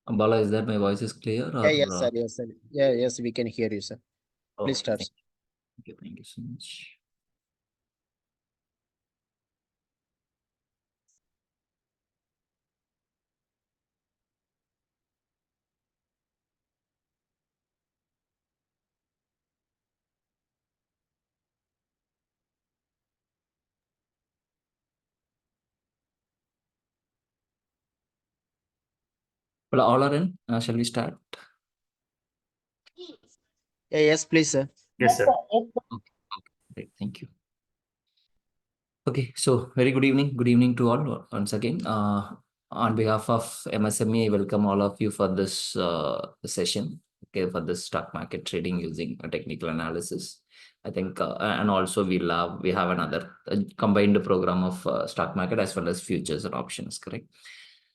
Bala, is that my voice is clear? Or, yes, sir. Yes, sir. Yeah, yes, we can hear you, sir. Please start. Thank you so much. Well, all are in. Shall we start? Yeah, yes, please, sir. Yes, sir. Okay. Great. Thank you. Okay, so very good evening. Good evening to all once again. On behalf of MSME, I welcome all of you for this session. Okay, for this stock market trading using a technical analysis. I think, and also we have another combined program of stock market as well as futures and options. Correct?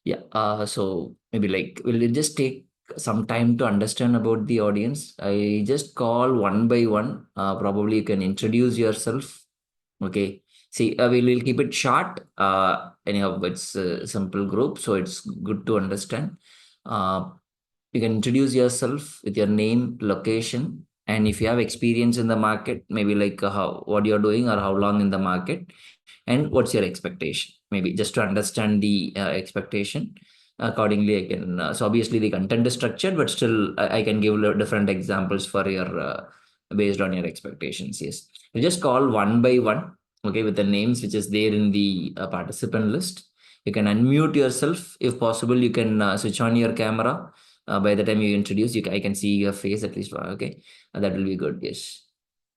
Yeah. So maybe like we'll just take some time to understand about the audience. I just call one by one. Probably you can introduce yourself. Okay. See, we'll keep it short. Anyhow, it's a simple group, so it's good to understand. You can introduce yourself with your name, location, and if you have experience in the market, maybe like what you're doing or how long in the market, and what's your expectation. Maybe just to understand the expectation. Accordingly, I can. So obviously, the content is structured, but still, I can give different examples for your based on your expectations. Yes, you just call one by one. Okay, with the names which is there in the participant list. You can unmute yourself if possible. You can switch on your camera. By the time you introduce, I can see your face at least. Okay, that will be good. Yes.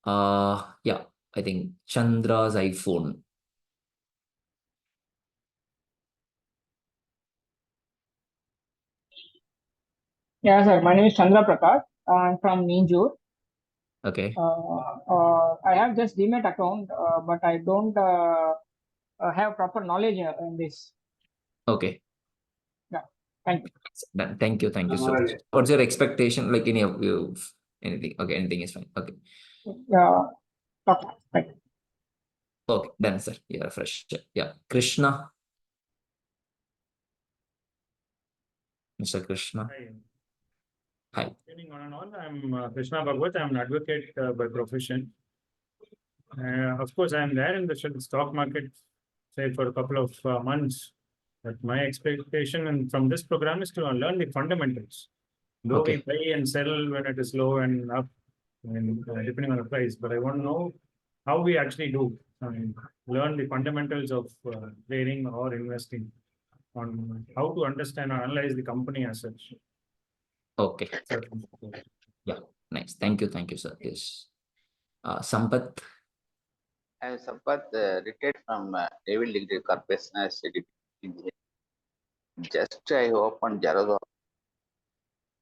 Yeah, I think Chandra's iPhone. Yeah, sir. My name is Chandra Prakash. I'm from Minjur. Okay. I have just Demat account, but I don't have proper knowledge in this. Okay. Yeah. Thank you. Thank you. Thank you so much. What's your expectation? Like any of you, anything? Okay, anything is fine. Okay. Yeah. Okay. Thank you. Okay, done, sir. Yeah, fresh. Yeah, Krishna. Mr. Krishna. Hi. Evening on and all. I'm Krishna Bhagwat. I'm an advocate by profession. Of course, I'm there in the stock market, say for a couple of months. But my expectation and from this program is to learn the fundamentals. Though we buy and sell when it is low and up, depending on the price. But I want to know how we actually do. Learn the fundamentals of trading or investing, on how to understand and analyze the company as such. Okay. Yeah, nice. Thank you, sir. Yes. Sampath. I am Sampath, retired from Day1 Degree Corporation as a deputy engineer. Just I opened Jarodo.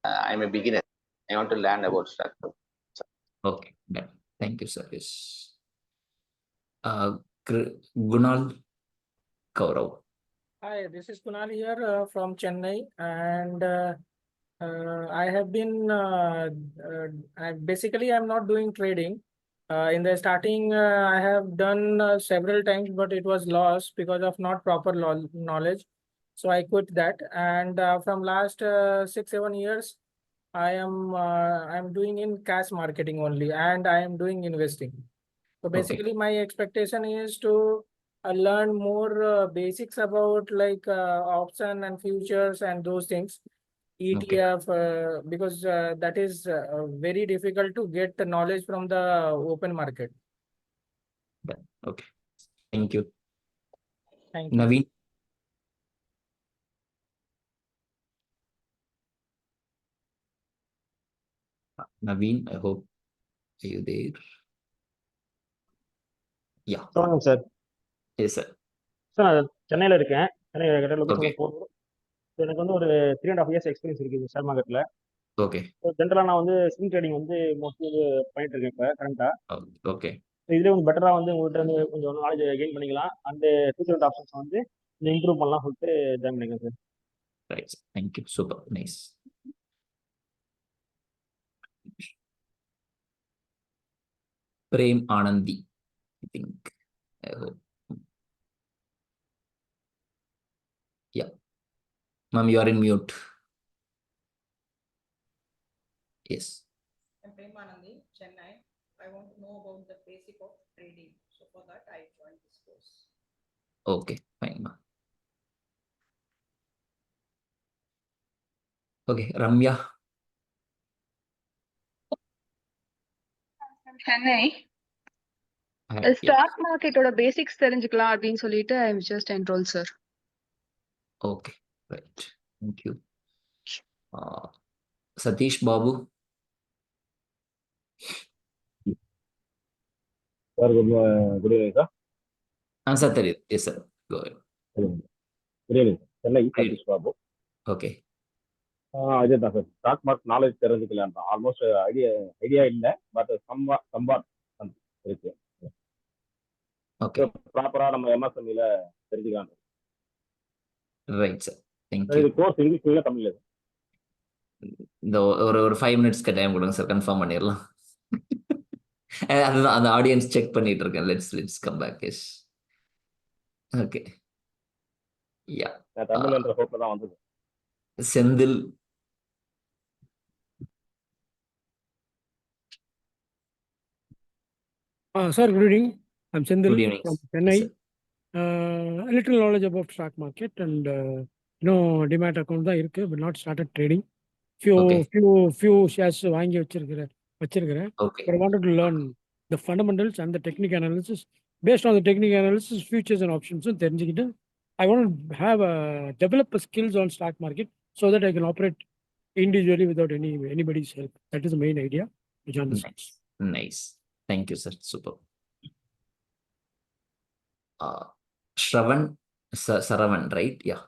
I'm a beginner. I want to learn about structure. Okay, done. Thank you, sir. Yes. Gunal Kaurav. Hi, this is Kunal here from Chennai, and I have been basically I'm not doing trading. In the starting, I have done several times, but it was lost because of not proper knowledge. So I quit that, and from last 6-7 years, I'm doing in cash marketing only, and I am doing investing. So basically, my expectation is to learn more basics about like option and futures and those things. ETF, because that is very difficult to get the knowledge from the open market. Okay. Thank you. Thank you. Naveen. Naveen, I hope are you there? Yeah. Sir Yes, sir. Sir நான் சென்னையில் இருக்கேன். சென்னையில் கிட்ட location போகணும். எனக்கு வந்து ஒரு 3.5 years experience இருக்குது ஷேர் மார்க்கெட்டில். ஓகே. ஜென்ரலாக நான் வந்து ஸ்விங் ட்ரேடிங் வந்து மோஸ்ட்லி பண்ணிட்டு இருக்கேன் இப்போ கரண்ட்டாக. ஓகே. இதுலேயே கொஞ்சம் பெட்டராக வந்து உங்கள்கிட்ட வந்து கொஞ்சம் நாலேஜ் கெயின் பண்ணிக்கலாம். அந்த ஃபியூச்சர் ஆப்ஷன்ஸ் வந்து கொஞ்சம் இம்ப்ரூவ் பண்ணலாம் சொல்லிட்டு ஜாயின் பண்ணிக்கிறேன் sir. Right. Thank you. Super. Nice. Prem Anandi, I think. I hope. Yeah. Ma'am, you are in mute. Yes. I'm Premanandi, Chennai. I want to know about the basic of trading. So for that, I joined this course. Okay, fine, ma'am. Okay, Ramya. Chennai. Yeah. Stock மார்க்கெட்டோட basics தெரிஞ்சுக்கலாம் அப்படின்னு சொல்லிட்டு I just enroll sir. Okay, right. Thank you. Satish Babu. Sir, good evening, sir. Answer that. Yes, sir. Go ahead. Good evening. Chennai, Satish Babu. Okay. Ajay sir, stock market knowledge தெரிஞ்சுக்கலாம். Almost idea இல்ல, but somewhat இருக்கு. Okay. ப்ராப்பரா நம்ம MSME ல தெரிஞ்சுக்கலாம். Right, sir. Thank you. இது course இங்கிலீஷ்ல தமிழ்ல. இந்த ஒரு 5 மினிட்ஸ்க்கு டைம் கொடுங்க சார், கன்ஃபார்ம் பண்ணிடலாம். அதுதான் அந்த ஆடியன்ஸ் செக் பண்ணிட்டு இருக்கேன். Let's come back. Yes. Okay. Ya. Tamil என்ற ஹோப்ல தான் வந்தது. Senthil. Sir, good evening. I'm Sendil Good evening. from Chennai. Yes, A little knowledge about stock market and demat account தான் இருக்கு, but not started trading. Few shares வாங்கி வச்சிருக்கிறேன். Okay. But I wanted to learn the fundamentals and the technical analysis. Based on the technical analysis, futures and options தெரிஞ்சுக்கிட்டு I want to have develop skills on stock market so that I can operate individually without anybody's help. That is the main idea to join this course. Nice. Thank you, sir. Super. Shravan, Saravan, right? Yeah.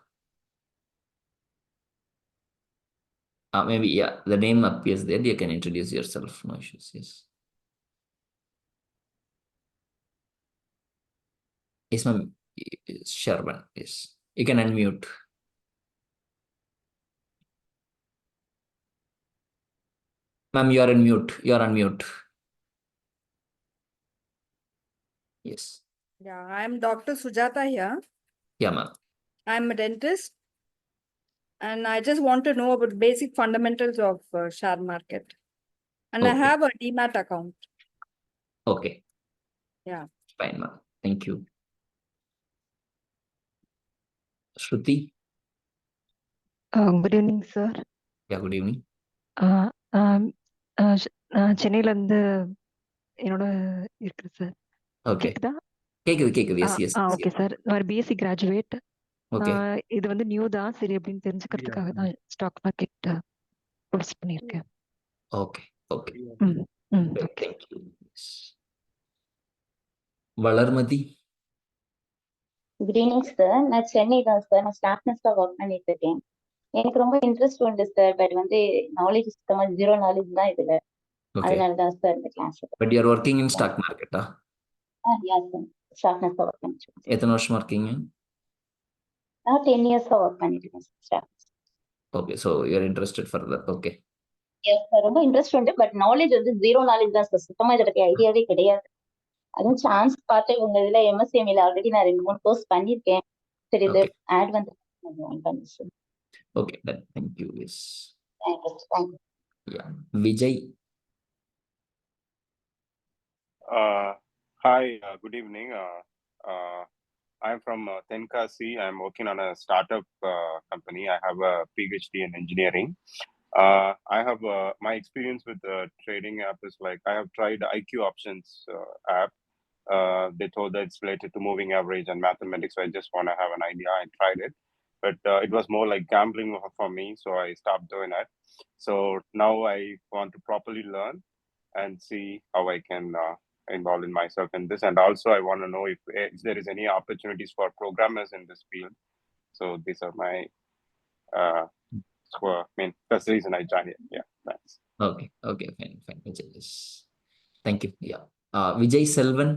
Maybe, yeah. The name appears there. You can introduce yourself. No issues. Yes. Yes, ma'am. Shravan. Yes. You can unmute. Ma'am, you are on mute. You are on mute. Yes. Yeah, I'm Dr. Sujata here. Yeah, ma'am. I'm a dentist. And I just want to know about basic fundamentals of share market. And I Okay. have a demat account. Okay. Yeah. Fine, ma'am. Thank you. Shruti. Good evening, sir. Yeah, good evening. சென்னையில இருந்து என்னோட இருக்கு sir. Okay. கேக்குதா? கேக்குது. Yes. Okay sir. ஒரு பேசிக் graduate. Okay. இது வந்து new தான், சரி அப்படின்னு தெரிஞ்சுக்கிறதுக்காக தான் ஸ்டாக் மார்க்கெட் கோர்ஸ் பண்ணியிருக்கேன். Okay. Okay. Thank you. Yes. Valarmati. Good evening sir. நான் சென்னை தான் சார். நான் ஸ்டாஃப்னஸ்ல ஒர்க் பண்ணிட்டு இருக்கேன். எனக்கு ரொம்ப இன்ட்ரெஸ்ட் உண்டு சார். பட் வந்து நாலேஜ் சுத்தமா ஜீரோ நாலேஜ் தான் இதுல. அதனாலதான் சார் இந்த class. But you are working in stock market, ah? Ya sir. ஸ்டாஃப்னஸ்ல ஒர்க் பண்ணிட்டு இருக்கேன். எத்தனை வருஷமா இருக்கீங்க? நான் 10 இயர்ஸா ஒர்க் பண்ணிட்டு இருக்கேன் sir. Okay, so you are interested further. Okay. Yes sir, ரொம்ப இன்ட்ரெஸ்ட் உண்டு. பட் நாலேஜ் வந்து ஜீரோ நாலேஜ் தான் சார். சுத்தமா இதை பத்தி ஐடியாவே கிடையாது. அதுவும் சான்ஸ் பார்த்து உங்க இதுல MSME ஆல்ரெடி நான் 2-3 கோர்ஸ் பண்ணிருக்கேன். சரி, இது ஆட் வந்து sir. Okay, then thank you. Yes. Thank you. Yeah. Vijay. Hi, good evening. I'm from Tenkasi. I'm working on a startup company. I have a PhD in engineering. I have my experience with the trading app is like I have tried IQ options app. They told that it's related to moving average and mathematics. So I just want to have an idea. I tried it, but it was more like gambling for me. So I stopped doing that. So now I want to properly learn and see how I can involve in myself in this. And also I want to know if there is any opportunities for programmers in this field. So these are my that's the reason I joined it. Yeah, thanks. Okay, fine. Vijay, yes. Thank you. Yeah. Vijay Selvan.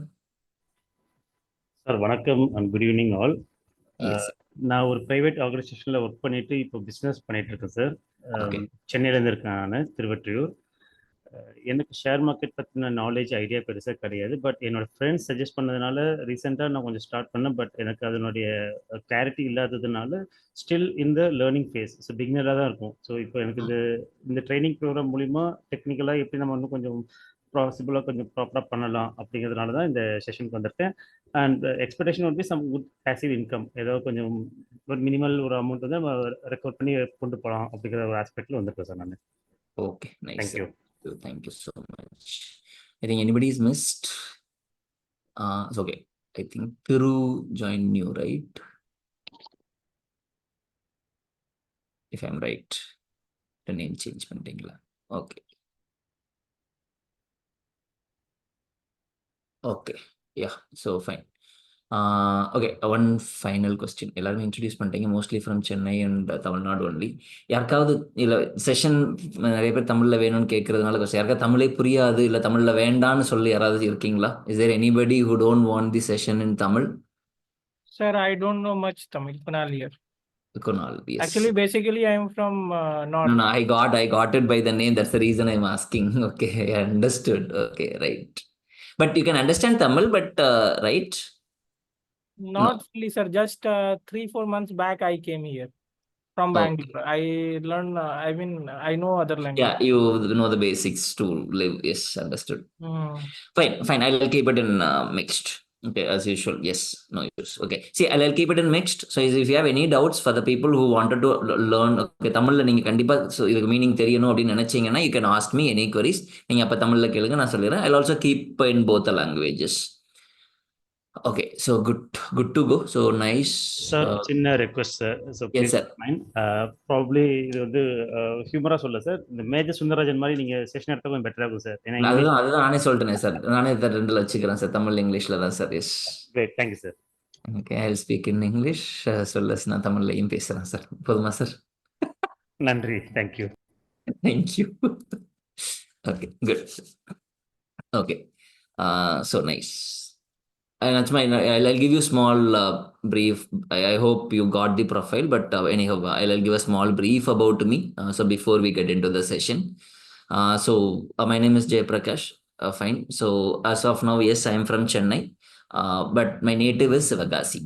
Sir, வணக்கம் and good evening all. Yes. நான் ஒரு private ஆர்கனைசேஷனில் work பண்ணிட்டு இப்போ business பண்ணிட்டு இருக்கேன் sir. சென்னையிலேருந்து இருக்கேன் நான், திருவற்றியூர். எனக்கு ஷேர் மார்க்கெட் பற்றின நாலேஜ் ஐடியா பெருசாக கிடையாது. பட் என்னோட ஃப்ரெண்ட்ஸ் சஜஸ்ட் பண்ணதுனால ரீசெண்டாக நான் கொஞ்சம் ஸ்டார்ட் பண்ணேன். பட் எனக்கு அதனுடைய கிளாரிட்டி இல்லாததுனால ஸ்டில் இந்த லேர்னிங் ஃபேஸ். ஸோ பிகினராக தான் இருக்கும். ஸோ இப்போ எனக்கு இந்த ட்ரைனிங் ப்ரோக்ராம் மூலிமா டெக்னிக்கலாக எப்படி நம்ம இன்னும் கொஞ்சம் பாசிபிளாக கொஞ்சம் ப்ராப்பராக பண்ணலாம் அப்படிங்கிறதுனால தான் இந்த செஷனுக்கு வந்திருக்கேன். அண்ட் எக்ஸ்பெக்டேஷன் வந்து சம் குட் பேசிவ் இன்கம், ஏதோ கொஞ்சம் ஒரு மினிமல் ஒரு அமௌண்ட் வந்து நம்ம ரெக்கவர் பண்ணி கொண்டு போகலாம் அப்படிங்கிற ஒரு ஆஸ்பெக்டில் வந்திருக்கேன் சார் நான். Okay, nice. Thank you. Thank you so much. I think anybody's missed. It's okay. I think Thiru joined new, right? If I'm right, the name change பண்ணிட்டீங்களா? Okay. Okay. Yeah. So fine. Okay, one final question. எல்லாரும் introduce பண்ணிட்டீங்க, mostly from Chennai and Tamil Nadu only. யாருக்காவது இல்லை session நிறைய பேர் தமிழில் வேணும்னு கேட்கறதுனால கொஸ்டின், யாருக்காவது தமிழே புரியாது இல்லை தமிழில் வேண்டான்னு சொல்லி யாராவது இருக்கீங்களா? Is there anybody who don't want the session in Tamil? Sir, I don't know much Tamil. Kunal here. Kunal, yes. Actually, basically, I am from North. No, I got it by the name. That's the reason I'm asking. Okay, I understood. Okay, right. But you can understand Tamil, but right? Not really, sir. Just 3-4 months back, I came here from Bangalore. I learned, I know other language. Yeah, you know the basics to live. Yes, understood. Fine. I'll keep it in mixed. Okay, as usual. Yes, no issues. Okay. See, I'll keep it in mixed. So if you have any doubts for the people who wanted to learn, okay, தமிழ்ல நீங்க கண்டிப்பா so இதுக்கு meaning தெரியணும் அப்படின்னு நினைச்சீங்கன்னா you can ask me any queries. நீங்க அப்ப தமிழ்ல கேளுங்க, நான் சொல்லிடுறேன். I'll also keep in both the languages. Okay, so good to go. So nice. Sir, சின்ன request sir. So yes sir. Probably இது வந்து ஹியூமரா சொல்ல சார், இந்த மேஜர் சுந்தரராஜன் மாதிரி நீங்க செஷன் எடுத்தா கொஞ்சம் பெட்டரா இருக்கும் சார். அதுதான் நானே சொல்லிட்டேனே சார், நானே ரெண்டுல வச்சுக்கிறேன் சார், தமிழ் இங்கிலீஷ்ல தான் sir. Yes, great, thank you sir. Okay, I'll speak in English. நான் தமிழ்லையும் பேசுறேன் சார். போதுமா சார்? நன்றி, thank you. Thank you. Okay, good. Okay, so nice. And that's my. I'll give you small brief. I hope you got the profile, but anyhow, I'll give a small brief about me. So before we get into the session, my name is Jay Prakash. Fine. So as of now, yes, I am from Chennai, but my native is Sivagasi.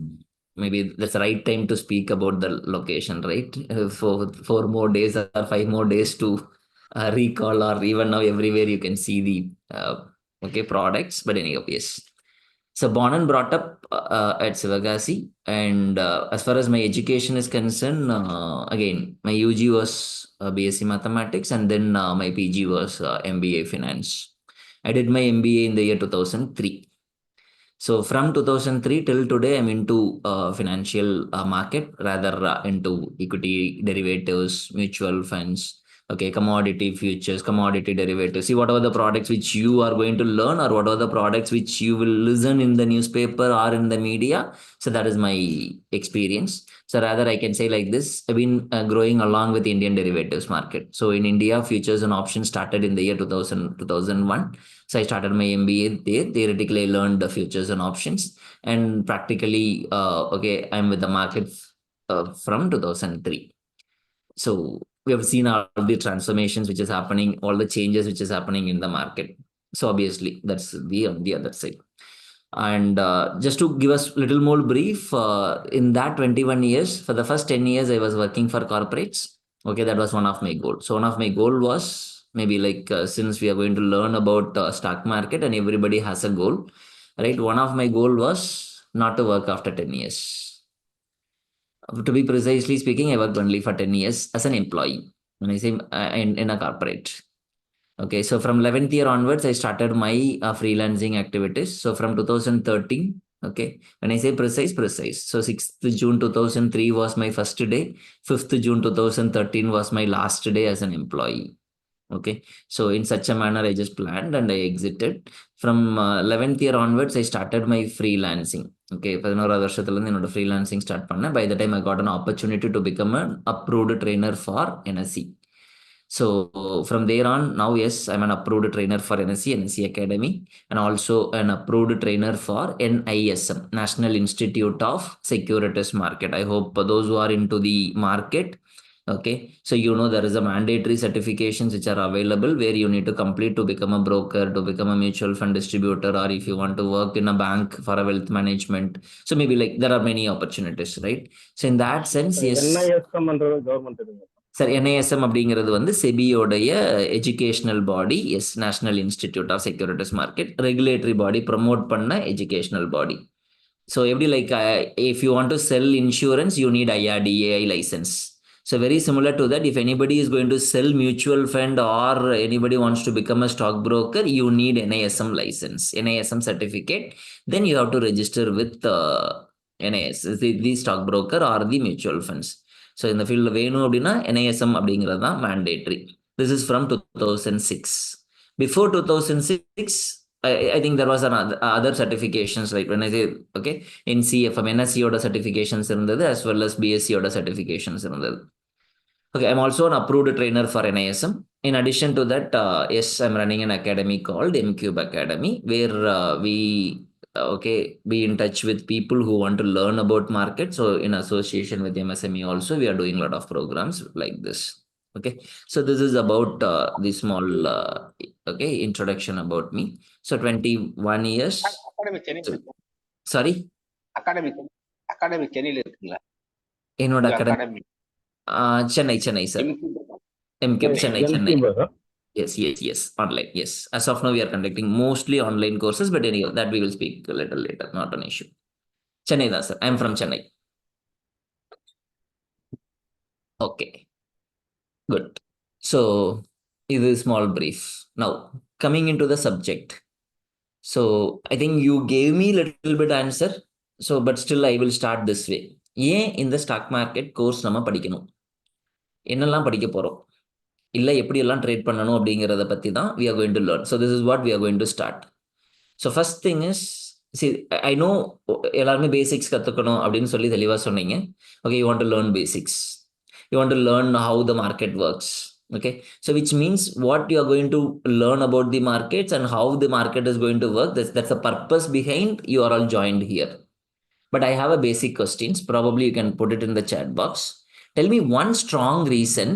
Maybe that's the right time to speak about the location, right? For 4 more days or 5 more days to recall, or even now everywhere you can see the products. But anyhow, yes. So born and brought up at Sivagasi, and as far as my education is concerned, again, my UG was BSc Mathematics, and then my PG was MBA Finance. I did my MBA in the year 2003. So from 2003 till today, I'm into financial market, rather into equity derivatives, mutual funds, okay, commodity futures, commodity derivatives. See, whatever the products which you are going to learn, or whatever the products which you will listen in the newspaper or in the media. So that is my experience. So rather I can say like this, I've been growing along with the Indian derivatives market. So in India, futures and options started in the year 2001. So I started my MBA there. Theoretically, I learned the futures and options, and practically, I'm with the market from 2003. So we have seen all the transformations which is happening, all the changes which is happening in the market. So obviously that's on the other side. And just to give us a little more brief, in that 21 years, for the first 10 years, I was working for corporates. Okay, that was one of my goals. So one of my goal was maybe like, since we are going to learn about stock market and everybody has a goal, right? One of my goal was not to work after 10 years. To be precisely speaking, I worked only for 10 years as an employee, when I say in a corporate. Okay, so from 11th year onwards, I started my freelancing activities. So from 2013, okay, when I say precise. So 6th June 2003 was my first day. 5th June 2013 was my last day as an employee. Okay, so in such a manner, I just planned and I exited. From 11th year onwards, I started my freelancing. Okay, 11 வருஷத்துல இருந்து என்னோட freelancing start பண்ணேன். By the time I got an opportunity to become an approved trainer for NSC. So from there on, now yes, I'm an approved trainer for NSC Academy, and also an approved trainer for NISM, National Institute of Securities Market. I hope those who are into the market, Okay, so there is a mandatory certifications which are available where you need to complete to become a broker, to become a mutual fund distributor, or if you want to work in a bank for a wealth management. So maybe like there are many opportunities, right? So in that sense, yes. NISM என்றது government இதுங்க. Sir NISM அப்படிங்கிறது வந்து செபியோடைய educational body, yes national institute of securities market, regulatory body, promote பண்ண educational body. So எப்படி like if you want to sell insurance you need IRDAI license. So very similar to that, if anybody is going to sell mutual fund or anybody wants to become a stockbroker, you need NISM license, NISM certificate. Then you have to register with NIS, the stockbroker or the mutual funds. So இந்த ஃபீல்டில் வேணும் அப்படின்னா NISM அப்படிங்கிறது தான் mandatory. This is from 2006. Before 2006, I think there was other certifications, like when I say, okay, NCFM, NSC oda certifications irundhathu, as well as BSc oda certifications irundhathu. Okay, I'm also an approved trainer for NISM. In addition to that, yes, I'm running an academy called MCUBE Academy, where we be in touch with people who want to learn about market. So in association with MSME also, we are doing a lot of programs like this. Okay, so this is about the small introduction about me. So 21 years. Sorry? Academy சென்னையில இருக்குங்களா? என்னோட academy Chennai sir. MCUBE Chennai. Yes, online. Yes, as of now we are conducting mostly online courses, but anyhow that we will speak a little later, not an issue. Chennai da sir, I am from Chennai. Okay, good. So this is small brief. Now coming into the subject. So I think you gave me a little bit answer. So but still I will start this way. ஏன் இந்த stock market course நம்ம படிக்கணும், என்னெல்லாம் படிக்க போறோம், இல்லை எப்படியெல்லாம் trade பண்ணணும் அப்படிங்கிறத பற்றி தான் we are going to learn. So this is what we are going to start. So first thing is, see, I know எல்லாருமே பேசிக்ஸ் கற்றுக்கணும் அப்படின்னு சொல்லி தெளிவாக சொன்னீங்க. Okay, you want to learn basics. You want to learn how the market works. Okay, so which means what you are going to learn about the markets and how the market is going to work. That's the purpose behind you are all joined here. But I have a basic questions. Probably you can put it in the chat box. Tell me one strong reason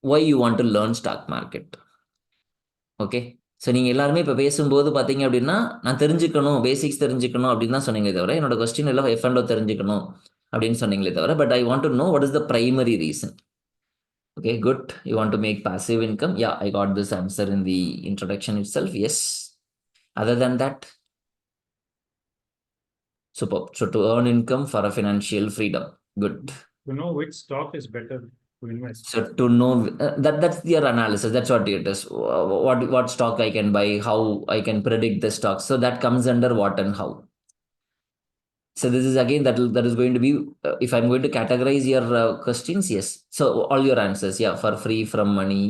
why you want to learn stock market. Okay, so நீங்கள் எல்லாருமே இப்போ பேசும்போது பார்த்தீங்க அப்படின்னா நான் தெரிஞ்சுக்கணும், basics தெரிஞ்சுக்கணும் அப்படின்னு தான் சொன்னீங்களே தவிர என்னோட கொஸ்டின் எல்லாம் F&O தெரிஞ்சுக்கணும் அப்படின்னு சொன்னீங்களே தவிர, but I want to know what is the primary reason. Okay, good. You want to make passive income? Yeah, I got this answer in the introduction itself. Yes. Other than that, superb. So to earn income for a financial freedom. Good. To know which stock is better to invest. So to know that's your analysis. That's what it is. What stock I can buy, how I can predict the stock. So that comes under what and how. So this is again that is going to be if I'm going to categorize your questions. Yes. So all your answers. Yeah, for free from money,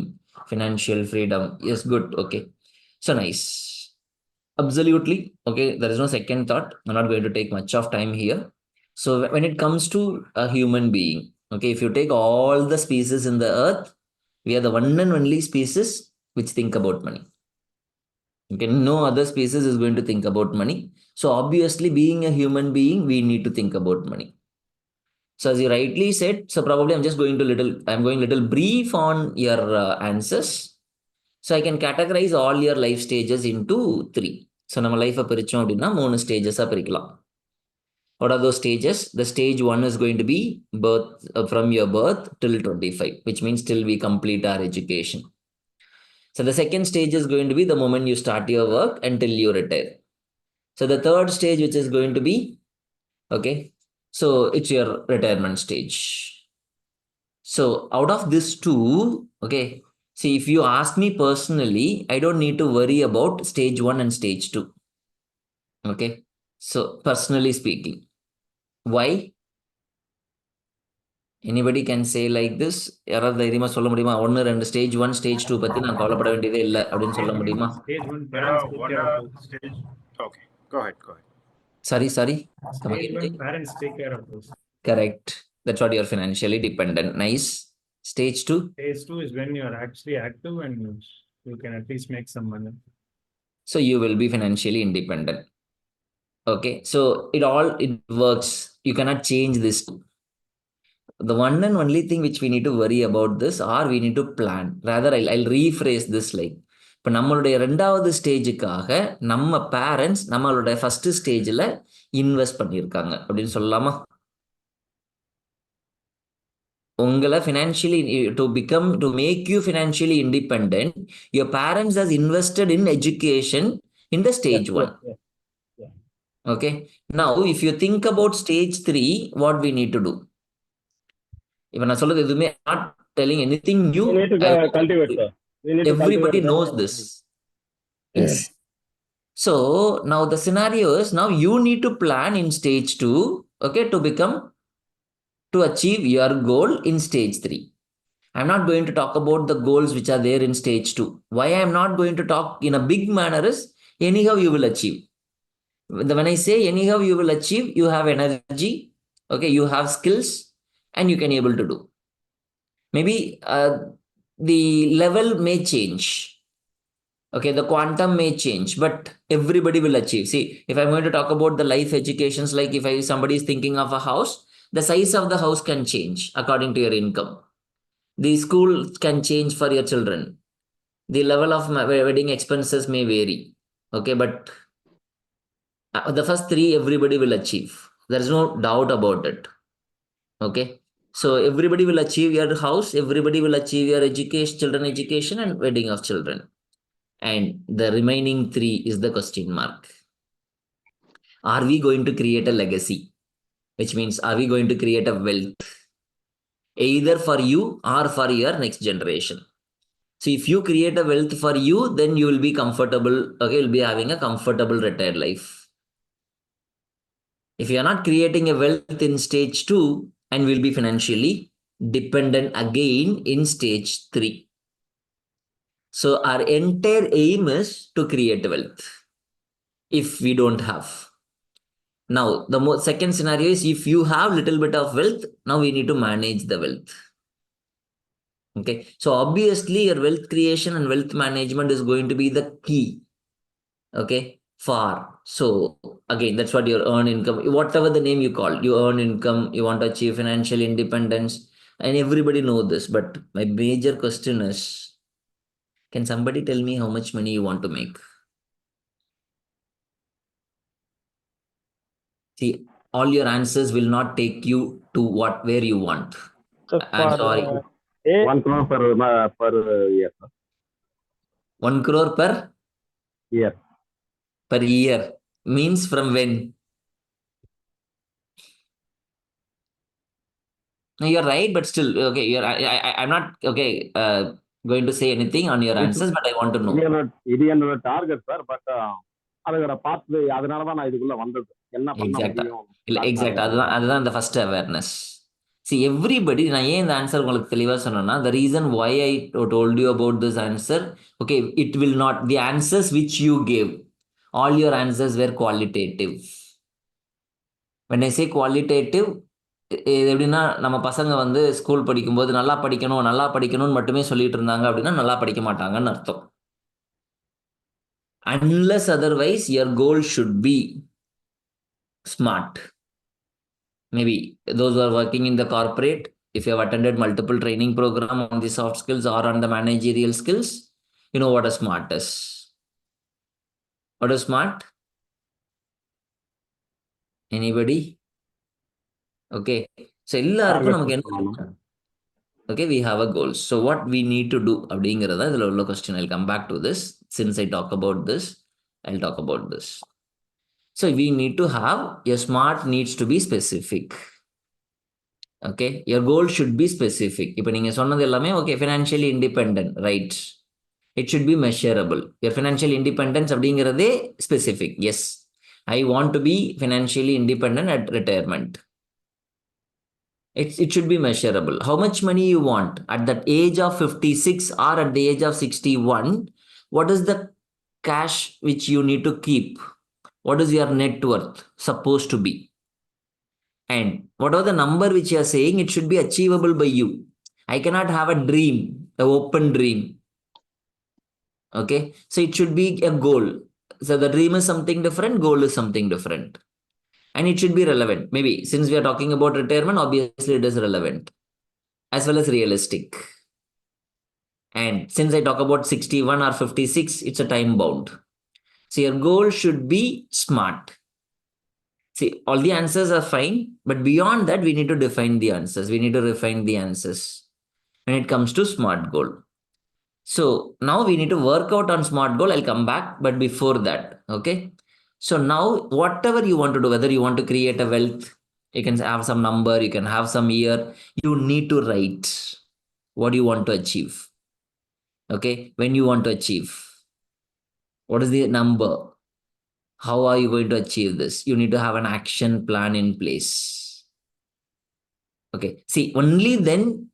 financial freedom. Yes, good. Okay. So nice. Absolutely. Okay. There is no second thought. I'm not going to take much of time here. So when it comes to a human being, okay, if you take all the species in the earth, we are the one and only species which think about money. Okay, no other species is going to think about money. So obviously, being a human being, we need to think about money. So as you rightly said, so probably I'm going little brief on your answers. So I can categorize all your life stages into 3. So நம்ம லைஃபை பிரிச்சோம் அப்படின்னா 3 ஸ்டேஜஸாக பிரிக்கலாம். What are those stages? The stage 1 is going to be birth, from your birth till 25, which means till we complete our education. So the second stage is going to be the moment you start your work until you retire. So the third stage, which is going to be, okay, so it's your retirement stage. So out of this 2, okay, see, if you ask me personally, I don't need to worry about stage 1 and stage 2. Okay, so personally speaking, why? Anybody can say like this? யாராவது தைரியமா சொல்ல முடியுமா? 1, 2 stage 1, stage 2 பத்தி நான் கவலைப்பட வேண்டியதே இல்லை அப்படின்னு சொல்ல முடியுமா? Stage 1 parents take care of those. Stage. Okay, go ahead. Sorry. Stage 1 parents take care of those. Correct. That's what you're financially dependent. Nice. Stage 2? Stage 2 is when you are actually active and you can at least make some money. So you will be financially independent. Okay. So it works. You cannot change this. the one and only thing which we need to worry about this, or we need to plan. Rather, I'll rephrase this like, இப்போ நம்மளுடைய 2வது ஸ்டேஜுக்காக நம்ம parents நம்மளுடைய first ஸ்டேஜில் invest பண்ணியிருக்காங்க அப்படின்னு சொல்லலாமா? உங்களை financially to make you financially independent, your parents has invested in education in the stage 1. Okay. Now, if you think about stage 3, what we need to do? If நான் சொல்றது எதுவுமே not telling anything new. We need to cultivate, sir. We need to Everybody cultivate knows that. this. Yes. So now the scenario is, now you need to plan in stage 2, okay, to achieve your goal in stage 3. I'm not going to talk about the goals which are there in stage 2. Why I'm not going to talk in a big manner is, anyhow you will achieve. When I say anyhow you will achieve, you have energy, okay, you have skills, and you can able to do. Maybe the level may change. Okay, the quantum may change, but everybody will achieve. See, if I'm going to talk about the life educations, like if somebody is thinking of a house, the size of the house can change according to your income. The school can change for your children. The level of wedding expenses may vary. Okay, but the first 3 everybody will achieve. There is no doubt about it. Okay, so everybody will achieve your house, everybody will achieve your education, children education, and wedding of children. And the remaining 3 is the question mark. Are we going to create a legacy? Which means, are we going to create a wealth? Either for you or for your next generation. So if you create a wealth for you, then you will be comfortable, okay, you'll be having a comfortable retired life. If you are not creating a wealth in stage 2, and will be financially dependent again in stage 3. So our entire aim is to create wealth. If we don't have. Now, the second scenario is, if you have little bit of wealth, now we need to manage the wealth. Okay. So obviously your wealth creation and wealth management is going to be the key. Okay. So again, that's what your earn income, whatever the name you call, you earn income, you want to achieve financial independence, and everybody know this. But my major question is, can somebody tell me how much money you want to make? See, all your answers will not take you to where you want. So I'm sorry. 1 crore per year, sir. 1 crore per year. Per year means from when? No, you're right, but still, okay. I'm not okay. Going to say anything on your answers, but I want to know. இது என்னோட target sir. But அதை பார்த்து அதனாலதான் நான் இதுக்குள்ள வந்தது. என்ன பண்ண முடியும்? Exact. அதுதான் the first awareness. See, everybody, நான் ஏன் இந்த ஆன்சர் உங்களுக்கு தெளிவா சொன்னேன்னா, the reason why I told you about this answer, okay, it will not, the answers which you gave, all your answers were qualitative. When I say qualitative, எப்படின்னா, நம்ம பசங்க வந்து ஸ்கூல் படிக்கும்போது நல்லா படிக்கணும்னு மட்டுமே சொல்லிட்டு இருந்தாங்க அப்படின்னா நல்லா படிக்க மாட்டாங்கன்னு அர்த்தம். Unless otherwise, your goal should be smart. Maybe those who are working in the corporate, if you have attended multiple training program on the soft skills or on the managerial skills, you know what a smart is. What is smart? Anybody? Okay. So எல்லாருக்கும் நமக்கு என்ன? Okay, we have a goal. So what we need to do அப்படிங்கிறதா இதுல உள்ள question. I'll come back to this. Since I talk about this, I'll talk about this. So we need to have, your smart needs to be specific. Okay, your goal should be specific. இப்போ நீங்க சொன்னது எல்லாமே okay, financially independent, right? It should be measurable. Your financial independence அப்படிங்கிறதே specific. Yes, I want to be financially independent at retirement. It should be measurable. How much money you want at that age of 56 or at the age of 61? What is the cash which you need to keep? What is your net worth supposed to be? And whatever the number which you are saying, it should be achievable by you. I cannot have a dream, an open dream. Okay, so it should be a goal. So the dream is something different, goal is something different. and it should be relevant. Maybe since we are talking about retirement, obviously it is relevant as well as realistic. And since I talk about 61 or 56, it's a time bound. So your goal should be smart. See, all the answers are fine, but beyond that, we need to define the answers. We need to refine the answers when it comes to smart goal. So now we need to work out on smart goal. I'll come back, but before that, okay. So now whatever you want to do, whether you want to create a wealth, you can have some number, you can have some year, you need to write what you want to achieve. Okay, when you want to achieve, what is the number? How are you going to achieve this? You need to have an action plan in place. Okay, see, only then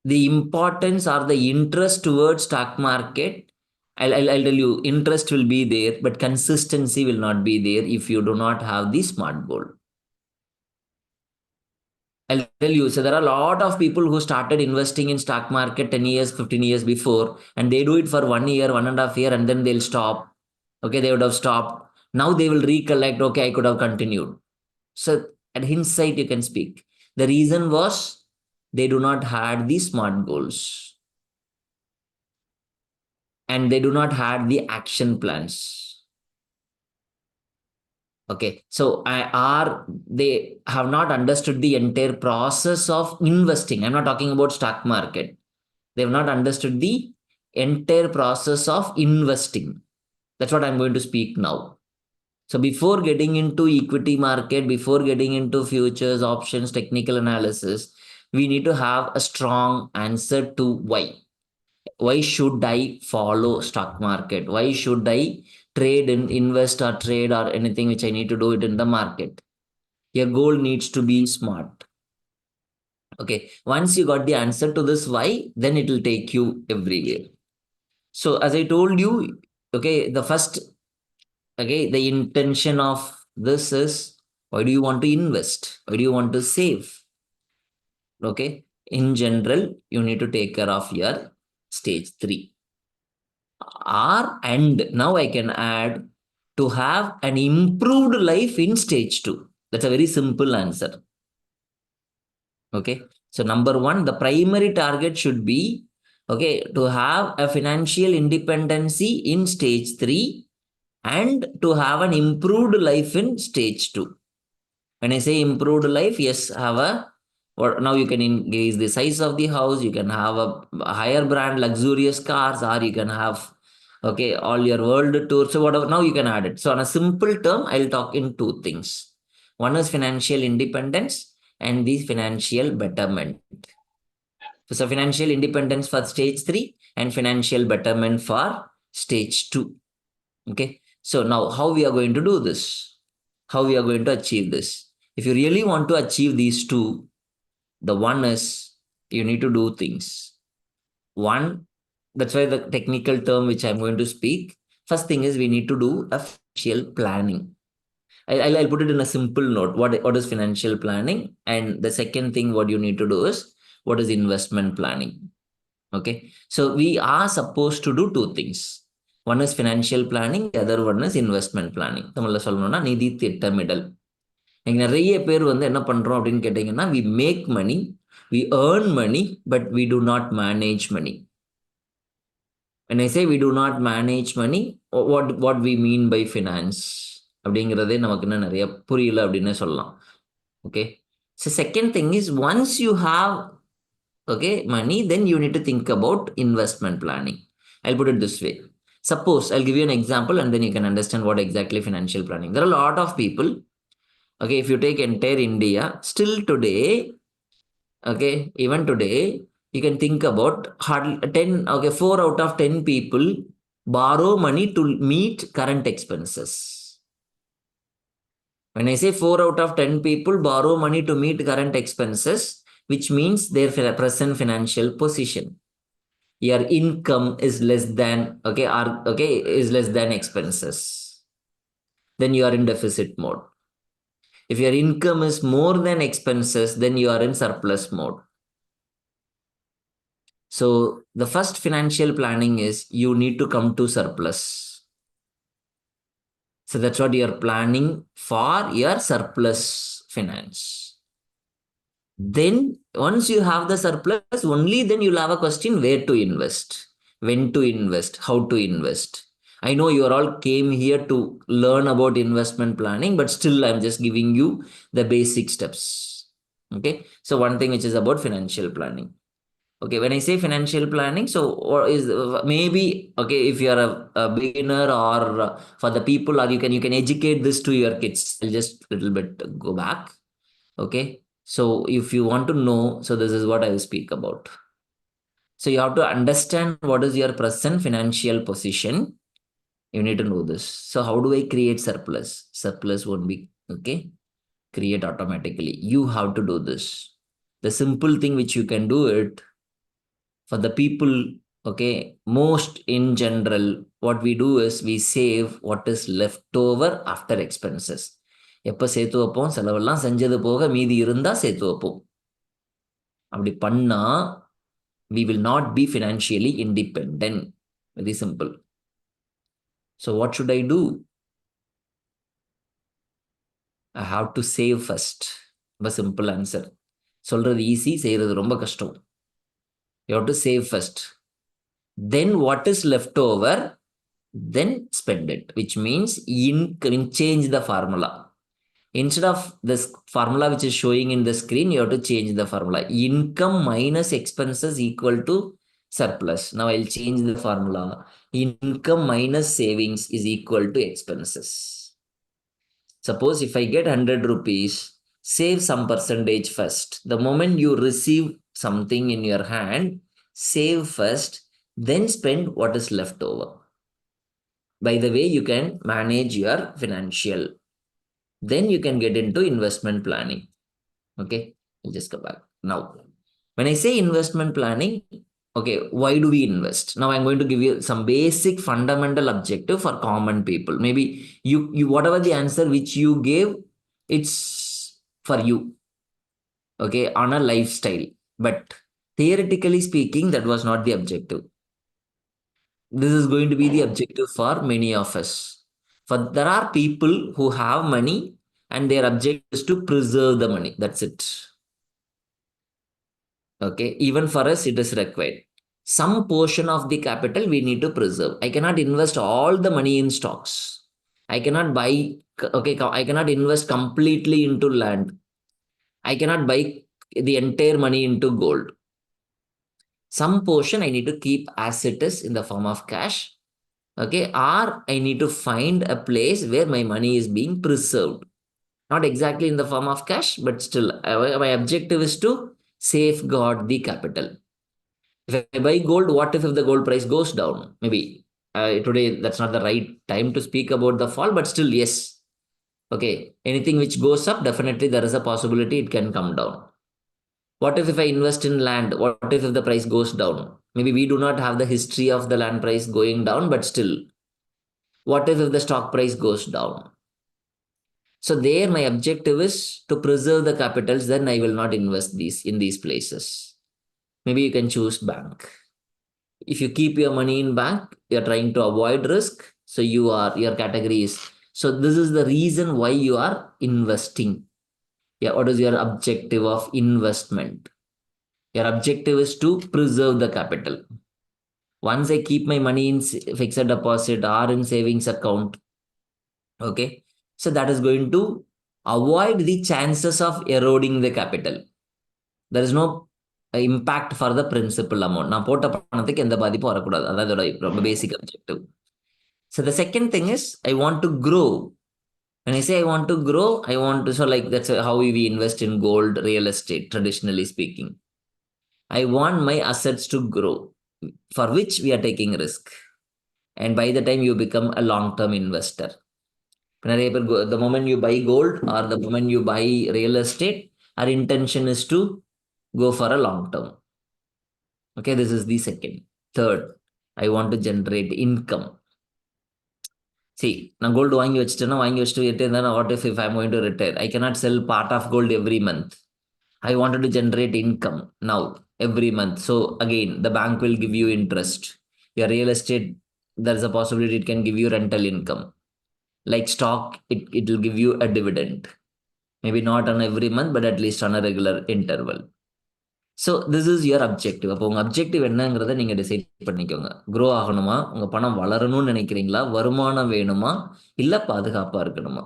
the importance or the interest towards stock market, I'll tell you, interest will be there, but consistency will not be there if you do not have the smart goal. I'll tell you, so there are a lot of people who started investing in stock market 10 years, 15 years before, and they do it for 1 year, 1.5 years, and then they'll stop. Okay, they would have stopped. Now they will recollect, okay, I could have continued. So at hindsight, you can speak. The reason was they do not have the smart goals. And they do not have the action plans. Okay, so they have not understood the entire process of investing. I'm not talking about stock market. They have not understood the entire process of investing. That's what I'm going to speak now. So before getting into equity market, before getting into futures, options, technical analysis, we need to have a strong answer to why. Why should I follow stock market? Why should I trade and invest or trade or anything which I need to do it in the market? Your goal needs to be smart. Okay, once you got the answer to this why, then it will take you everywhere. So as I told you, okay, the intention of this is, why do you want to invest? Why do you want to save? Okay, in general, you need to take care of your stage 3. And now I can add to have an improved life in stage 2. That's a very simple answer. Okay. So number 1, the primary target should be, okay, to have a financial independency in stage 3 and to have an improved life in stage 2. When I say improved life, yes, now you can increase the size of the house, you can have a higher brand, luxurious cars, or you can have, okay, all your world tours. So whatever, now you can add it. So on a simple term, I'll talk in 2 things. One is financial independence and the financial betterment. So financial independence for stage 3 and financial betterment for stage 2. Okay. So now how we are going to do this? How we are going to achieve this? If you really want to achieve these 2, the one is you need to do things. One, that's why the technical term which I'm going to speak. First thing is we need to do a financial planning. I'll put it in a simple note. What is financial planning? And the second thing what you need to do is what is investment planning? Okay. So we are supposed to do 2 things. One is financial planning, the other one is investment planning. தமிழ்ல சொல்லணும்னா நிதி திட்டமிடல். நிறைய பேர் என்ன பண்றோம் அப்படின்னு கேட்டீங்கன்னா, we make money, we earn money, but we do not manage money. When I say we do not manage money, what we mean by finance அப்படிங்கிறதே நமக்கு இன்னும் நிறைய புரியல அப்படின்னு சொல்லலாம். Okay. So second thing is once you have money, then you need to think about investment planning. I'll put it this way. Suppose I'll give you an example and then you can understand what exactly financial planning. There are a lot of people. Okay, if you take entire India, still today, okay, even today, you can think about 4 out of 10 people borrow money to meet current expenses. When I say 4 out of 10 people borrow money to meet current expenses, which means their present financial position. Your income is less than, is less than expenses. Then you are in deficit mode. If your income is more than expenses, then you are in surplus mode. So the first financial planning is you need to come to surplus. So that's what you're planning for your surplus finance. Then once you have the surplus, only then you'll have a question where to invest, when to invest, how to invest. I know you all came here to learn about investment planning, but still I'm just giving you the basic steps. Okay. So one thing which is about financial planning. Okay, when I say financial planning, so or is maybe okay if you are a beginner or for the people, or you can educate this to your kids. I'll just a little bit go back. Okay, so if you want to know, so this is what I will speak about. So you have to understand what is your present financial position. You need to know this. So how do I create surplus? Surplus won't be create automatically. You have to do this. The simple thing which you can do it for the people, most in general, what we do is we save what is left over after expenses. எப்போ சேர்த்து வைப்போம், செலவெல்லாம் செஞ்சது போக மீதி இருந்தா சேர்த்து வைப்போம். அப்படி பண்ணா we will not be financially independent. Very simple. So what should I do? I have to save first. ரொம்ப simple answer. சொல்றது ஈஸி, செய்யறது ரொம்ப கஷ்டம். You have to save first. Then what is left over, then spend it, which means change the formula. Instead of this formula which is showing in the screen, you have to change the formula. Income minus expenses equal to surplus. Now I'll change the formula. Income minus savings is equal to expenses. Suppose if I get 100 rupees, save some percentage first. The moment you receive something in your hand, save first, then spend what is left over. By the way, you can manage your financial. Then you can get into investment planning. Okay, I'll just go back. Now, when I say investment planning, okay, why do we invest? Now I'm going to give you some basic fundamental objective for common people. Maybe you whatever the answer which you gave, it's for you. Okay, on a lifestyle. But theoretically speaking, that was not the objective. This is going to be the objective for many of us. For there are people who have money and their objective is to preserve the money. That's it. Okay, even for us, it is required. Some portion of the capital we need to preserve. I cannot invest all the money in stocks. I cannot buy, I cannot invest completely into land. I cannot buy the entire money into gold. Some portion I need to keep as it is in the form of cash. Okay, or I need to find a place where my money is being preserved. Not exactly in the form of cash, but still, my objective is to safeguard the capital. If I buy gold, what if the gold price goes down? Maybe today that's not the right time to speak about the fall, but still, yes. Okay, anything which goes up, definitely there is a possibility it can come down. What if I invest in land? What if the price goes down? Maybe we do not have the history of the land price going down, but still, what if the stock price goes down? So there my objective is to preserve the capitals, then I will not invest in these places. Maybe you can choose bank. If you keep your money in bank, you're trying to avoid risk. So your category is, so this is the reason why you are investing. Yeah, what is your objective of investment? Your objective is to preserve the capital. Once I keep my money in fixed deposit or in savings account, okay, so that is going to avoid the chances of eroding the capital. There is no impact for the principal amount. நான் போட்ட பணத்துக்கு எந்த பாதிப்பும் வரக்கூடாது. அதான் இதோட ரொம்ப பேசிக் objective. So the second thing is I want to grow. When I say I want to grow, I want to, so like that's how we invest in gold, real estate, traditionally speaking. I want my assets to grow, for which we are taking risk. And by the time you become a long-term investor, the moment you buy gold or the moment you buy real estate, our intention is to go for a long term. Okay, this is the second. Third, I want to generate income. See, now gold வாங்கி வச்சிட்டேன்னா what if I'm going to retire? I cannot sell part of gold every month. I wanted to generate income now every month. So again, the bank will give you interest. Your real estate, there's a possibility it can give you rental income. Like stock, it will give you a dividend. Maybe not on every month, but at least on a regular interval. So this is your objective. அப்போ உங்கள் objective என்னங்கிறத நீங்கள் decide பண்ணிக்கோங்க. Grow ஆகணுமா, உங்கள் பணம் வளரணும்னு நினைக்கிறீங்களா, வருமானம் வேணுமா, இல்லை பாதுகாப்பாக இருக்கணுமா?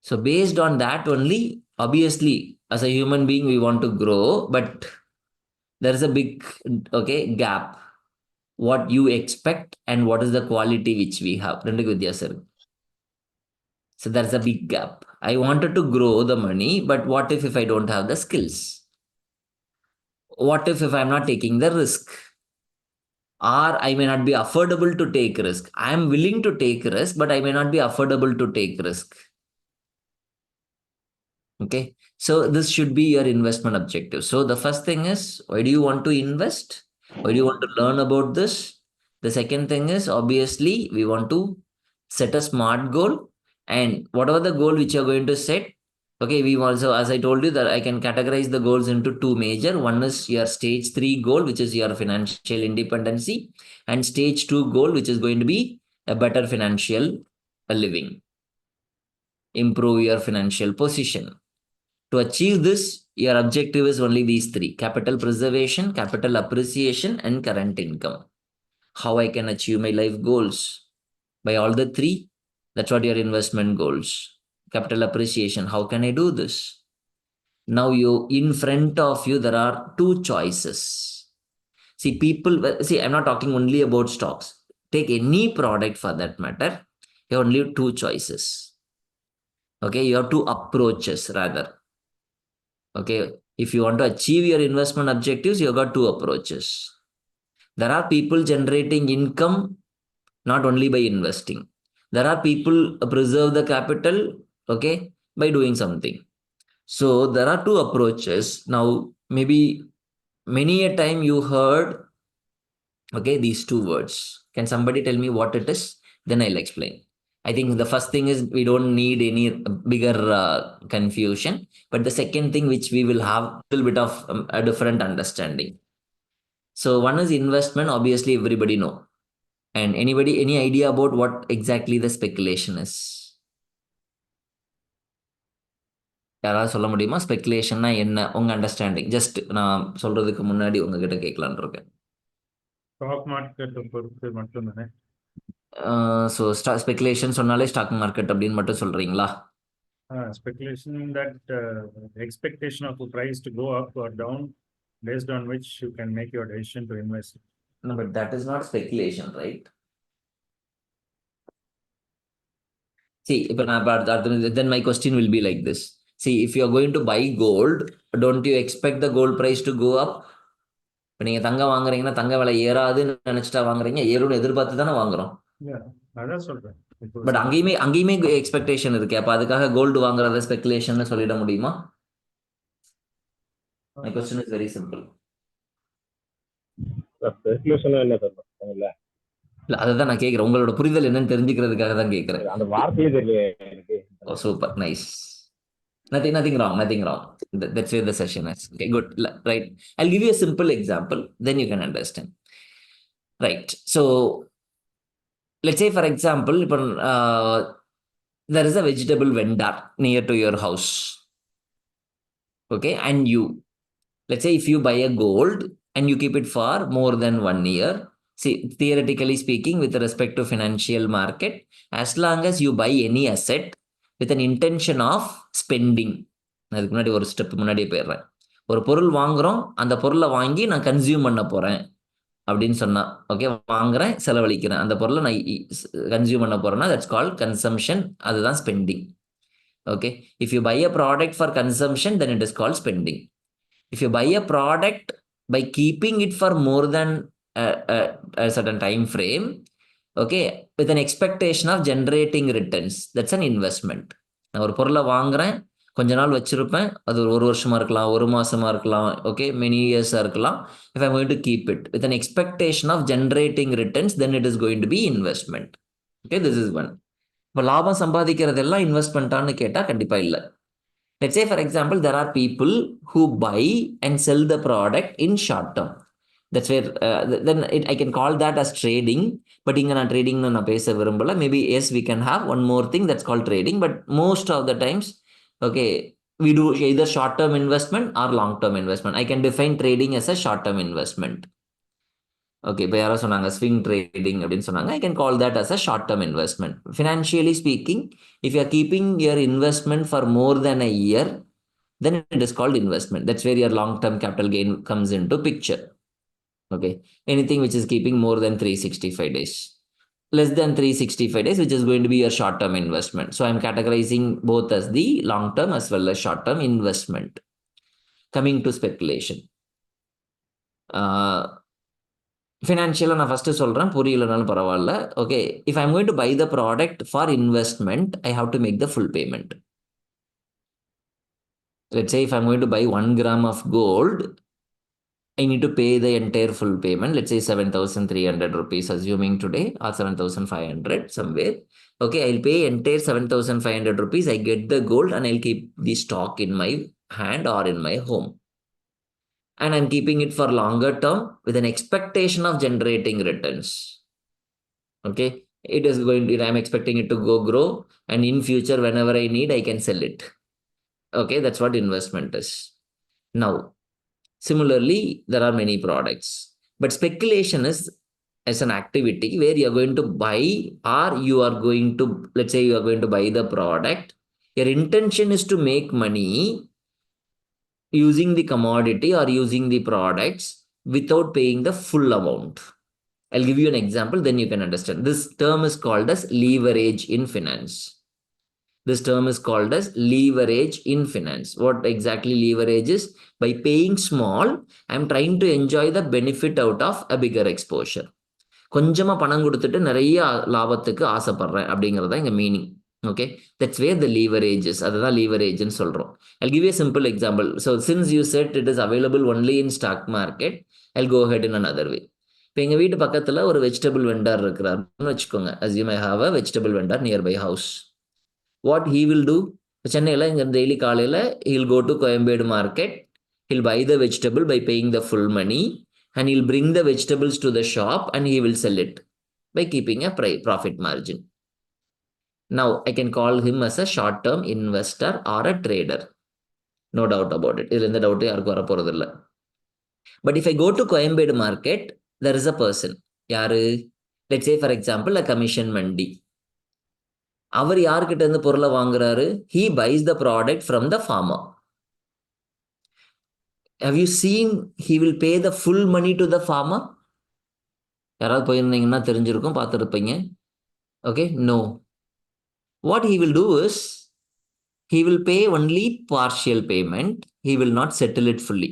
So based on that only, obviously as a human being we want to grow, but there is a big gap. What you expect and what is the quality which we have, ரெண்டுக்கு வித்தியாசம் இருக்கு. So there's a big gap. I wanted to grow the money, but what if I don't have the skills? What if I'm not taking the risk? Or I may not be affordable to take risk. I am willing to take risk, but I may not be affordable to take risk. Okay, so this should be your investment objective. So the first thing is, why do you want to invest? Why do you want to learn about this? The second thing is, obviously we want to set a smart goal, and whatever the goal which you're going to set, okay, we also, as I told you, that I can categorize the goals into two major. One is your stage 3 goal, which is your financial independency, and stage 2 goal, which is going to be a better financial living, improve your financial position. To achieve this, your objective is only these three: capital preservation, capital appreciation, and current income. How I can achieve my life goals? By all the three. That's what your investment goals. Capital appreciation, how can I do this? Now in front of you, there are two choices. See, I'm not talking only about stocks. Take any product for that matter. You have only two choices. Okay, you have two approaches rather. Okay, if you want to achieve your investment objectives, you've got two approaches. There are people generating income not only by investing. There are people preserve the capital, okay, by doing something. So there are two approaches. Now, maybe many a time you heard, okay, these two words. Can somebody tell me what it is? Then I'll explain. I think the first thing is we don't need any bigger confusion. But the second thing which we will have a little bit of a different understanding. So one is investment, obviously everybody know. And anybody, any idea about what exactly the speculation is? யாராவது சொல்ல முடியுமா? ஸ்பெகுலேஷன்னா என்ன, உங்க understanding? Just நான் சொல்றதுக்கு முன்னாடி உங்ககிட்ட கேட்கலான்னு இருக்கேன். ஸ்டாக் மார்க்கெட் பொறுத்து மட்டும் தானே. ஸோ ஸ்பெகுலேஷன் சொன்னாலே ஸ்டாக் மார்க்கெட் அப்படின்னு மட்டும் சொல்றீங்களா? Speculation, that expectation of a price to go up or down, based on which you can make your decision to invest. No, but that is not speculation, right? See, then my question will be like this. See, if you are going to buy gold, don't you expect the gold price to go up? இப்போ நீங்கள் தங்கம் வாங்குறீங்கன்னா தங்க விலை ஏறாதுன்னு நினச்சிட்டா வாங்குறீங்க, ஏறும்னு எதிர்பார்த்து தானே வாங்குறோம். அதான் சொல்றேன். பட் அங்கேயுமே எக்ஸ்பெக்டேஷன் இருக்கு. அப்போ அதுக்காக கோல்டு வாங்குறத ஸ்பெகுலேஷன் சொல்லிட முடியுமா? My question is very simple. Speculation என்ன சார்? இல்ல, அதுதான் நான் கேட்கிறேன். உங்களோட புரிதல் என்னன்னு தெரிஞ்சுக்கிறதுக்காக தான் கேட்கிறேன். அந்த வார்த்தையே தெரியல எனக்கு. Oh, super, nice. Nothing wrong. That's where the session is. Okay, good. Right. I'll give you a simple example, then you can understand. Right. So, let's say for example, there is a vegetable vendor near to your house. Okay, and let's say if you buy a gold and you keep it for more than 1 year, see, theoretically speaking, with respect to financial market, as long as you buy any asset with an intention of spending, அதுக்கு முன்னாடி ஒரு step முன்னாடியே போயிடுறேன். ஒரு பொருள் வாங்குறோம், அந்த பொருளை வாங்கி நான் கன்சியூம் பண்ண போறேன் அப்படின்னு சொன்னா, ஓகே, வாங்குறேன், செலவழிக்கிறேன், அந்த பொருளை நான் கன்சியூம் பண்ண போறேன்னா தட்ஸ் கால்ட் கன்சம்ஷன். அதுதான் spending. Okay, if you buy a product for consumption, then it is called spending. If you buy a product by keeping it for more than a certain time frame, okay, with an expectation of generating returns, that's an investment. நான் ஒரு பொருளை வாங்குறேன், கொஞ்ச நாள் வச்சிருப்பேன், அது ஒரு வருஷமா இருக்கலாம், ஒரு மாசமா இருக்கலாம், ஓகே, many years இருக்கலாம். If I'm going to keep it with an expectation of generating returns, then it is going to be investment. Okay, this is one. இப்போ லாபம் சம்பாதிக்கிறதெல்லாம் இன்வெஸ்ட்மெண்ட்டான்னு கேட்டால் கண்டிப்பா இல்லை. Let's say, for example, there are people who buy and sell the product in short term. That's where I can call that as trading. But in trading, maybe yes, we can have one more thing that's called trading. But most of the times, okay, we do either short-term investment or long-term investment. I can define trading as a short-term investment. Okay, இப்போ யாரோ சொன்னாங்க swing trading அப்படின்னு சொன்னாங்க. I can call that as a short-term investment. Financially speaking, if you are keeping your investment for more than a year, then it is called investment. That's where your long-term capital gain comes into picture. Okay, anything which is keeping more than 365 days. Less than 365 days, which is going to be your short-term investment. So I'm categorizing both as the long-term as well as short-term investment. Coming to speculation. Financial நான் first சொல்றேன், புரியலனாலும் பரவாயில்ல. Okay, if I'm going to buy the product for investment, I have to make the full payment. Let's say if I'm going to buy 1 gram of gold, I need to pay the entire full payment. Let's say 7,300 rupees, assuming today, or 7,500 somewhere. Okay, I'll pay entire 7,500 rupees. I get the gold and I'll keep the stock in my hand or in my home. And I'm keeping it for longer term with an expectation of generating returns. Okay, it is going to, I'm expecting it to grow, and in future, whenever I need, I can sell it. Okay, that's what investment is. Now, similarly, there are many products, but speculation is as an activity where you are going to buy, or you are going to, let's say you are going to buy the product. Your intention is to make money using the commodity or using the products without paying the full amount. I'll give you an example, then you can understand. This term is called as leverage in finance. This term is called as leverage in finance. What exactly leverage is? By paying small, I'm trying to enjoy the benefit out of a bigger exposure. கொஞ்சமா பணம் கொடுத்துட்டு நிறைய லாபத்துக்கு ஆசைப்படுறேன் அப்படிங்கிறது தான் இங்க meaning. Okay, that's where the leverage is. அதுதான் leverage ன்னு சொல்றோம். I'll give you a simple example. So since you said it is available only in stock market, I'll go ahead in another way. இப்போ எங்கள் வீட்டு பக்கத்தில் ஒரு vegetable vendor இருக்கிறாருன்னு வச்சுக்கோங்க. Assume I have a vegetable vendor nearby house. What he will do? சென்னையில் இங்கே daily காலையில் he'll go to Coimbatore market. He'll buy the vegetable by paying the full money, and he'll bring the vegetables to the shop and he will sell it by keeping a profit margin. Now, I can call him as a short-term investor or a trader. No doubt about it. இதில் எந்த டவுட்டும் யாருக்கும் வரப்போறது இல்லை. But if I go to Coimbatore market, there is a person. யாரு? Let's say, for example, a commission mandi. அவர் யார்கிட்ட இருந்து பொருளை வாங்குறாரு? He buys the product from the farmer. Have you seen he will pay the full money to the farmer? யாராவது போயிருந்தீங்கன்னா தெரிஞ்சிருக்கும், பார்த்துருப்பீங்க. Okay, no. What he will do is, he will pay only partial payment. He will not settle it fully.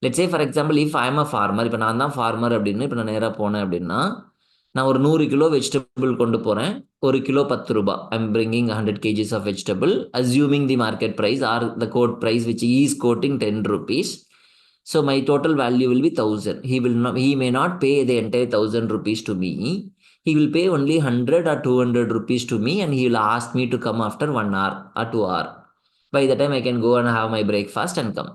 Let's say, for example, if I am a farmer, இப்போ நான் தான் farmer அப்படின்னு இப்போ நான் நேராக போனேன் அப்படின்னா, நான் ஒரு 100 கிலோ வெஜிடபிள் கொண்டு போகிறேன். 1 கிலோ 10 ரூபாய். I'm bringing 100 kgs of vegetable, assuming the market price or the quote price which he is quoting 10 rupees. So my total value will be 1,000. He may not pay the entire 1,000 rupees to me. He will pay only 100 or 200 rupees to me, and he will ask me to come after 1 hour or 2 hours. By the time I can go and have my breakfast and come.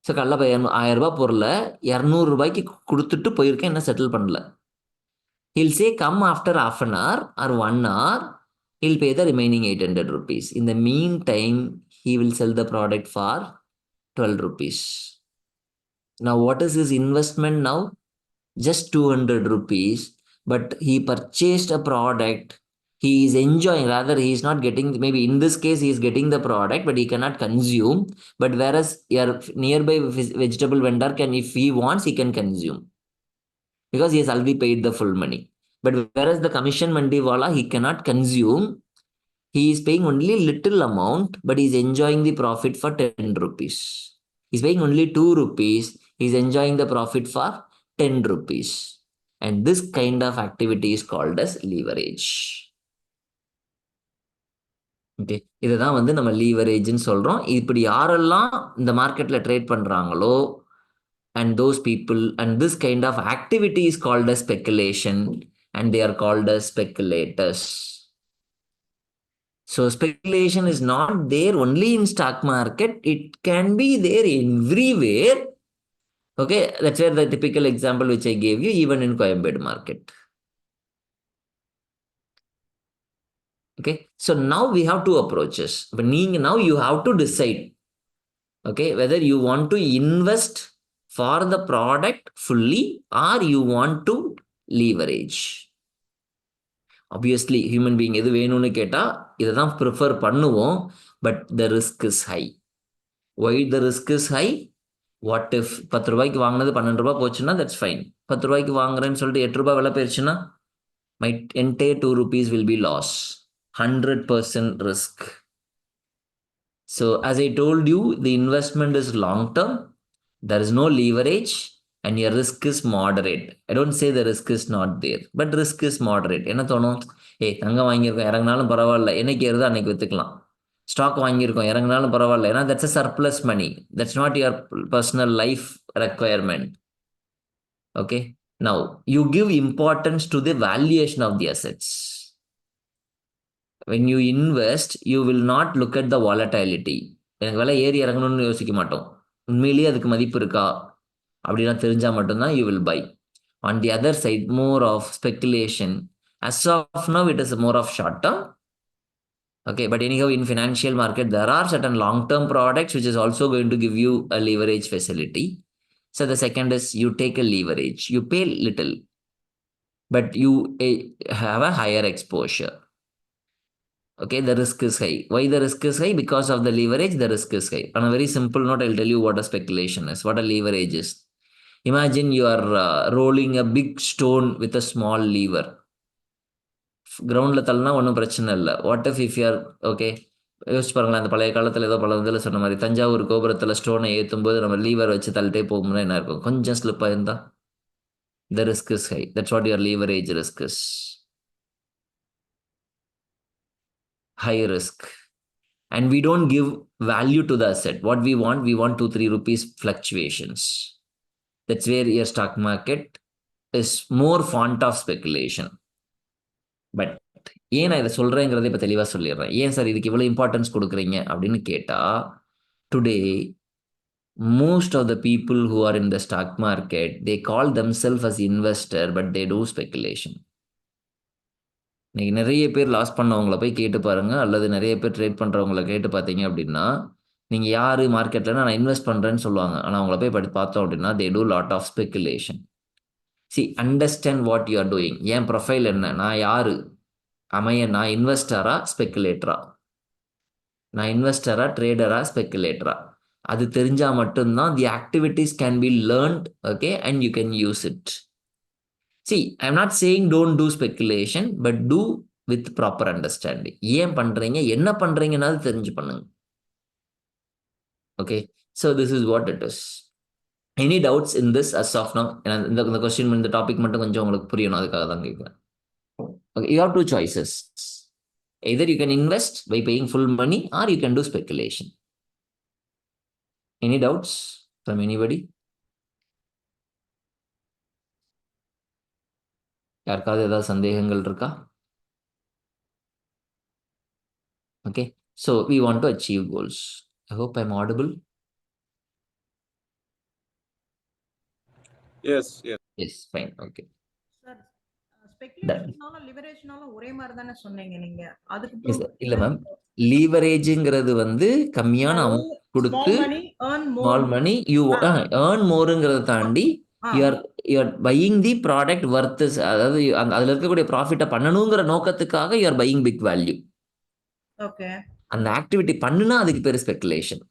So கல்ல 1000 ரூபாய் பொருளை 200 ரூபாய்க்கு கொடுத்துட்டு போயிருக்கேன், என்ன settle பண்ணல. He'll say come after half an hour or 1 hour. He'll pay the remaining 800 rupees. In the meantime, he will sell the product for 12 rupees. Now, what is his investment now? Just 200 rupees. But he purchased a product. He is enjoying, rather he is not getting, maybe in this case he is getting the product, but he cannot consume. But whereas your nearby vegetable vendor can, if he wants, he can consume. Because he has already paid the full money. But whereas the commission mandi wala, he cannot consume. He is paying only little amount, but he is enjoying the profit for 10 rupees. He is paying only 2 rupees. He is enjoying the profit for 10 rupees. And this kind of activity is called as leverage. Okay, இதுதான் வந்து நம்ம லீவரேஜ்னு சொல்றோம். இப்படி யாரெல்லாம் இந்த மார்க்கெட்ல trade பண்றாங்களோ, and those people, and this kind of activity is called as speculation, and they are called as speculators. So speculation is not there only in stock market. It can be there everywhere. Okay, that's where the typical example which I gave you, even in Coimbatore market. Okay, so now we have two approaches. But now you have to decide, okay, whether you want to invest for the product fully or you want to leverage. Obviously, human being எது வேணும்னு கேட்டா இதை தான் prefer பண்ணுவோம், but the risk is high. Why the risk is high? What if 10 ரூபாய்க்கு வாங்கினது 12 ரூபாய் போச்சுன்னா தட்ஸ் ஃபைன். 10 ரூபாய்க்கு வாங்குறேன்னு சொல்லிட்டு 8 ரூபாய் விலை போயிடுச்சுன்னா my entire 2 rupees will be loss. 100% risk. So as I told you, the investment is long term. There is no leverage and your risk is moderate. I don't say the risk is not there, but risk is moderate. என்ன தோணும்? தங்கம் வாங்கியிருக்கோம், இறங்கினாலும் பரவாயில்ல, என்னைக்கு ஏறுதோ அன்னைக்கு வித்துக்கலாம். Stock வாங்கியிருக்கோம், இறங்கினாலும் பரவாயில்ல, ஏன்னா that's a surplus money. That's not your personal life requirement. Okay. Now you give importance to the valuation of the assets. When you invest, you will not look at the volatility. எனக்கு விலை ஏறி இறங்கணும்னு யோசிக்க மாட்டோம். உண்மையிலேயே அதுக்கு மதிப்பு இருக்கா அப்படின்னா தெரிஞ்சா மட்டும்தான் you will buy. On the other side, more of speculation. As of now, it is more of short term. Okay, but anyhow, in financial market, there are certain long-term products which is also going to give you a leverage facility. So the second is you take a leverage. You pay little, but you have a higher exposure. Okay, the risk is high. Why the risk is high? Because of the leverage, the risk is high. On a very simple note, I'll tell you what a speculation is, what a leverage is. Imagine you are rolling a big stone with a small lever. கிரவுண்டில் தள்ளினா ஒன்றும் பிரச்சனை இல்லை. What if you are okay, யோசிச்சு பாருங்களேன், அந்த பழைய காலத்தில் ஏதோ பல இதில் சொன்ன மாதிரி தஞ்சாவூர் கோபுரத்தில் ஸ்டோனை ஏற்றும் போது நம்ம லீவர் வச்சு தள்ளிட்டே போகும்போது என்ன இருக்கும்? கொஞ்சம் ஸ்லிப்பாக இருந்தால் the risk is high. That's what your leverage risk is. High risk. And we don't give value to the asset. What we want 2-3 rupees fluctuations. That's where your stock market is more fond of speculation. But ஏன் நான் இதை சொல்றேங்கிறத இப்போ தெளிவாக சொல்லிடுறேன். ஏன் sir இதுக்கு இவ்வளோ importance கொடுக்குறீங்க அப்படின்னு கேட்டால், today most of the people who are in the stock market, they call themselves as investor, but they do speculation. இன்னைக்கு நிறைய பேர் லாஸ் பண்ணவங்கள போய் கேட்டு பாருங்க, அல்லது நிறைய பேர் ட்ரேட் பண்றவங்கள கேட்டு பார்த்தீங்க அப்படின்னா, நீங்க யாரு மார்க்கெட்ல நான் இன்வெஸ்ட் பண்றேன்னு சொல்லுவாங்க. ஆனால் அவங்கள போய் பார்த்தோம் அப்படின்னா they do lot of speculation. See, understand what you are doing. N profile என்ன, நான் யாரு, நான் இன்வெஸ்டரா ஸ்பெக்குலேட்டரா, நான் இன்வெஸ்டரா ட்ரேடரா ஸ்பெக்குலேட்டரா, அது தெரிஞ்சா மட்டும்தான் the activities can be learned, okay, and you can use it. See, I'm not saying don't do speculation, but do with proper understanding. ஏன் பண்றீங்க, என்ன பண்றீங்கன்னு தெரிஞ்சு பண்ணுங்க. Okay, so this is what it is. Any doubts in this as of now? இந்த question, இந்த topic மட்டும் கொஞ்சம் உங்களுக்கு புரியணும், அதுக்காக தான் கேட்குறேன். Okay, you have two choices. Either you can invest by paying full money or you can do speculation. Any doubts from anybody? யாருக்காவது ஏதாவது சந்தேகங்கள் இருக்கா? Okay, so we want to achieve goals. I hope I'm audible. Yes, yes. Yes, fine, okay. Sir, ஸ்பெகுலேஷனால லிவரேஜ்னால ஒரே மாதிரி தானே சொன்னீங்க நீங்க. அதுக்கு இல்ல மேம், லீவரேஜ்ங்கிறது வந்து கம்மியான அமௌண்ட் கொடுத்து ஸ்மால் மணி யூ earn moreங்கிறத தாண்டி you are buying the product worth, அதாவது அதுல இருக்கக்கூடிய ப்ராஃபிட்டை பண்ணணுங்கிற நோக்கத்துக்காக you are buying big value. Okay, அந்த ஆக்டிவிட்டி பண்ணுனா அதுக்கு பேரு ஸ்பெகுலேஷன்.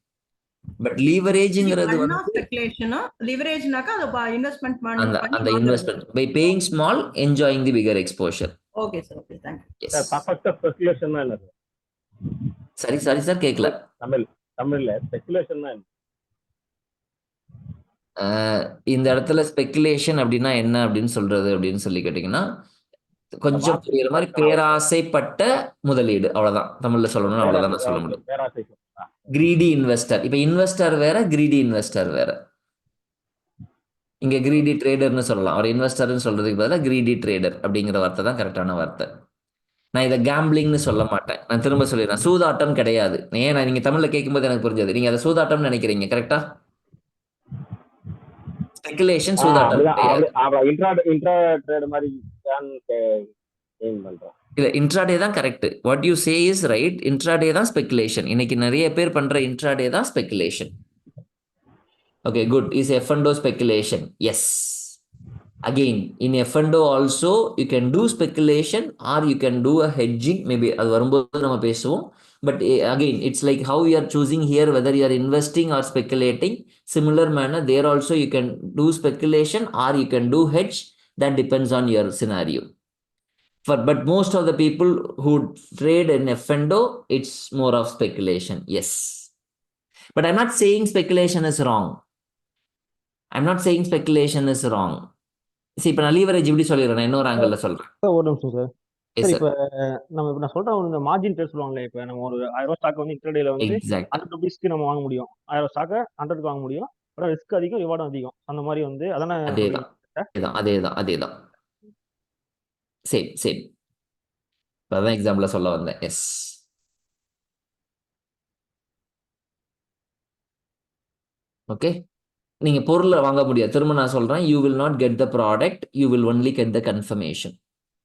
பட் லீவரேஜ்ங்கிறது வந்து ஸ்பெகுலேஷனா, லிவரேஜ்னாக்க அது இன்வெஸ்ட்மென்ட் அந்த investment by paying small, enjoying the bigger exposure. Okay sir, okay, thank you. Sir பர்ஃபெக்ட்டா ஸ்பெகுலேஷன் என்ன சார்? சரி சார் கேட்கல. தமிழ்ல ஸ்பெகுலேஷன் என்ன? இந்த இடத்துல ஸ்பெகுலேஷன் அப்படின்னா என்ன அப்படின்னு சொல்றது அப்படின்னு சொல்லி கேட்டீங்கன்னா, கொஞ்சம் புரியுற மாதிரி பேராசைப்பட்ட முதலீடு, அவ்வளவுதான் தமிழ்ல சொல்லணும், அவ்வளவுதான் சொல்ல முடியும். Greedy investor. இப்ப இன்வெஸ்டர் வேற, கிரீடி இன்வெஸ்டர் வேற. இங்க கிரீடி ட்ரேடர்னு சொல்லலாம். அவர் இன்வெஸ்டர்னு சொல்றதுக்கு பதிலாக கிரீடி ட்ரேடர் அப்படிங்கிற வார்த்தை தான் கரெக்டான வார்த்தை. நான் இதை கேம்பிளிங்னு சொல்ல மாட்டேன். நான் திரும்ப சொல்லிடுறேன், சூதாட்டம் கிடையாது. ஏன் நீங்க தமிழ்ல கேட்கும்போது எனக்கு புரிஞ்சது, நீங்க அதை சூதாட்டம்னு நினைக்கிறீங்க, கரெக்டா? speculation so that intra trade மாதிரி தான் aim பண்றோம். இல்ல இன்ட்ராடே தான் correct. What you say is right. Intraday தான் ஸ்பெகுலேஷன். இன்னைக்கு நிறைய பேர் பண்ற இன்ட்ராடே தான் speculation. Okay good. Is F&O speculation? Yes. Again, in F&O also you can do speculation or you can do a hedging. Maybe அது வரும்போது நம்ம பேசுவோம். But again, it's like how you are choosing here whether you are investing or speculating. Similar manner, there also you can do speculation or you can do hedge. That depends on your scenario. But most of the people who trade in F&O, it's more of speculation. Yes. But I'm not saying speculation is wrong. I'm not saying speculation is wrong. See, இப்போ நான் leverage இப்படி சொல்லிடுறேன். நான் இன்னொரு angle சொல்றேன். ஒரு நிமிஷம் sir. Sir இப்போ நான் சொல்றேன் இந்த மார்ஜின் ட்ரேட் சொல்லுவாங்களே, இப்போ நம்ம ஒரு 1000 ரூபாய் ஸ்டாக் வந்து இன்டர்டேல வந்து 100 ரூபீஸ்க்கு நம்ம வாங்க முடியும். 1000 ஸ்டாக்கை 100க்கு வாங்க முடியும். ஆனால் ரிஸ்க் அதிகம், ரிவார்டும் அதிகம். அந்த மாதிரி வந்து அதானே அதேதான். சேம் அதான் எக்ஸாம்பிள சொல்ல வந்தேன். எஸ். ஓகே. நீங்க பொருளை வாங்க முடியாது. திரும்ப நான் சொல்றேன், you will not get the product, you will only get the confirmation.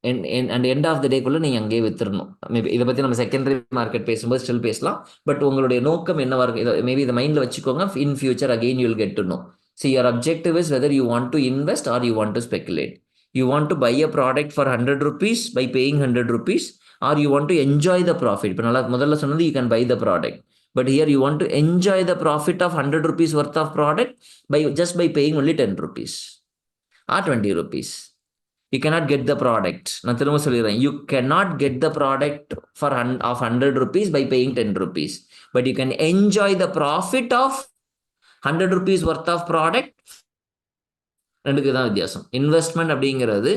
And end of the டேக்குள்ள நீங்க அங்கேயே வித்துறணும். மேபி இதை பத்தி நம்ம செகண்டரி மார்க்கெட் பேசும்போது ஸ்டில் பேசலாம். பட் உங்களுடைய நோக்கம் என்னவா இருக்கு, மேபி இதை மைண்ட்ல வச்சுக்கோங்க. In future again you will get to know. So your objective is whether you want to invest or you want to speculate. You want to buy a product for 100 rupees by paying 100 rupees, or you want to enjoy the profit. இப்போ நல்லா முதல்ல சொன்னது you can buy the product, but here you want to enjoy the profit of 100 rupees worth of product just by paying only 10 rupees or 20 rupees. You cannot get the product. நான் திரும்ப சொல்லிடுறேன், you cannot get the product of 100 rupees by paying 10 rupees, but you can enjoy the profit of 100 rupees worth of product. ரெண்டுக்கு தான் வித்தியாசம். Investment அப்படிங்கிறது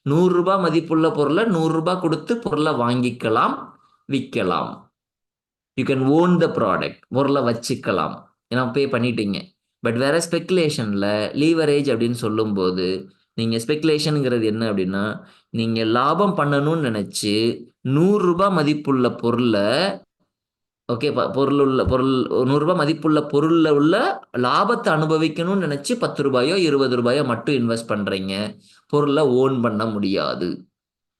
100 ரூபாய் மதிப்புள்ள பொருளை 100 ரூபாய் கொடுத்து பொருளை வாங்கிக்கலாம், விற்கலாம். You can own the product, பொருளை வச்சுக்கலாம், ஏன்னா பே பண்ணிட்டீங்க. பட் வேற ஸ்பெகுலேஷன்ல லீவரேஜ் அப்படின்னு சொல்லும்போது நீங்க ஸ்பெகுலேஷனுங்கிறது என்ன அப்படின்னா, நீங்க லாபம் பண்ணணும்னு நினைச்சு 100 ரூபாய் மதிப்புள்ள பொருளை, ஓகே, பொருள் 100 ரூபாய் மதிப்புள்ள பொருள்ல உள்ள லாபத்தை அனுபவிக்கணும்னு நினைச்சு 10 ரூபாயோ 20 ரூபாயோ மட்டும் இன்வெஸ்ட் பண்றீங்க. பொருளை ஓன் பண்ண முடியாது.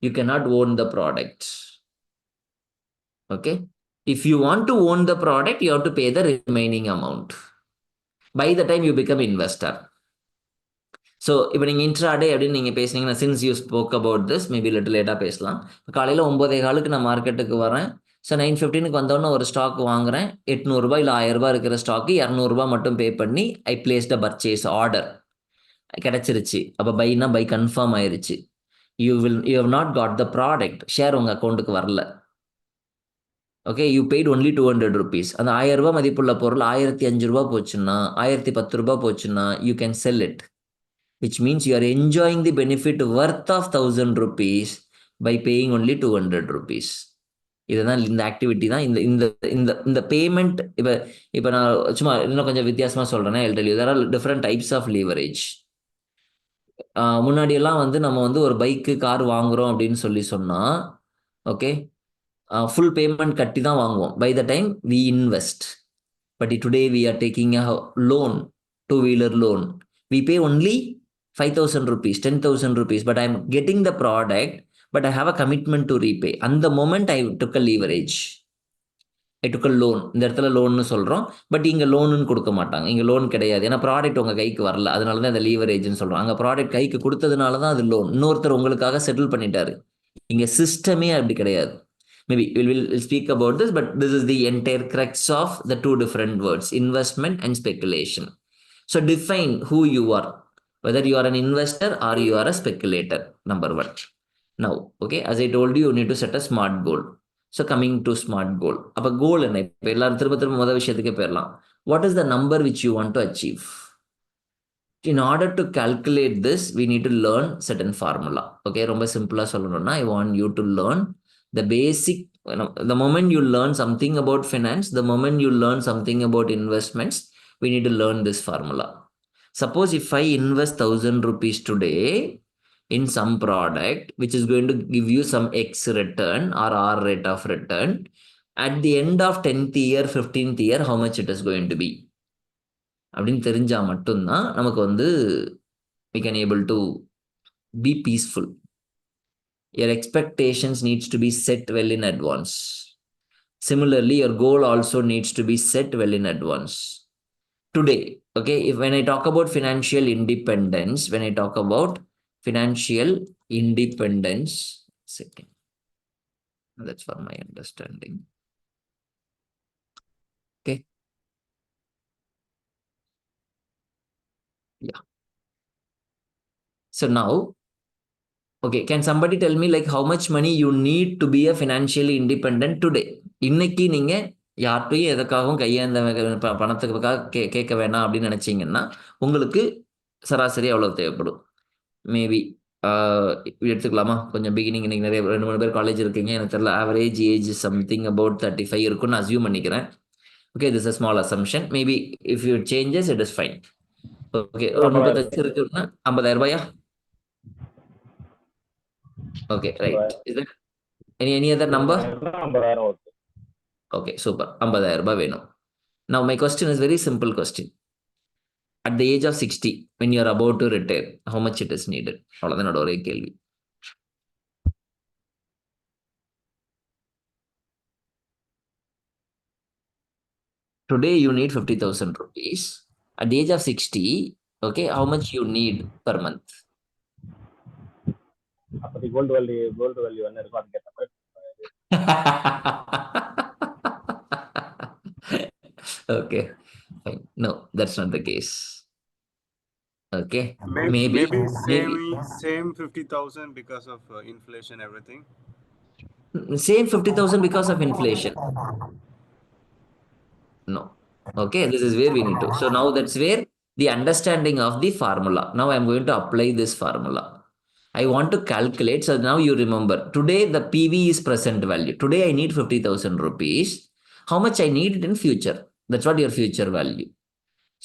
You cannot own the product. Okay. If you want to own the product, you have to pay the remaining amount by the time you become investor. So இப்போ நீங்கள் இன்ட்ராடே அப்படின்னு நீங்கள் பேசுனீங்கன்னா, since you spoke about this, maybe little லேட்டாக பேசலாம். காலையில் 9:15 நான் மார்க்கெட்டுக்கு வரேன். ஸோ 9:15 வந்தோடனே ஒரு ஸ்டாக் வாங்குறேன். 800 ரூபாய் இல்லை 1000 ரூபாய் இருக்கிற ஸ்டாக்கு 200 ரூபாய் மட்டும் பே பண்ணி I placed a purchase order. கிடைச்சிருச்சு. அப்போ பைனா பை கன்ஃபார்ம் ஆயிருச்சு. You have not got the product. Share உங்கள் அக்கௌண்ட்டுக்கு வரல. Okay, you paid only 200 rupees. அந்த 1000 ரூபாய் மதிப்புள்ள பொருள் 1005 ரூபாய் போச்சுன்னா, 1010 ரூபாய் போச்சுன்னா, you can sell it, which means you are enjoying the benefit worth of 1000 rupees by paying only 200 rupees. இதுதான் இந்த ஆக்டிவிட்டி தான். இந்த இந்த இந்த இந்த பேமெண்ட். இப்போ நான் சும்மா இன்னும் கொஞ்சம் வித்தியாசமா சொல்றேன்னா, I'll tell you there are different types of leverage. முன்னாடியெல்லாம் நம்ம ஒரு பைக்கு கார் வாங்குறோம் அப்படின்னு சொன்னா, ஓகே, ஃபுல் பேமெண்ட் கட்டி தான் வாங்குவோம். By the time we invest. But today we are taking a loan, 2-wheeler loan. We pay only 5,000 rupees, 10,000 rupees, but I'm getting the product, but I have a commitment to repay. And the moment I took a leverage, I took a loan. இந்த இடத்துல லோன்னு சொல்கிறோம், but இங்கே லோனுன்னு கொடுக்க மாட்டாங்க. இங்கே loan கிடையாது, ஏன்னா ப்ராடக்ட் உங்கள் கைக்கு வரல. அதனால தான் இந்த லீவரேஜ்னு சொல்கிறோம். அங்கே ப்ராடக்ட் கைக்கு கொடுத்ததுனால தான் அது லோன். இன்னொருத்தர் உங்களுக்காக செட்டில் பண்ணிட்டாரு. இங்கே சிஸ்டமே அப்படி கிடையாது. Maybe we'll speak about this, but this is the entire crux of the two different words, investment and speculation. So define who you are, whether you are an investor or you are a speculator, number one. Now, okay, as I told you, you need to set a smart goal. So coming to smart goal. அப்போ goal என்ன? இப்போ எல்லாரும் திரும்ப முதல் விஷயத்துக்கே போயிடலாம். What is the number which you want to achieve? In order to calculate this, we need to learn certain formula. Okay, ரொம்ப சிம்பிளா சொல்லணும்னா, I want you to learn the basic. The moment you learn something about finance, the moment you learn something about investments, we need to learn this formula. Suppose if I invest 1,000 rupees today in some product which is going to give you some X return or R rate of return, at the end of 10th year, 15th year, how much it is going to be அப்படின்னு தெரிஞ்சா மட்டும்தான் நமக்கு we can able to be peaceful. Your expectations needs to be set well in advance. Similarly, your goal also needs to be set well in advance. Today, okay, if when I talk about financial independence, second, that's for my understanding. Okay. Yeah. So now, okay, can somebody tell me like how much money you need to be a financially independent today? இன்னைக்கு நீங்க யார்ட்டையும் எதுக்காகவும் கையேந்த பணத்துக்காக கேட்க வேணாம் அப்படின்னு நினைச்சீங்கன்னா உங்களுக்கு சராசரி எவ்வளவு தேவைப்படும்? மேபி எடுத்துக்கலாமா? கொஞ்சம் பிகினிங் இன்னைக்கு நிறைய 2-3 பேர் காலேஜ் இருக்கீங்க, எனக்கு தெரியல. ஆவரேஜ் ஏஜ் சம்திங் அபவுட் 35 இருக்குன்னு அசியூம் பண்ணிக்கிறேன். Okay, this a small assumption. Maybe if you changes it is fine. Okay, ஒரு 35 இருக்குன்னா 50,000 ரூபாயா? Okay, right. Is there any other number? Okay, super. 50,000 ரூபாய் வேணும். Now my question is very simple question. At the age of 60, when you are about to retire, how much it is needed? அவ்வளவுதான் என்னோட ஒரே கேள்வி. Today you need 50,000 rupees. At the age of 60, okay, how much you need per month? அப்படி gold value என்ன இருக்கும் அது கேட்ட மாதிரி. Okay, fine. No, that's not the case. Okay, maybe same 50,000 because of inflation, everything. Same 50,000 because of inflation. No. Okay, this is where we need to. So now that's where the understanding of the formula. Now I'm going to apply this formula. I want to calculate. So now you remember, today the PV is present value. Today I need 50,000 rupees. How much I need it in future? That's what your future value.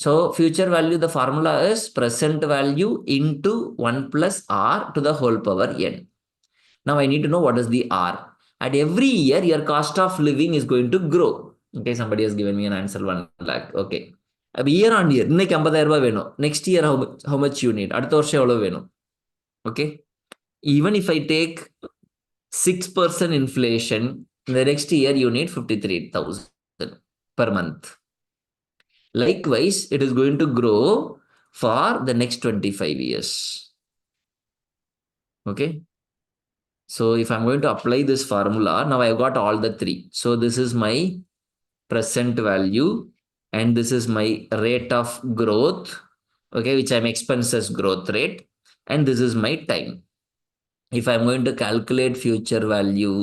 So future value, the formula is present value into 1 plus R to the whole power n. Now I need to know what is the R. At every year, your cost of living is going to grow. Okay, somebody has given me an answer 1 lakh. Okay. Year on year, இன்னைக்கு 50,000 ரூபாய் வேணும். Next year, how much you need? அடுத்த வருஷம் எவ்வளவு வேணும்? Okay. Even if I take 6% inflation, the next year you need 53,000 per month. Likewise, it is going to grow for the next 25 years. Okay. So if I'm going to apply this formula, now I've got all the three. So this is my present value and this is my rate of growth, okay, which I'm expenses growth rate, and this is my time. If I'm going to calculate future value,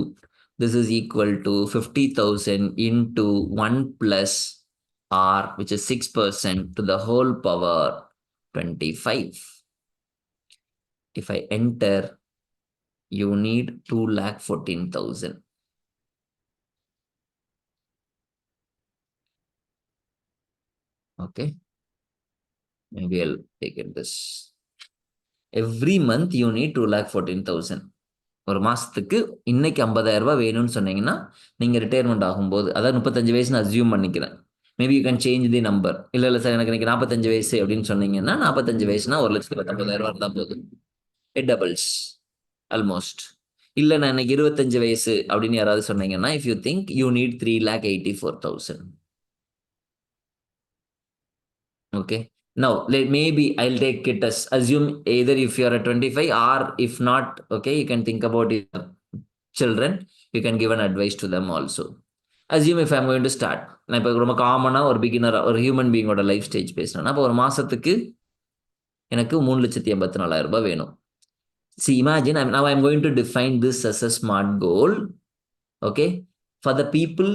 this is equal to 50,000 into 1 plus R, which is 6% to the whole power 25. If I enter, you need 2,14,000. Okay. Maybe I'll take it this. Every month you need 2,14,000. ஒரு மாசத்துக்கு இன்னைக்கு 50,000 ரூபாய் வேணும்னு சொன்னீங்கன்னா நீங்க retirement ஆகும்போது, அதாவது 35 வயசுன்னு அசியூம் பண்ணிக்கிறேன். Maybe you can change the number. இல்ல சார் எனக்கு இன்னைக்கு 45 வயசு அப்படின்னு சொன்னீங்கன்னா 45 வயசுனா 1,19,000 ரூபாய் இருந்தா போதும். It doubles almost. இல்ல நான் எனக்கு 25 வயசு அப்படின்னு யாராவது சொன்னீங்கன்னா, if you think you need 3,84,000. Okay. Now maybe I'll take it as assume either if you are at 25 or if not, okay, you can think about your children. You can give an advice to them also. Assume if I'm going to start. நான் இப்போ ரொம்ப காமனாக ஒரு beginner ஒரு human பீங்கோட life stage பேசுறேன்னா, அப்போ ஒரு மாசத்துக்கு எனக்கு 3,84,000 ரூபாய் வேணும். See, imagine now I'm going to define this as a smart goal. Okay. For the people.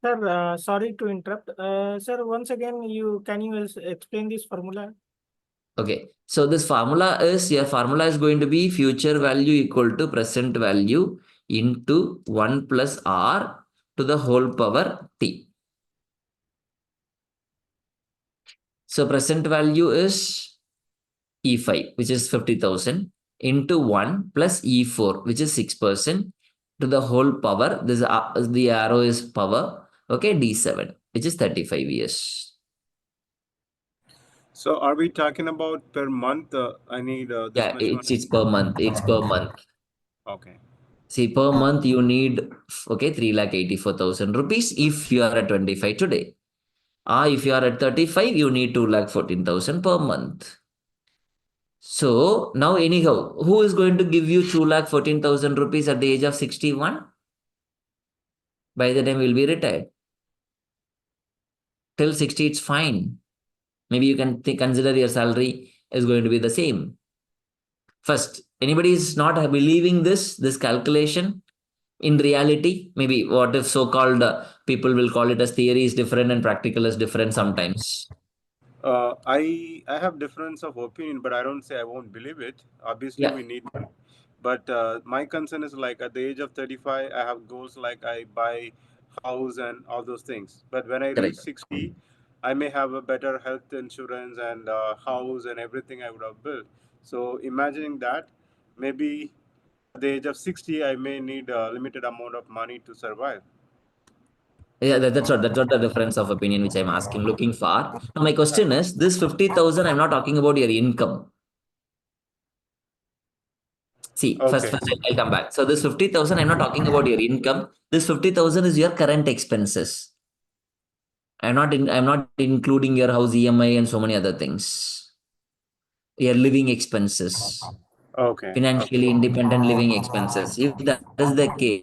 Sir, sorry to interrupt. Sir, once again, can you explain this formula? Okay, so this formula is, your formula is going to be future value equal to present value into 1 plus R to the whole power T. So present value is E5, which is 50,000 into 1 plus E4, which is 6% to the whole power. This the arrow is power. Okay, D7, which is 35 years. So are we talking about per month? I need this Yeah, much it's per month. It's per month. Okay. See, per month you need, okay, 3,84,000 rupees if you are at 25 today. If you are at 35, you need 2,14,000 per month. So now anyhow, who is going to give you 2,14,000 rupees at the age of 61? By the time we'll be retired. Till 60, it's fine. Maybe you can consider your salary is going to be the same. First, anybody is not believing this calculation in reality. Maybe what if so-called people will call it as theory is different and practical is different sometimes. I have difference of opinion, but I don't say I won't believe it. Obviously, Yeah. we need money. But my concern is like at the age of 35, I have goals like I buy house and all those things. But when I reach Correct. 60, I may have a better health insurance and house and everything I would have built. So imagining that, maybe at the age of 60, I may need a limited amount of money to survive. Yeah, that's what the difference of opinion which I'm asking, looking for. Now my question is, this 50,000, I'm not talking about your income. See, first I'll come back. So this 50,000, I'm not talking about your income. This 50,000 is your current expenses. I'm not including your house EMI and so many other things. Your living expenses. Okay. Financially independent living expenses. If that is the case,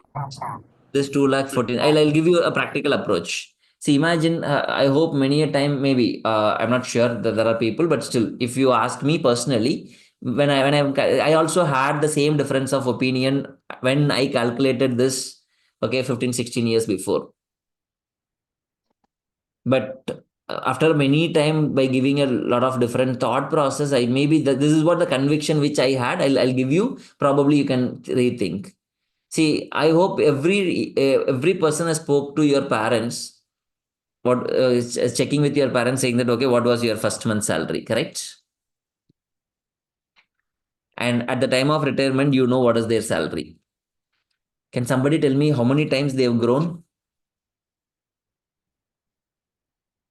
this 2,14,000, I'll give you a practical approach. See, imagine, I hope many a time, maybe, I'm not sure that there are people, but still, if you ask me personally, I also had the same difference of opinion when I calculated this, okay, 15, 16 years before. But after many time by giving a lot of different thought process, I maybe this is what the conviction which I had. I'll give you. Probably you can rethink. See, I hope every person has spoke to your parents. What checking with your parents, saying that okay, what was your first month salary? Correct. And at the time of retirement, you know what is their salary. Can somebody tell me how many times they have grown?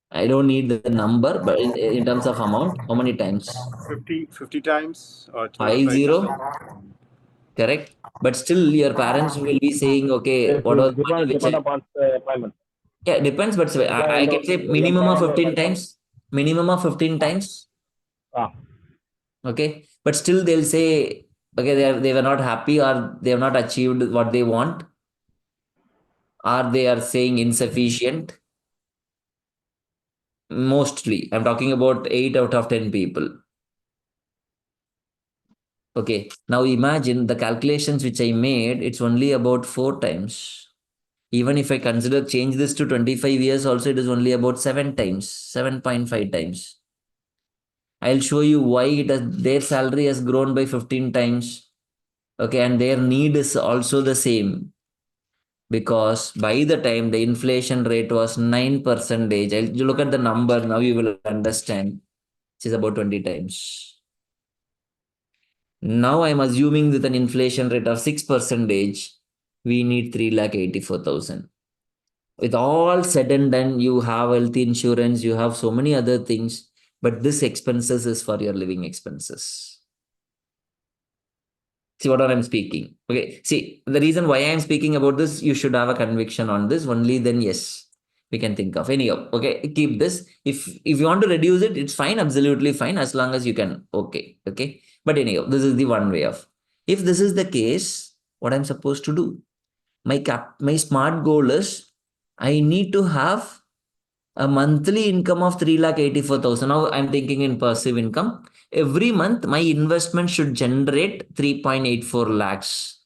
I don't need the number, but in terms of amount, how many times? 50 times or 25 50, times. correct? But still, your parents will be saying, okay, what was money which I... upon employment. Yeah, depends, but I can say minimum of 15 times. Minimum of 15 times. Okay, but still they'll say, okay, they were not happy or they have not achieved what they want, or they are saying insufficient. Mostly, I'm talking about 8 out of 10 people. Okay, now imagine the calculations which I made, it's only about 4 times. Even if I consider change this to 25 years, also it is only about 7 times, 7.5 times. I'll show you why their salary has grown by 15 times. Okay, and their need is also the same. Because by the time the inflation rate was 9%, you look at the number, now you will understand. It is about 20 times. Now I'm assuming with an inflation rate of 6%, we need 3,84,000. With all said and done, you have health insurance, you have so many other things, but this expenses is for your living expenses. See what I'm speaking. Okay. See, the reason why I'm speaking about this, you should have a conviction on this. Only then, yes, we can think of. Anyhow, okay, keep this. If you want to reduce it, it's fine, absolutely fine, as long as you can. Okay. Okay. But anyhow, this is the one way of. If this is the case, what I'm supposed to do? My smart goal is I need to have a monthly income of 3,84,000. Now I'm thinking in passive income. Every month, my investment should generate 3.84 lakhs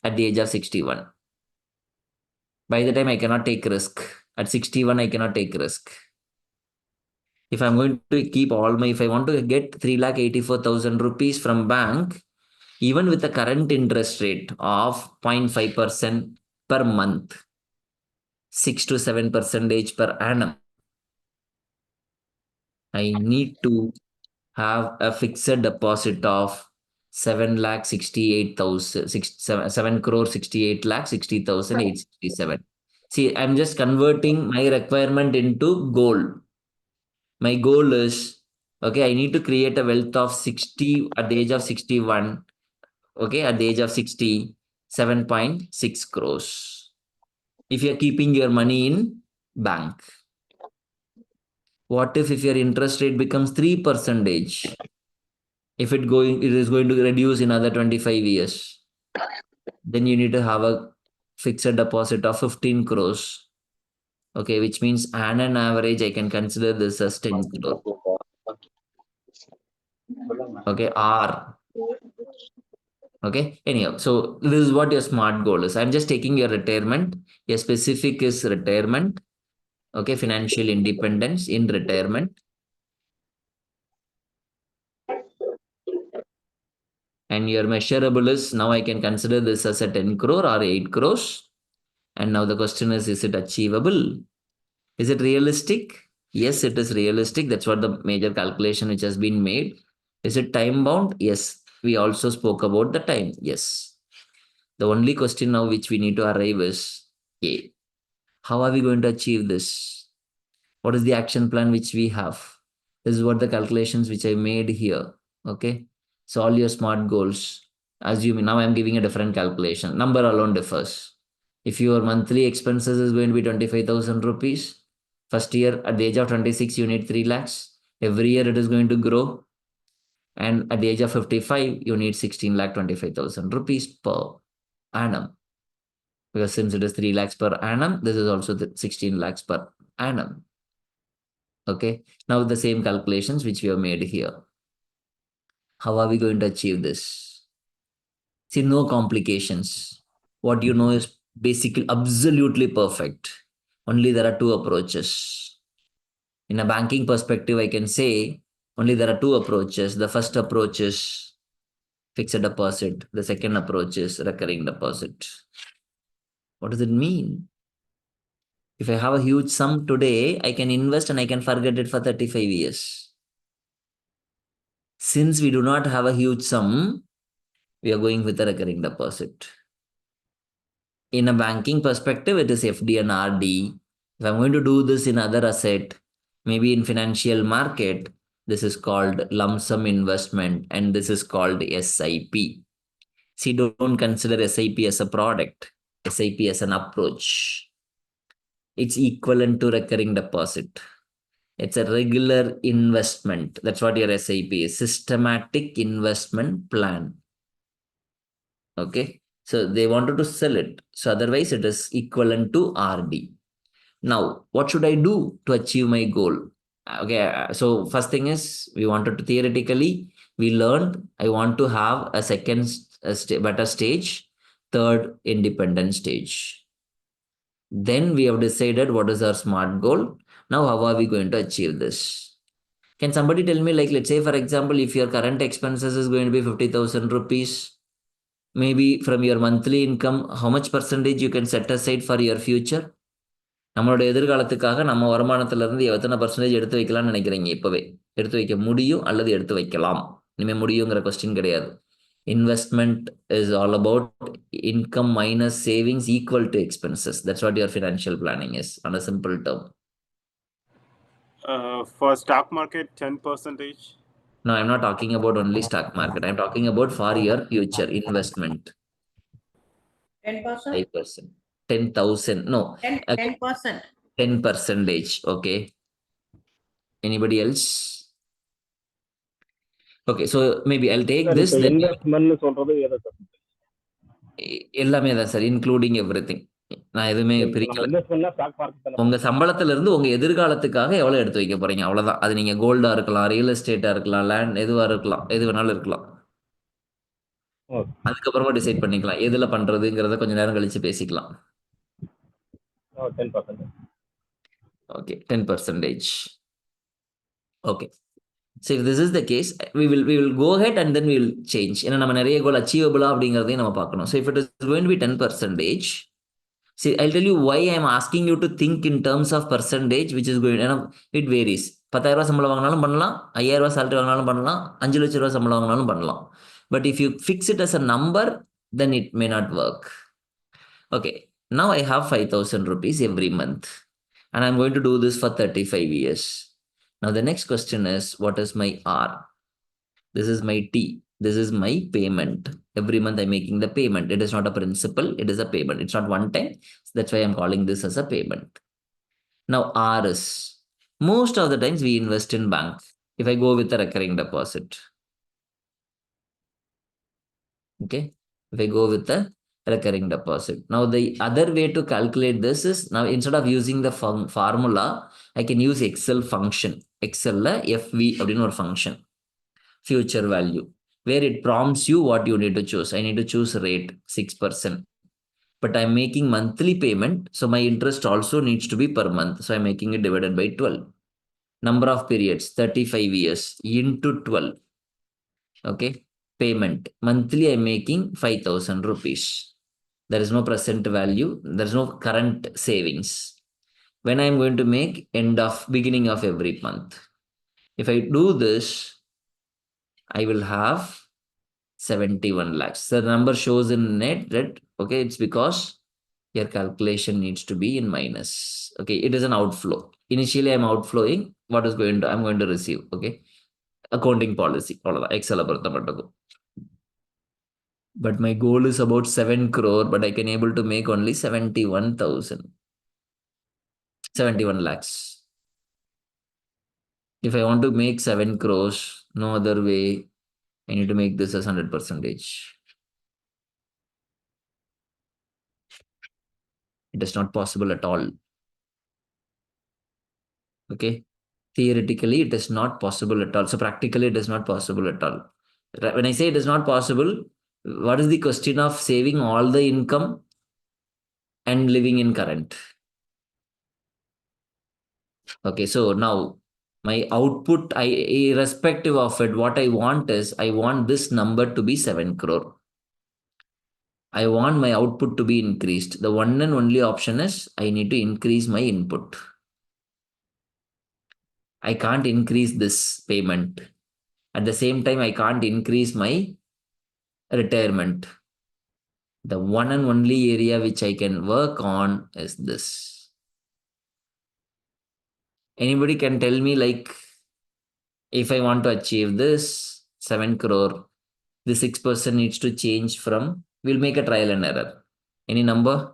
at the age of 61. By the time I cannot take risk. At 61, I cannot take risk. If I'm going to keep if I want to get 3,84,000 rupees from bank, even with the current interest rate of 0.5% per month, 6 to 7% per annum, I need to have a fixed deposit of 7,68,000, 7 crore 68 lakh 60,867. See, I'm just converting my requirement into goal. My goal is Okay, I need to create a wealth of 60 at the age of 61. Okay, at the age of 60, 7.6 crores. If you're keeping your money in bank. What if your interest rate becomes 3%? If it is going to reduce in another 25 years. Then you need to have a fixed deposit of 15 crores. Okay, which means on an average, I can consider this as 10 crore. Okay, R. Okay, anyhow, so this is what your smart goal is. I'm just taking your retirement. Your specific is retirement. Okay, financial independence in retirement. And your measurable is now I can consider this as a 10 crore or 8 crores. And now the question is it achievable? Is it realistic? Yes, it is realistic. That's what the major calculation which has been made. Is it time bound? Yes. We also spoke about the time. Yes. The only question now which we need to arrive is, okay, how are we going to achieve this? What is the action plan which we have? This is what the calculations which I made here. Okay. So all your smart goals, assume now I'm giving a different calculation. Number alone differs. If your monthly expenses is going to be 25,000 rupees, first year at the age of 26, you need 3 lakhs. Every year it is going to grow. And at the age of 55, you need 16 lakh 25,000 rupees per annum. Because since it is 3 lakhs per annum, this is also the 16 lakhs per annum. Okay. Now the same calculations which we have made here. How are we going to achieve this? See, no complications. What you know is basically absolutely perfect. Only there are two approaches. In a banking perspective, I can say only there are two approaches. The first approach is fixed deposit. The second approach is recurring deposit. What does it mean? If I have a huge sum today, I can invest and I can forget it for 35 years. Since we do not have a huge sum, we are going with a recurring deposit. In a banking perspective, it is FD and RD. If I'm going to do this in other asset, maybe in financial market, this is called lump sum investment and this is called SIP. See, don't consider SIP as a product, SIP as an approach. It's equivalent to recurring deposit. It's a regular investment. That's what your SIP is, systematic investment plan. Okay. So they wanted to sell it. So otherwise it is equivalent to RD. Now, what should I do to achieve my goal? Okay. So first thing is we wanted to theoretically, we learned I want to have a second better stage, third independent stage. Then we have decided what is our smart goal. Now, how are we going to achieve this? Can somebody tell me, like, let's say, for example, if your current expenses is going to be 50,000 rupees, maybe from your monthly income, how much percentage you can set aside for your future? நம்மளோட எதிர்காலத்துக்காக நம்ம வருமானத்துல இருந்து எத்தனை percentage எடுத்து வைக்கலாம்னு நினைக்கிறீங்க? இப்பவே எடுத்து வைக்க முடியும் அல்லது எடுத்து வைக்கலாம். இனிமே முடியுங்கிற கொஸ்டின் கிடையாது. Investment is all about income minus savings equal to expenses. That's what your financial planning is on a simple term. For stock market, 10%. No, I'm not talking about only stock market. I'm talking about for your future investment. 10%? 5%. 10,000. No. 10%. 10%. Okay. Anybody else? Okay, so maybe I'll take Sir, this. இப்போ Then இன்வெஸ்ட்மென்ட்னு சொல்றது எதை sir? எல்லாமே தான் sir, including everything. நான் எதுவுமே பிரிக்கல. இன்வெஸ்ட்மென்ட்னா stock market தானே. உங்க சம்பளத்துல இருந்து உங்க எதிர்காலத்துக்காக எவ்வளவு எடுத்து வைக்க போறீங்க, அவ்வளவுதான். அது நீங்க கோல்டா இருக்கலாம், ரியல் எஸ்டேட்டா இருக்கலாம், லேண்ட் எதுவா இருக்கலாம், எது வேணாலும் இருக்கலாம். அதுக்கப்புறமா டிசைட் பண்ணிக்கலாம் எதுல பண்றதுங்கிறத கொஞ்ச நேரம் கழிச்சு பேசிக்கலாம். 10%. Okay, 10%. Okay. So if this is the case, we will go ahead and then we will change. ஏன்னா நம்ம நிறைய கோல் அச்சீவபிளா அப்படிங்கிறதையும் நம்ம பார்க்கணும். So if it is going to be 10%, see, I'll tell you why I'm asking you to think in terms of percentage, which is going, it varies. 10,000 ரூபாய் சம்பளம் வாங்கினாலும் பண்ணலாம், 5,000 ரூபாய் salary வாங்கினாலும் பண்ணலாம், 5 லட்சம் ரூபாய் சம்பளம் வாங்கினாலும் பண்ணலாம். But if you fix it as a number, then it may not work. Okay, now I have 5,000 rupees every month and I'm going to do this for 35 years. Now the next question is, what is my R? This is my T. This is my payment. Every month I'm making the payment. It is not a principal, it is a payment. It's not one time. So that's why I'm calling this as a payment. Now R is, most of the times we invest in bank. If I go with a recurring deposit. Okay. If I go with a recurring deposit. Now the other way to calculate this is, now instead of using the formula, I can use Excel function. Excel FV அப்படின்னு ஒரு function. Future value, where it prompts you what you need to choose. I need to choose rate 6%. But I'm making monthly payment, so my interest also needs to be per month. So I'm making it divided by 12. Number of periods, 35 years into 12. Okay. Payment. Monthly I'm making 5,000 rupees. There is no present value. There is no current savings. When I'm going to make beginning of every month. If I do this, I will have 71 lakhs. The number shows in net red. Okay, it's because your calculation needs to be in minus. Okay, it is an outflow. Initially, I'm outflowing. What is going to, I'm going to receive. Okay, accounting policy. Excel. But my goal is about 7 crore, but I can able to make only 71,000. 71 lakhs. If I want to make 7 crores, no other way. I need to make this as 100%. It is not possible at all. Okay. Theoretically, it is not possible at all. So practically, it is not possible at all. When I say it is not possible, what is the question of saving all the income and living in current? Okay, so now my output, irrespective of it, what I want is, I want this number to be 7 crore. I want my output to be increased. The one and only option is I need to increase my input. I can't increase this payment. At the same time, I can't increase my retirement. The one and only area which I can work on is this. Anybody can tell me, like, if I want to achieve this 7 crore, the 6% needs to change from, we'll make a trial and error. Any number?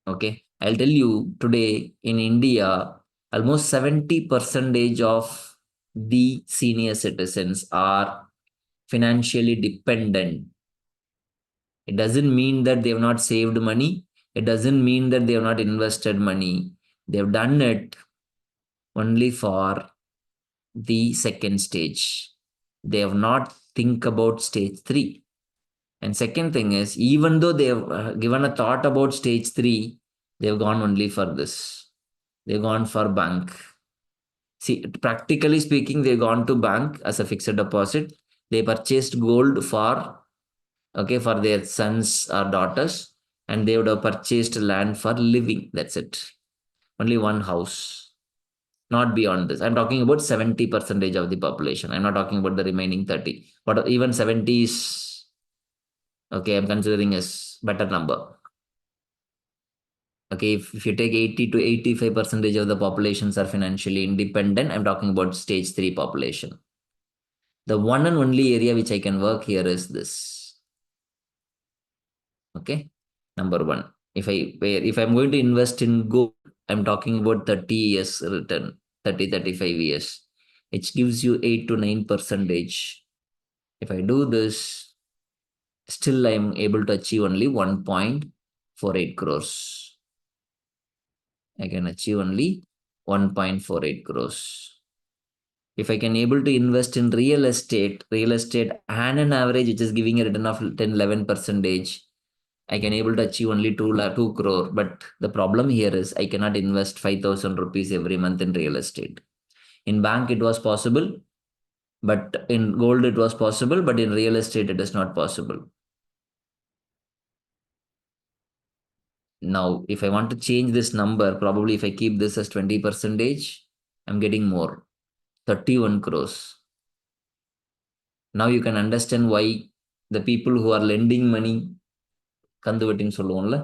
Okay, I'll tell you, today in India, almost 70% of the senior citizens are financially dependent. It doesn't mean that they have not saved money. It doesn't mean that they have not invested money. They have done it only for the second stage. They have not think about stage 3. And second thing is, even though they have given a thought about stage 3, they have gone only for this. They've gone for bank. See, practically speaking, they've gone to bank as a fixed deposit. They purchased gold for their sons or daughters, and they would have purchased land for living. That's it. Only one house. Not beyond this. I'm talking about 70% of the population. I'm not talking about the remaining 30. But even 70 is, okay, I'm considering as better number. Okay, if you take 80 to 85% of the populations are financially independent, I'm talking about stage 3 population. The one and only area which I can work here is this. Okay, number one. If I'm going to invest in gold, I'm talking about 30 years return, 35 years, which gives you 8 to 9%. If I do this, still I'm able to achieve only 1.48 crores. I can achieve only 1.48 crores. If I can able to invest in real estate and an average which is giving a return of 10-11%, I can able to achieve only 2 crore. But the problem here is I cannot invest 5,000 rupees every month in real estate. In bank it was possible, but in gold it was possible, but in real estate it is not possible. Now, if I want to change this number, probably if I keep this as 20%, I'm getting more, 31 crores. Now you can understand why the people who are lending money, கந்து வட்டின்னு சொல்லுவோம்ல,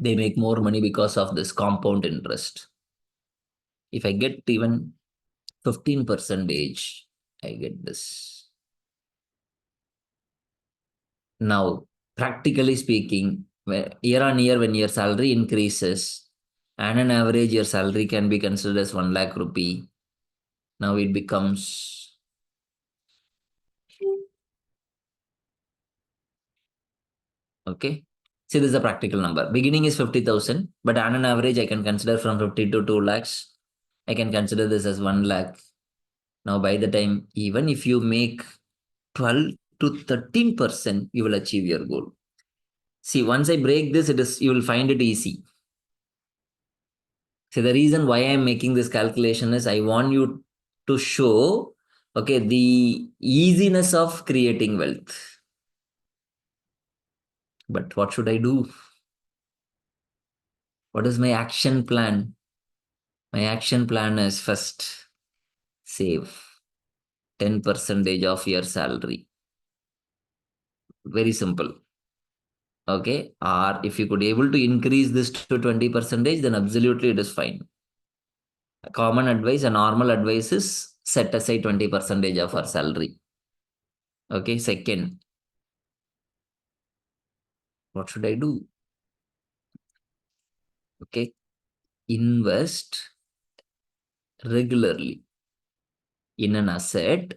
They make more money because of this compound interest. If I get even 15%, I get this. Now, practically speaking, year on year, when your salary increases, and an average your salary can be considered as 1 lakh rupee, now it becomes okay. See, this is a practical number. Beginning is 50,000, but on an average, I can consider from 50 to 2 lakhs. I can consider this as 1 lakh. Now, by the time, even if you make 12 to 13%, you will achieve your goal. See, once I break this, you will find it easy. So the reason why I'm making this calculation is I want you to show, okay, the easiness of creating wealth. But what should I do? What is my action plan? My action plan is first, save 10% of your salary. Very simple. Okay. Or if you could able to increase this to 20%, then absolutely it is fine. A common advice, a normal advice is set aside 20% of our salary. Okay. Second, what should I do? Okay. Invest regularly in an asset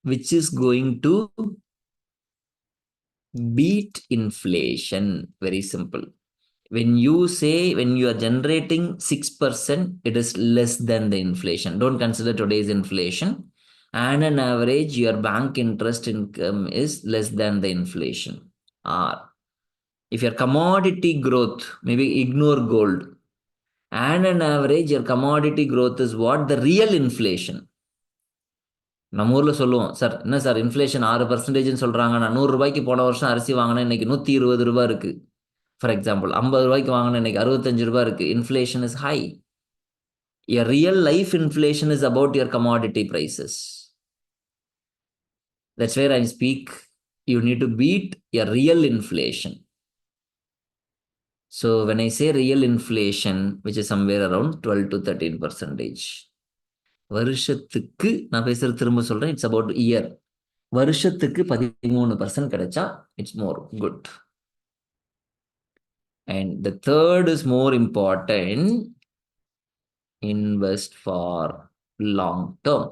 which is going to beat inflation. Very simple. When you are generating 6%, it is less than the inflation. Don't consider today's inflation. And an average, your bank interest income is less than the inflation. Or if your commodity growth, maybe ignore gold. And an average, your commodity growth is what? The real inflation. நம்ம ஊர்ல சொல்லுவோம், sir என்ன sir inflation 6% சொல்றாங்க, நான் 100 ரூபாய்க்கு போன வருஷம் அரிசி வாங்கினேன், இன்னைக்கு 120 ரூபாய் இருக்கு. ஃபார் எக்ஸாம்பிள் 50 ரூபாய்க்கு வாங்கினேன், இன்னைக்கு 65 ரூபாய் இருக்கு. Inflation is high. Your real life inflation is about your commodity prices. That's where I speak. You need to beat your real inflation. So when I say real inflation, which is somewhere around 12 to 13%. வருஷத்துக்கு நான் பேசுறது திரும்ப சொல்றேன், it's about year. வருஷத்துக்கு 13% கிடைச்சா it's more good. And the third is more important, invest for long term.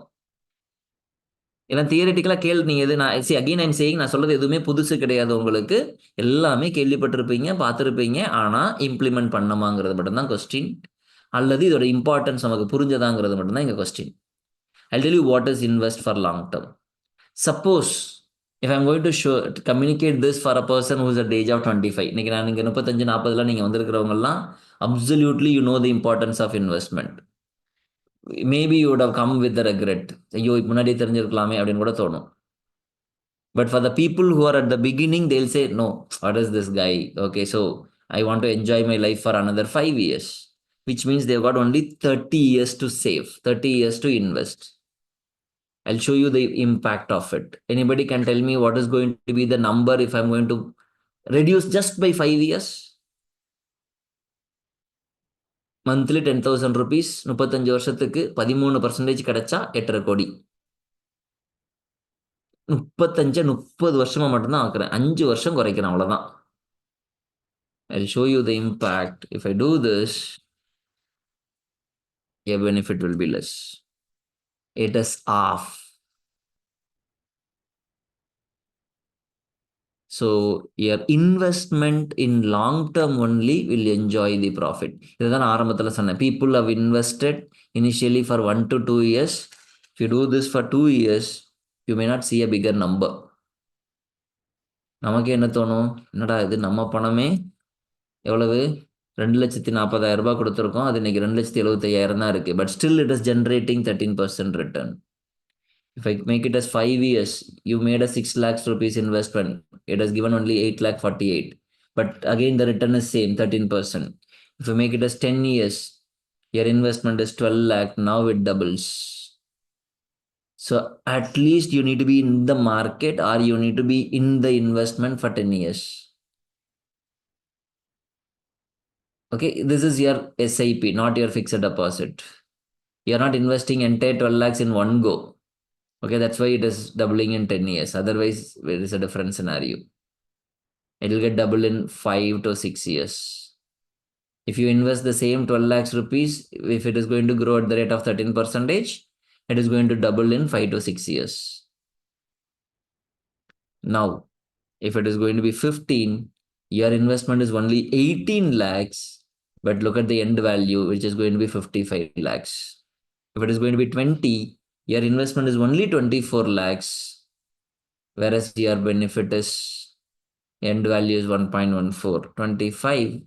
எல்லாம் தியரிட்டிக்கலா நீங்க எது நான் அகைன் ஐம் சேயிங், நான் சொல்றது எதுவுமே புதுசு கிடையாது உங்களுக்கு. எல்லாமே கேள்விப்பட்டிருப்பீங்க, பார்த்துருப்பீங்க. ஆனா இம்ப்ளிமெண்ட் பண்ணமாங்கிறது மட்டும்தான் கொஸ்டின். அல்லது இதோட இம்பார்ட்டன்ஸ் நமக்கு புரிஞ்சதாங்கிறது மட்டும்தான் இங்க question. I'll tell you what is invest for long term. Suppose if I'm going to communicate this for a person who's at the age of 25, இன்னைக்கு நான் இங்க 35-40 நீங்க வந்திருக்கிறவங்க எல்லாம் absolutely you know the importance of investment. Maybe you would have come with the regret, ஐயோ முன்னாடி தெரிஞ்சிருக்கலாமே அப்படின்னு கூட தோணும். But for the people who are at the beginning, they'll say, no, what is this guy? Okay, so I want to enjoy my life for another 5 years, which means they've got only 30 years to save, 30 years to invest. I'll show you the impact of it. Anybody can tell me what is going to be the number if I'm going to reduce just by 5 years? Monthly 10,000 rupees, 35 வருஷத்துக்கு 13% கிடைச்சா 8.5 கோடி. 30 வருஷமா மட்டும்தான் ஆக்குறேன், 5 வருஷம் குறைக்கிறேன், அவ்வளவுதான். I'll show you the impact. If I do this, your benefit will be less. It is half. So your investment in long term only will enjoy the profit. இதுதான் ஆரம்பத்துல சொன்னேன். People have invested initially for 1 to 2 years. If you do this for 2 years, you may not see a bigger number. நமக்கு என்ன தோணும், என்னடா இது நம்ம பணமே எவ்வளவு 2,40,000 ரூபாய் கொடுத்துருக்கோம், அது இன்னைக்கு 2,75,000 தான் இருக்கு. But still it is generating 13% return. If I make it as 5 years, you made a 6 lakhs rupees investment. It has given only 8,48,000. But again, the return is same, 13%. If you make it as 10 years, your investment is 12 lakh. Now it doubles. So at least you need to be in the market or you need to be in the investment for 10 years. Okay, this is your SIP, not your fixed deposit. You're not investing entire 12 lakhs in one go. Okay, that's why it is doubling in 10 years. Otherwise, there is a different scenario. It will get double in 5 to 6 years. If you invest the same 12 lakhs rupees, if it is going to grow at the rate of 13%, it is going to double in 5 to 6 years. Now, if it is going to be 15, your investment is only 18 lakhs, but look at the end value, which is going to be 55 lakhs. If it is going to be 20, your investment is only 24 lakhs, whereas your benefit is end value is 1.14. 25,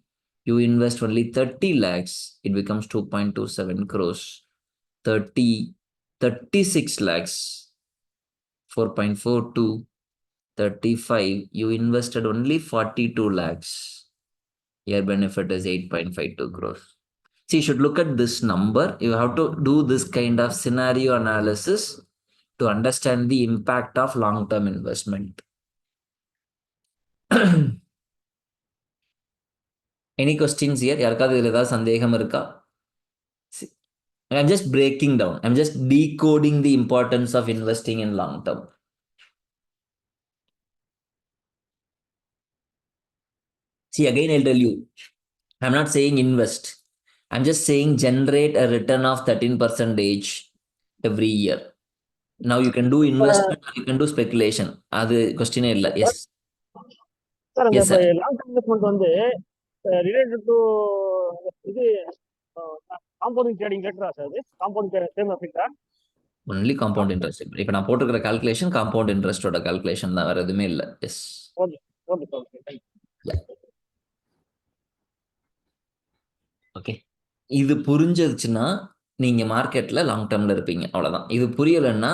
you invest only 30 lakhs, it becomes 2.27 crores. 30, 36 lakhs, 4.42. 35, you invested only 42 lakhs. Your benefit is 8.52 crores. See, you should look at this number. You have to do this kind of scenario analysis to understand the impact of long-term investment. Any questions here? See, I'm just breaking down. I'm just decoding the importance of investing in long term. See, again, I'll tell you, I'm not saying invest. I'm just saying generate a return of 13% every year. Now you can do investment, you can do speculation. That's question. Yes. Sir அந்த Yes, இப்போ sir. Long term investment வந்து related to இது compounding trading ரிலேட்டடா sir அது compounding same எஃபெக்டா Only compound interest. இப்போ நான் போட்டுக்கிற calculation compound interest ஓட calculation தான், வேற எதுவுமே இல்லை. Yes. Okay okay sir okay thank you. Okay, இது புரிஞ்சிருச்சுன்னா நீங்க மார்க்கெட்ல லாங் டர்ம்ல இருப்பீங்க, அவ்வளவுதான். இது புரியலைன்னா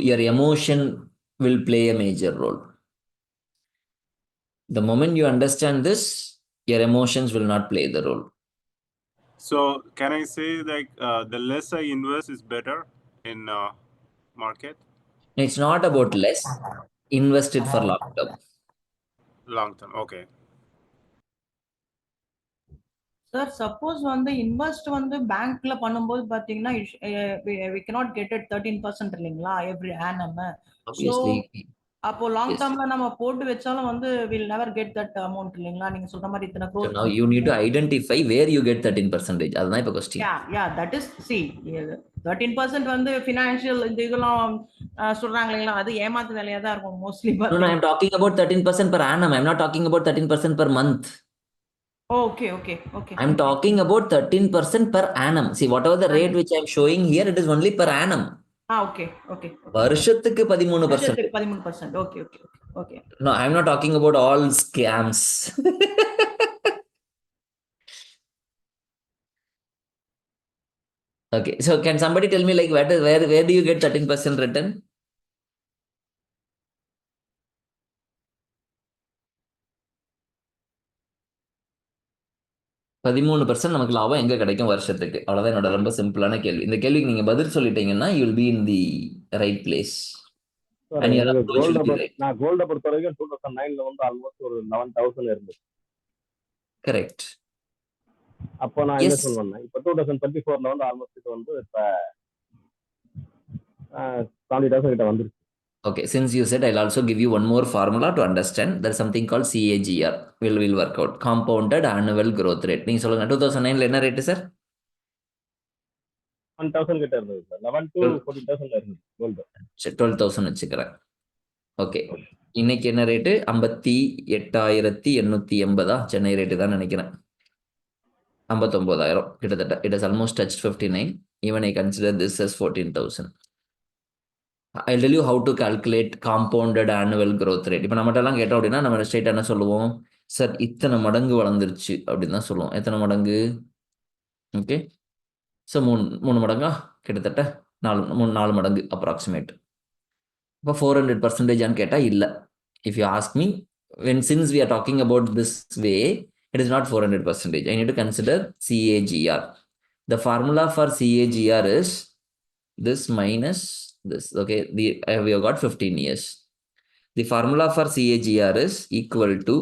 your emotion will play a major role. The moment you understand this, your emotions will not play the role. So can I say like the less I invest is better in market? It's not about less. Invest it for long term. Long term, okay. Sir suppose வந்து invest வந்து பேங்க்ல பண்ணும்போது பாத்தீங்கன்னா we cannot get it 13% இல்லைங்களா every annum. So Obviously. அப்போ long Yes. டர்ம்ல நம்ம போட்டு வச்சாலும் வந்து we'll never get that amount இல்லைங்களா? நீங்க சொல்ற மாதிரி இத்தனை So crores. now you need to identify where you get 13%. அதுதான் இப்போ question. Yeah, that is, see, 13% வந்து financial இந்த இதெல்லாம் சொல்றாங்க இல்லைங்களா, அது ஏமாத்து வேலையா தான் இருக்கும் mostly. No, I'm talking about 13% per annum. I'm not talking about 13% per month. Okay. I'm talking about 13% per annum. See, whatever the rate which I'm showing here, it is only per annum. Okay. வருஷத்துக்கு 13%. 13%. Okay. No, I'm not talking about all scams. Okay, so can somebody tell me like where do you get 13% return? $13% நமக்கு லாபம் எங்க கிடைக்கும் வருஷத்துக்கு? அவ்வளவுதான் என்னோட ரொம்ப சிம்பிளான கேள்வி. இந்த கேள்விக்கு நீங்க பதில் சொல்லிட்டீங்கன்னா you will be in the right place. Sir எனக்கு நான் கோல்ட பொறுத்த வரைக்கும் 2009ல வந்து ஆல்மோஸ்ட் ஒரு 11,000 இருந்துச்சு. கரெக்ட். அப்போ நான் இன்வெஸ்ட்மென்ட் பண்ணேன். இப்போ 2024ல வந்து ஆல்மோஸ்ட் இது வந்து இப்ப 70,000 கிட்ட வந்துருச்சு. Okay, since you said, I'll also give you one more formula to understand. There's something called CAGR. Will work out. Compounded Annual Growth Rate. நீங்க சொல்லுங்க, 2009ல என்ன ரேட் சார்? 1,000 கிட்ட இருந்தது சார். 11 to 14,000 இருந்தது கோல்டு. 12,000 வச்சுக்கிறேன். ஓகே, இன்னைக்கு என்ன ரேட்டு? 58,880. சென்னை ரேட்டு தான் நினைக்கிறேன். 59,000 கிட்டத்தட்ட. It has almost touched 59. Even I consider this as 14,000. I'll tell you how to calculate compounded annual growth rate. இப்போ நம்மகிட்ட எல்லாம் கேட்டோம் அப்படின்னா நம்ம ஸ்ட்ரெயிட் என்ன சொல்லுவோம்? சார் இத்தனை மடங்கு வளர்ந்துருச்சு அப்படின்னு தான் சொல்லுவோம். எத்தனை மடங்கு? ஓகே, ஸோ மூணு மடங்கா? கிட்டத்தட்ட 4 மடங்கு அப்ராக்சிமேட். இப்போ 400% கேட்டால் இல்லை. If you ask me, since we are talking about this way, it is not 400%. I need to consider CAGR. The formula for CAGR is this minus this. Okay, we have got 15 years. The formula for CAGR is equal to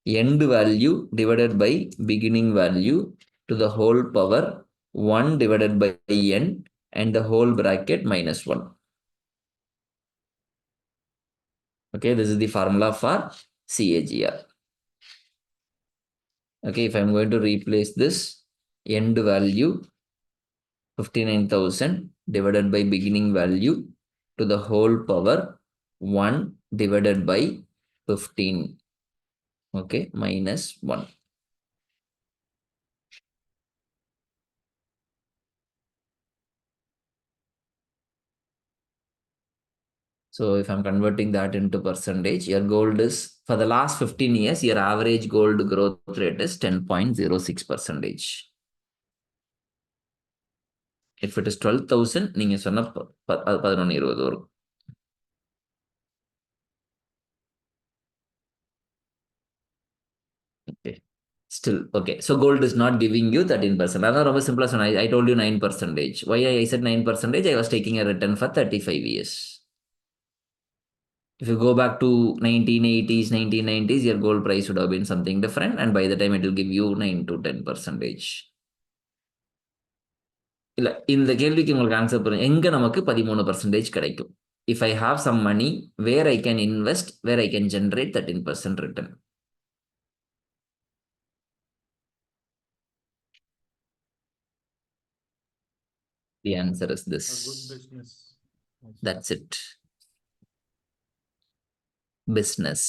end value divided by beginning value to the whole power 1 divided by n and the whole bracket minus 1. Okay, this is the formula for CAGR. Okay, if I'm going to replace this end value 59,000 divided by beginning value to the whole power 1 divided by 15. Okay, minus 1. So if I'm converting that into percentage, your gold is, for the last 15 years, your average gold growth rate is 10.06%. If it is 12,000, நீங்க சொன்ன 11-20 வரும். Okay. Still, okay. So gold is not giving you 13%. That's ரொம்ப simple. I told you 9%. Why I said 9%? I was taking a return for 35 years. If you go back to 1980s, 1990s, your gold price would have been something different. And by the time it will give you 9 to 10%. இல்ல இந்த கேள்விக்கு உங்களுக்கு answer பண்ணுங்க. எங்க நமக்கு 13% கிடைக்கும்? If I have some money where I can invest, where I can generate 13% return. The answer is this. A good business. That's it. Business.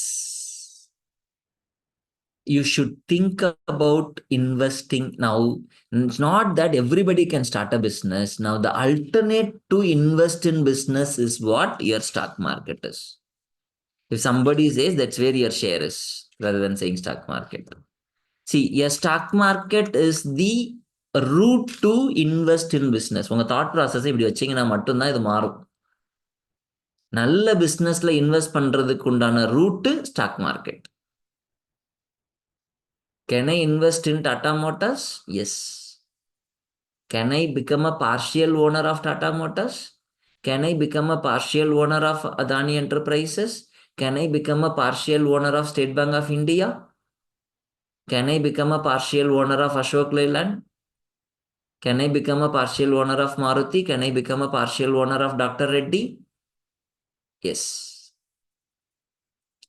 You should think about investing now. It's not that everybody can start a business. Now, the alternate to invest in business is what your stock market is. If somebody says that's where your share is, rather than saying stock market. See, your stock market is the route to invest in business. உங்க thought process இப்படி வச்சீங்கன்னா மட்டும்தான் இது மாறும். நல்ல பிசினஸ்ல invest பண்றதுக்கு உண்டான route stock market. Can I invest in Tata Motors? Yes. Can I become a partial owner of Tata Motors? Can I become a partial owner of Adani Enterprises? Can I become a partial owner of State Bank of India? Can I become a partial owner of Ashok Leyland? Can I become a partial owner of Maruti? Can I become a partial owner of Dr. Reddy? Yes.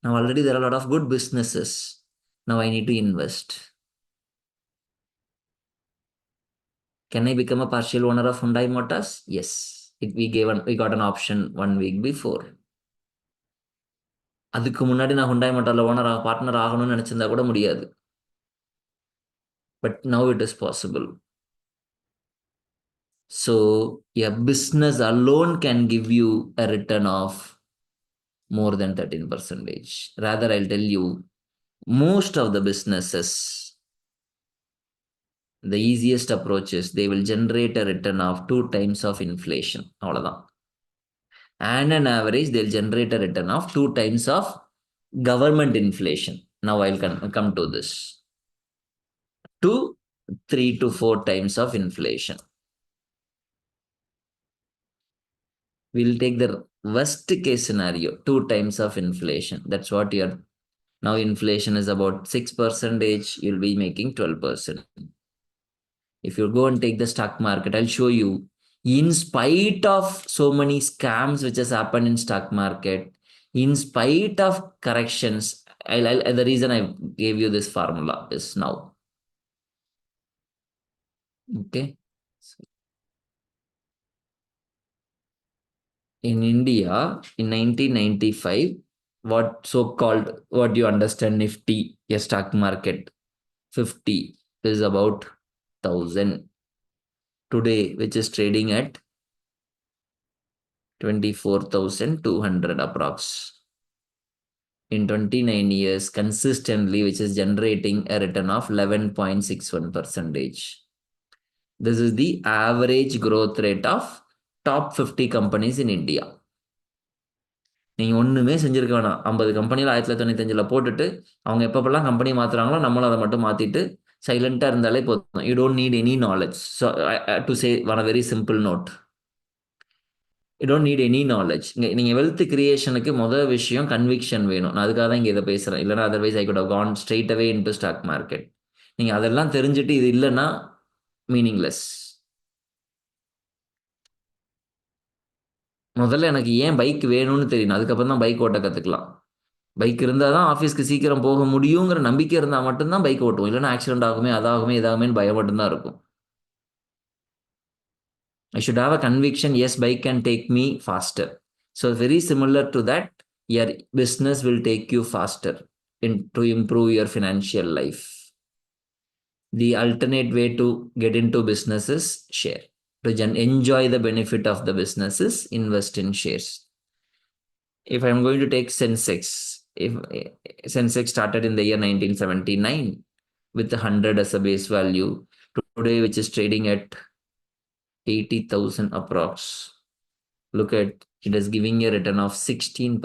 Now already there are a lot of good businesses. Now I need to invest. Can I become a partial owner of Hyundai Motors? Yes. We got an option 1 week before. அதுக்கு முன்னாடி நான் Hyundai Motorல partner ஆகணும்னு நினைச்சிருந்தா கூட முடியாது. But now it is possible. So a business alone can give you a return of more than 13%. Rather, I'll tell you, most of the businesses, the easiest approach is they will generate a return of 2 times of inflation. அவ்வளவுதான். And an average, they'll generate a return of 2 times of government inflation. Now I'll come to this. 2, 3 to 4 times of inflation. We'll take the worst case scenario, 2 times of inflation. That's what you're, now inflation is about 6%, you'll be making 12%. If you go and take the stock market, I'll show you, in spite of so many scams which has happened in stock market, in spite of corrections, the reason I gave you this formula is now. Okay. In India, in 1995, what so-called, what you understand, Nifty, a stock market, 50 is about 1,000. Today, which is trading at 24,200 approx. In 29 years, consistently, which is generating a return of 11.61%. This is the average growth rate of top 50 companies in India. நீங்க ஒண்ணுமே செஞ்சிருக்க வேணாம். 50 கம்பெனியில் 1995 போட்டுட்டு அவங்க எப்பப்பெல்லாம் company மாத்துறாங்களோ நம்மளும் அதை மட்டும் மாத்திட்டு சைலண்டா இருந்தாலே போதும். You don't need any knowledge. So to say on a very simple note, you don't need any knowledge. நீங்கள் வெல்த் கிரியேஷனுக்கு முதல் விஷயம் கன்விக்ஷன் வேணும். நான் அதுக்காக தான் இங்கே இதை பேசுகிறேன். இல்லைனா otherwise I could have gone straight away into stock market. நீங்கள் அதெல்லாம் தெரிஞ்சுட்டு இது இல்லைன்னா மீனிங்லெஸ். முதல்ல எனக்கு ஏன் பைக் வேணும்னு தெரியணும். அதுக்கப்புறம் தான் பைக் ஓட்ட கற்றுக்கலாம். பைக் இருந்தால் தான் ஆஃபீஸ்க்கு சீக்கிரம் போக முடியுங்கிற நம்பிக்கை இருந்தால் மட்டும்தான் பைக் ஓட்டுவோம். இல்லைன்னா ஆக்சிடென்ட் ஆகுமே, அதாகுமே, இதாகுமேன்னு பயம் மட்டும்தான் இருக்கும். I should have a conviction, yes, bike can take me faster. So very similar to that, your business will take you faster to improve your financial life. The alternate way to get into business is share. To enjoy the benefit of the businesses, invest in shares. If I'm going to take Sensex, if Sensex started in the year 1979 with 100 as a base value, today which is trading at 80,000 approx. Look at it is giving a return of 16%.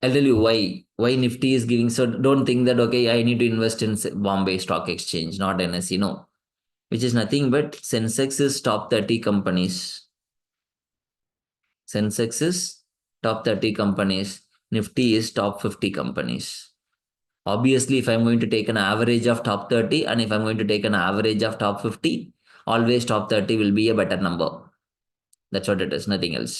I'll tell you why Nifty is giving. So don't think that, okay, I need to invest in Bombay Stock Exchange, not NSE. No, which is nothing but Sensex is top 30 companies. Sensex is top 30 companies. Nifty is top 50 companies. Obviously, if I'm going to take an average of top 30 and if I'm going to take an average of top 50, always top 30 will be a better number. That's what it is, nothing else.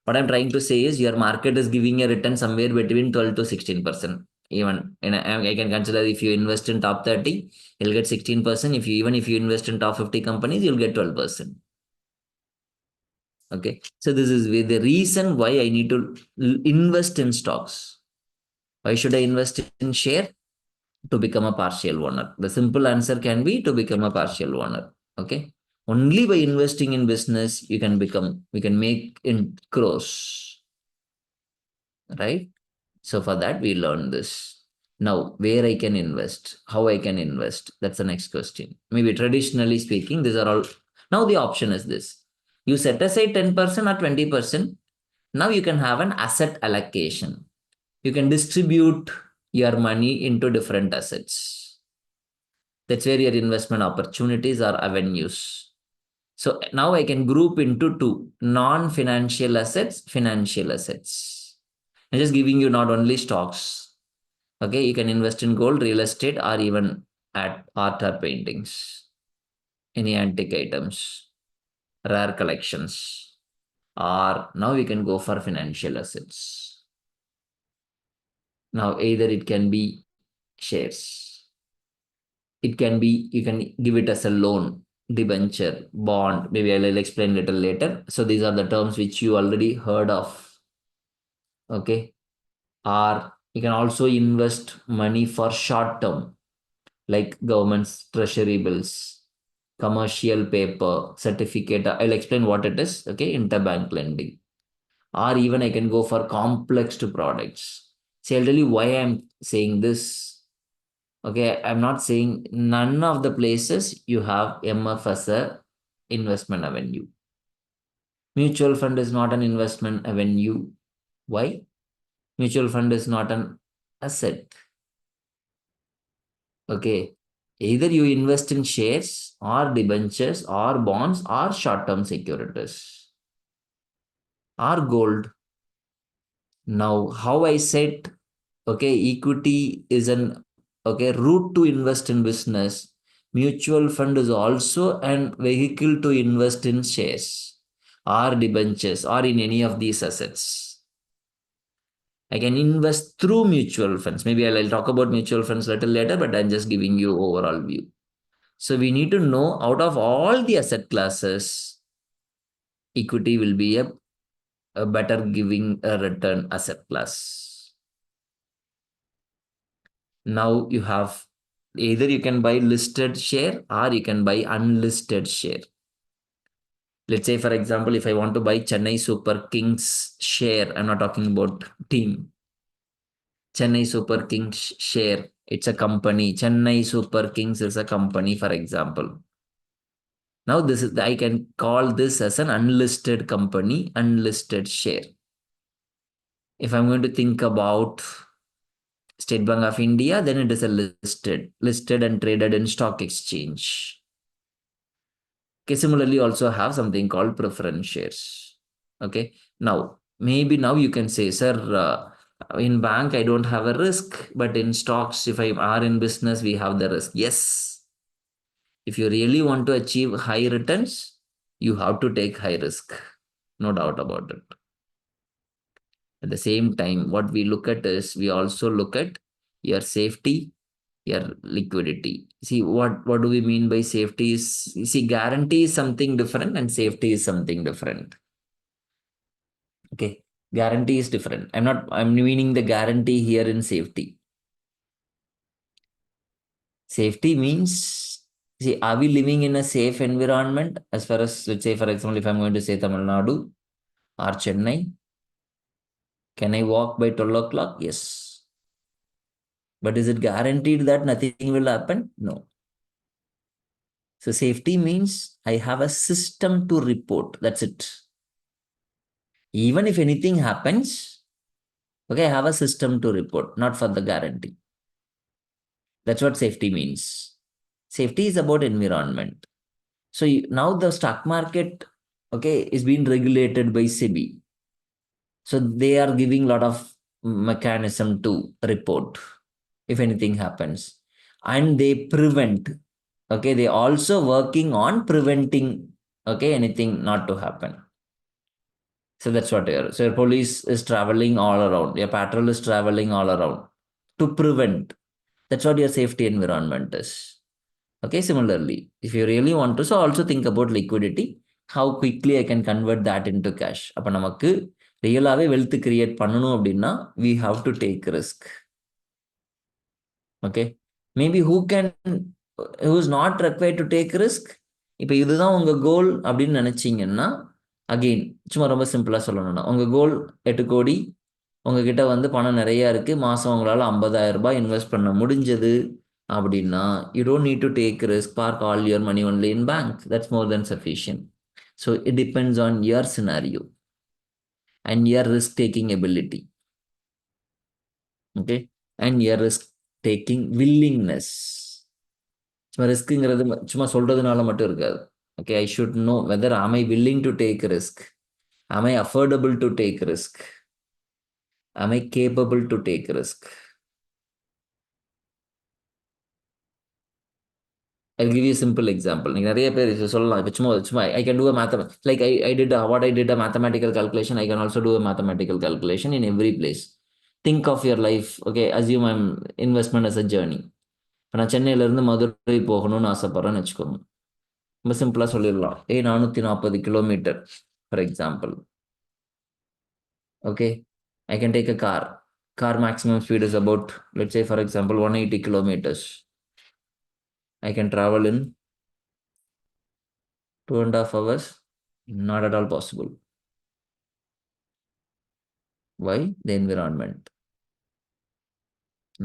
What I'm trying to say is your market is giving a return somewhere between 12 to 16%. Even I can consider if you invest in top 30, you'll get 16%. Even if you invest in top 50 companies, you'll get 12%. Okay. So this is the reason why I need to invest in stocks. Why should I invest in share? To become a partial owner. The simple answer can be to become a partial owner. Okay. Only by investing in business, we can make in crores. Right? So for that, we learn this. Now, where I can invest, how I can invest, that's the next question. Maybe traditionally speaking, these are all. Now the option is this. You set aside 10% or 20%. Now you can have an asset allocation. You can distribute your money into different assets. That's where your investment opportunities or avenues. So now I can group into two: non-financial assets, financial assets. I'm just giving you not only stocks. Okay, you can invest in gold, real estate, or even at art or paintings, any antique items, rare collections, or now we can go for financial assets. Now either it can be shares, it can be, you can give it as a loan, debenture, bond. Maybe I'll explain a little later. So these are the terms which you already heard of. Okay. Or you can also invest money for short term, like government's treasury bills, commercial paper, certificate. I'll explain what it is. Okay. Interbank lending. Or even I can go for complex products. See, I'll tell you why I'm saying this. Okay, I'm not saying none of the places you have MF as a investment avenue. Mutual fund is not an investment avenue. Why? Mutual fund is not an asset. Okay, either you invest in shares or debentures or bonds or short-term securities or gold. Now, how I said, okay, equity is an route to invest in business. Mutual fund is also an vehicle to invest in shares or debentures or in any of these assets. I can invest through mutual funds. Maybe I'll talk about mutual funds a little later, but I'm just giving you overall view. So we need to know, out of all the asset classes, equity will be a better giving a return asset class. Now you have either you can buy listed share or you can buy unlisted share. Let's say, for example, if I want to buy Chennai Super Kings share, I'm not talking about team. Chennai Super Kings share, it's a company. Chennai Super Kings is a company, for example. Now I can call this as an unlisted company, unlisted share. If I'm going to think about State Bank of India, then it is a listed and traded in stock exchange. Okay, similarly, also have something called preference shares. Okay, now maybe now you can say, sir, in bank I don't have a risk, but in stocks, if I are in business, we have the risk. Yes, if you really want to achieve high returns, you have to take high risk, no doubt about it. At the same time, what we look at is we also look at your safety, your liquidity. See, what do we mean by safety is, you see, guarantee is something different and safety is something different. Okay, guarantee is different. I'm meaning the guarantee here in safety. Safety means, see, are we living in a safe environment? As far as, let's say, for example, if I'm going to say Tamil Nadu or Chennai, can I walk by 12 o'clock? Yes. But is it guaranteed that nothing will happen? No. So safety means I have a system to report. That's it. Even if anything happens, okay, I have a system to report, not for the guarantee. That's what safety means. Safety is about environment. So now the stock market, okay, is being regulated by SEBI. So they are giving a lot of mechanism to report if anything happens. And they prevent, okay, they also working on preventing, okay, anything not to happen. So that's what your, so your police is traveling all around, your patrol is traveling all around to prevent. That's what your safety environment is. Okay, similarly, if you really want to, so also think about liquidity, how quickly I can convert that into cash. அப்ப நமக்கு ரியலாவே wealth create பண்ணணும் அப்படின்னா we have to take risk. Okay, maybe who's not required to take risk. இப்போ இதுதான் உங்க கோல் அப்படின்னு நினைச்சீங்கன்னா, again சும்மா ரொம்ப சிம்பிளா சொல்லணும்னா, உங்க கோல் 8 கோடி, உங்ககிட்ட வந்து பணம் நிறைய இருக்கு, மாசம் உங்களால 50,000 ரூபாய் இன்வெஸ்ட் பண்ண முடிஞ்சது அப்படின்னா, you don't need to take risk, park all your money only in bank. That's more than sufficient. So it depends on your scenario and your risk taking ability. Okay, and your risk taking willingness. சும்மா ரிஸ்க்குங்கிறது சும்மா சொல்றதுனால மட்டும் இருக்காது. Okay, I should know whether am I willing to take risk? Am I affordable to take risk? Am I capable to take risk? I'll give you a simple example. நீங்க நிறைய பேர் சொல்லலாம். இப்போ சும்மா I can do a mathematics. Like I did what I did a mathematical calculation. I can also do a mathematical calculation in every place. Think of your life. Okay, assume I'm investment as a journey. இப்போ நான் சென்னையிலேருந்து மதுரை போகணும்னு ஆசைப்பட்றேன்னு வச்சுக்கோங்க. ரொம்ப சிம்பிளாக சொல்லிடலாம். 440 kilometre for example. Okay, I can take a car. Car maximum speed is about, let's say, for example, 180 kilometers. I can travel in 2.5 hours. Not at all possible. Why? The environment.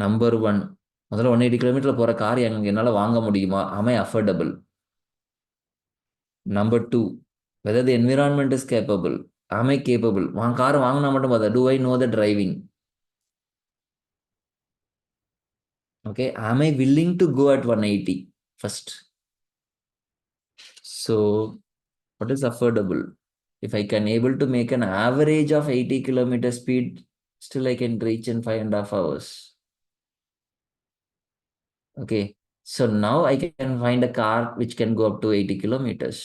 Number one, முதல்ல 180 kilometre போகிற car என்னால் வாங்க முடியுமா? Am I affordable? Number two, whether the environment is capable. Am I capable? Car வாங்கினா மட்டும் பார்த்தா, do I know the driving? Okay, am I willing to go at 180 first? So what is affordable? If I can able to make an average of 80 kilometer speed, still I can reach in 5.5 hours. Okay, so now I can find a car which can go up to 80 kilometers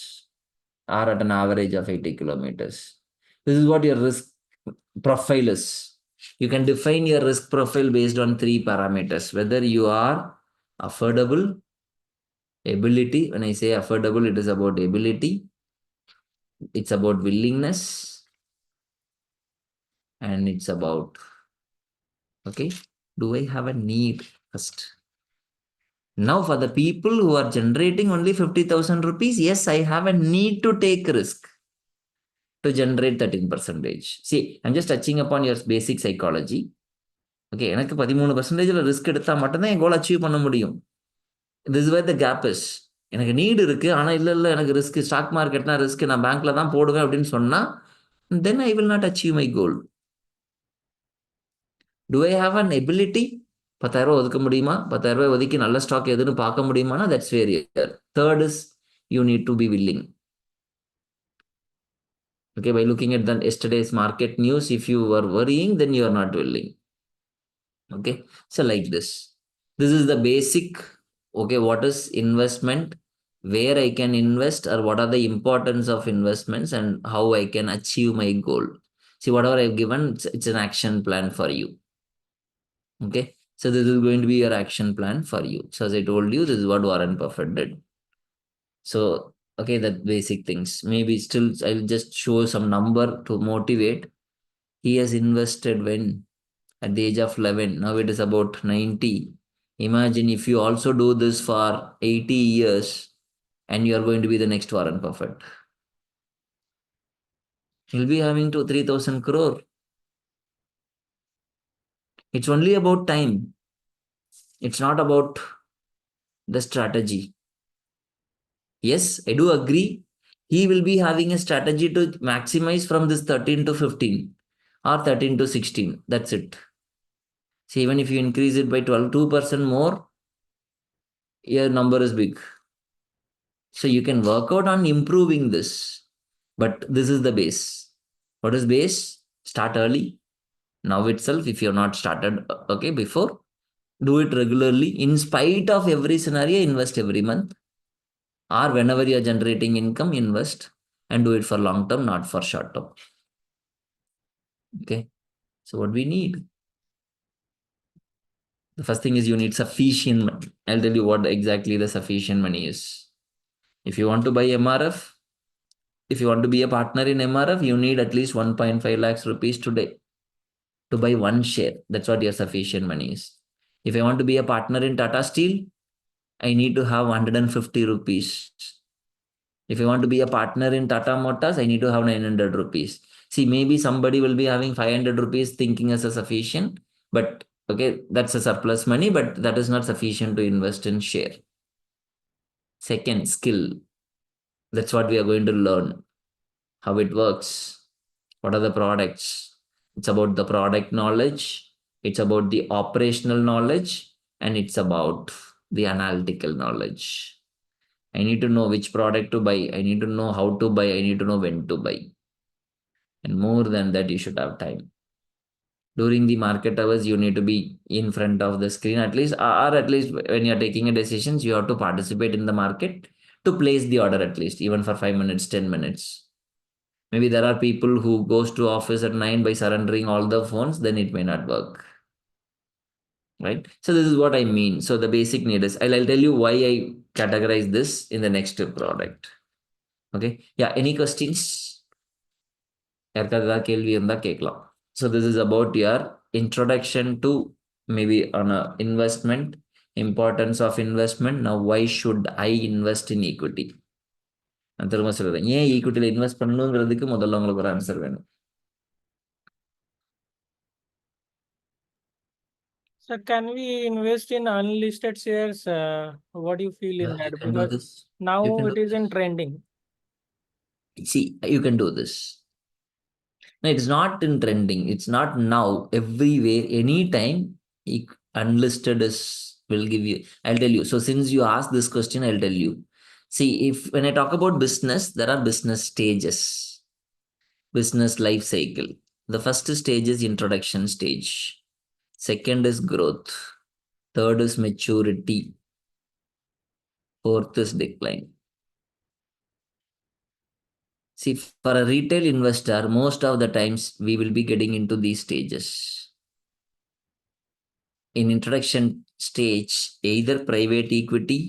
or at an average of 80 kilometers. This is what your risk profile is. You can define your risk profile based on 3 parameters, whether you are affordable, ability. When I say affordable, it is about ability, it's about willingness, and it's about, okay, do I have a need first? Now for the people who are generating only 50,000 rupees, yes, I have a need to take risk to generate 13%. See, I'm just touching upon your basic psychology. Okay, எனக்கு 13% risk எடுத்தா மட்டும்தான் என் goal achieve பண்ண முடியும். This is where the gap is. எனக்கு need இருக்கு, ஆனா இல்ல எனக்கு ரிஸ்க், ஸ்டாக் மார்க்கெட்னா ரிஸ்க், நான் பேங்க்ல தான் போடுவேன் அப்படின்னு சொன்னா, then I will not achieve my goal. Do I have an ability? 10,000 ஒதுக்க முடியுமா? 10,000 ஒதுக்கி நல்ல ஸ்டாக் எதுன்னு பார்க்க முடியுமானா, that's failure. Third is you need to be willing. Okay, by looking at the yesterday's market news, if you were worrying, then you are not willing. Okay, so like this is the basic. Okay, what is investment, where I can invest, or what are the importance of investments, and how I can achieve my goal. See, whatever I've given, it's an action plan for you. Okay, so this is going to be your action plan for you. So as I told you, this is what Warren Buffett did. So, okay, that basic things. Maybe still I'll just show some number to motivate. He has invested when? At the age of 11. Now it is about 90. Imagine if you also do this for 80 years and you are going to be the next Warren Buffett. You'll be having 3,000 crore. It's only about time. It's not about the strategy. Yes, I do agree. He will be having a strategy to maximize from this 13 to 15 or 13 to 16. That's it. See, even if you increase it by 2% more, your number is big. So you can work out on improving this. But this is the base. What is base? Start early. Now itself, if you're not started, okay, before, do it regularly. In spite of every scenario, invest every month. Or whenever you're generating income, invest and do it for long term, not for short term. Okay. So what we need? The first thing is you need sufficient money. I'll tell you what exactly the sufficient money is. If you want to buy MRF, if you want to be a partner in MRF, you need at least 1.5 lakhs rupees today to buy one share. That's what your sufficient money is. If I want to be a partner in Tata Steel, I need to have 150 rupees. If I want to be a partner in Tata Motors, I need to have 900 rupees. See, maybe somebody will be having 500 rupees thinking as a sufficient, but okay, that's a surplus money, but that is not sufficient to invest in share. Second, skill. That's what we are going to learn. How it works. What are the products? It's about the product knowledge. It's about the operational knowledge. And it's about the analytical knowledge. I need to know which product to buy. I need to know how to buy. I need to know when to buy. And more than that, you should have time. During the market hours, you need to be in front of the screen at least, or at least when you're taking a decisions, you have to participate in the market to place the order at least, even for 5 minutes, 10 minutes. Maybe there are people who goes to office at 9 by surrendering all the phones, then it may not work. Right? So this is what I mean. So the basic need is, I'll tell you why I categorize this in the next product. Okay. Yeah. Any questions? So this is about your introduction to maybe on a investment, importance of investment. Now, why should I invest in equity? நான் திரும்ப சொல்றேன், ஏன் ஈக்விட்டியில் invest பண்ணணுங்கிறதுக்கு முதல்ல உங்களுக்கு ஒரு answer வேணும். So can we invest in unlisted shares? What do you feel in that? Because now it is in trending. See, you can do this. No, it's not in trending. It's not now. Everywhere, anytime, unlisted will give you. I'll tell you. So since you asked this question, I'll tell you. See, when I talk about business, there are business stages, business life cycle. The first stage is introduction stage. Second is growth. Third is maturity. Fourth is decline. See, for a retail investor, most of the times we will be getting into these stages. In introduction stage, either private equity,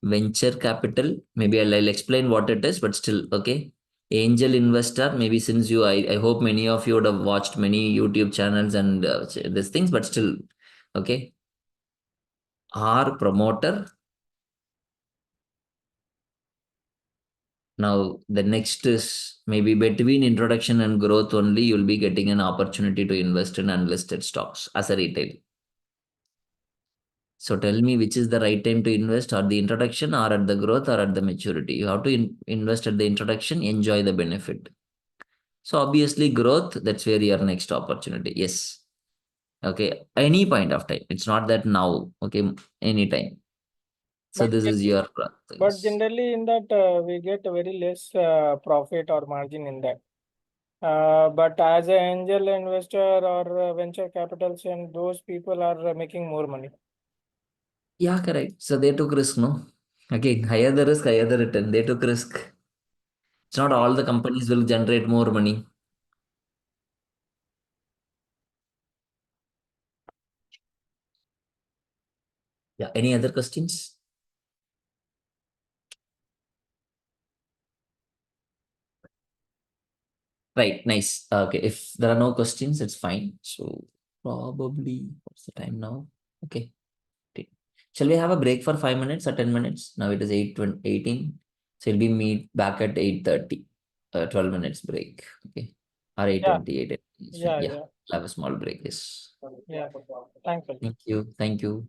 venture capital, maybe I'll explain what it is, but still, okay. Angel investor, maybe since you, I hope many of you would have watched many YouTube channels and these things, but still, okay. Or promoter. Now, the next is maybe between introduction and growth only, you'll be getting an opportunity to invest in unlisted stocks as a retail. So tell me which is the right time to invest, or the introduction, or at the growth, or at the maturity. You have to invest at the introduction, enjoy the benefit. So obviously growth, that's where your next opportunity. Yes. Okay. Any point of time. It's not that now. Okay. Anytime. So But this is gen- your But things. generally in that, we get very less profit or margin in that. But as an angel investor or venture capitals, and those people are making more money. Yeah, correct. So they took risk, no? Again, higher the risk, higher the return. They took risk. It's not all the companies will generate more money. Yeah. Any other questions? Right. Nice. Okay. If there are no questions, it's fine. So probably what's the time now? Okay. Okay. Shall we have a break for 5 minutes or 10 minutes? Now it is 8:18. So it'll be meet back at 8:30. 12 minutes break. Okay. Or Yeah. 8:20, 8:20. Yeah, Yeah. yeah. Have a small break. Yes. Yeah. Thanks. Thank you. Thank you.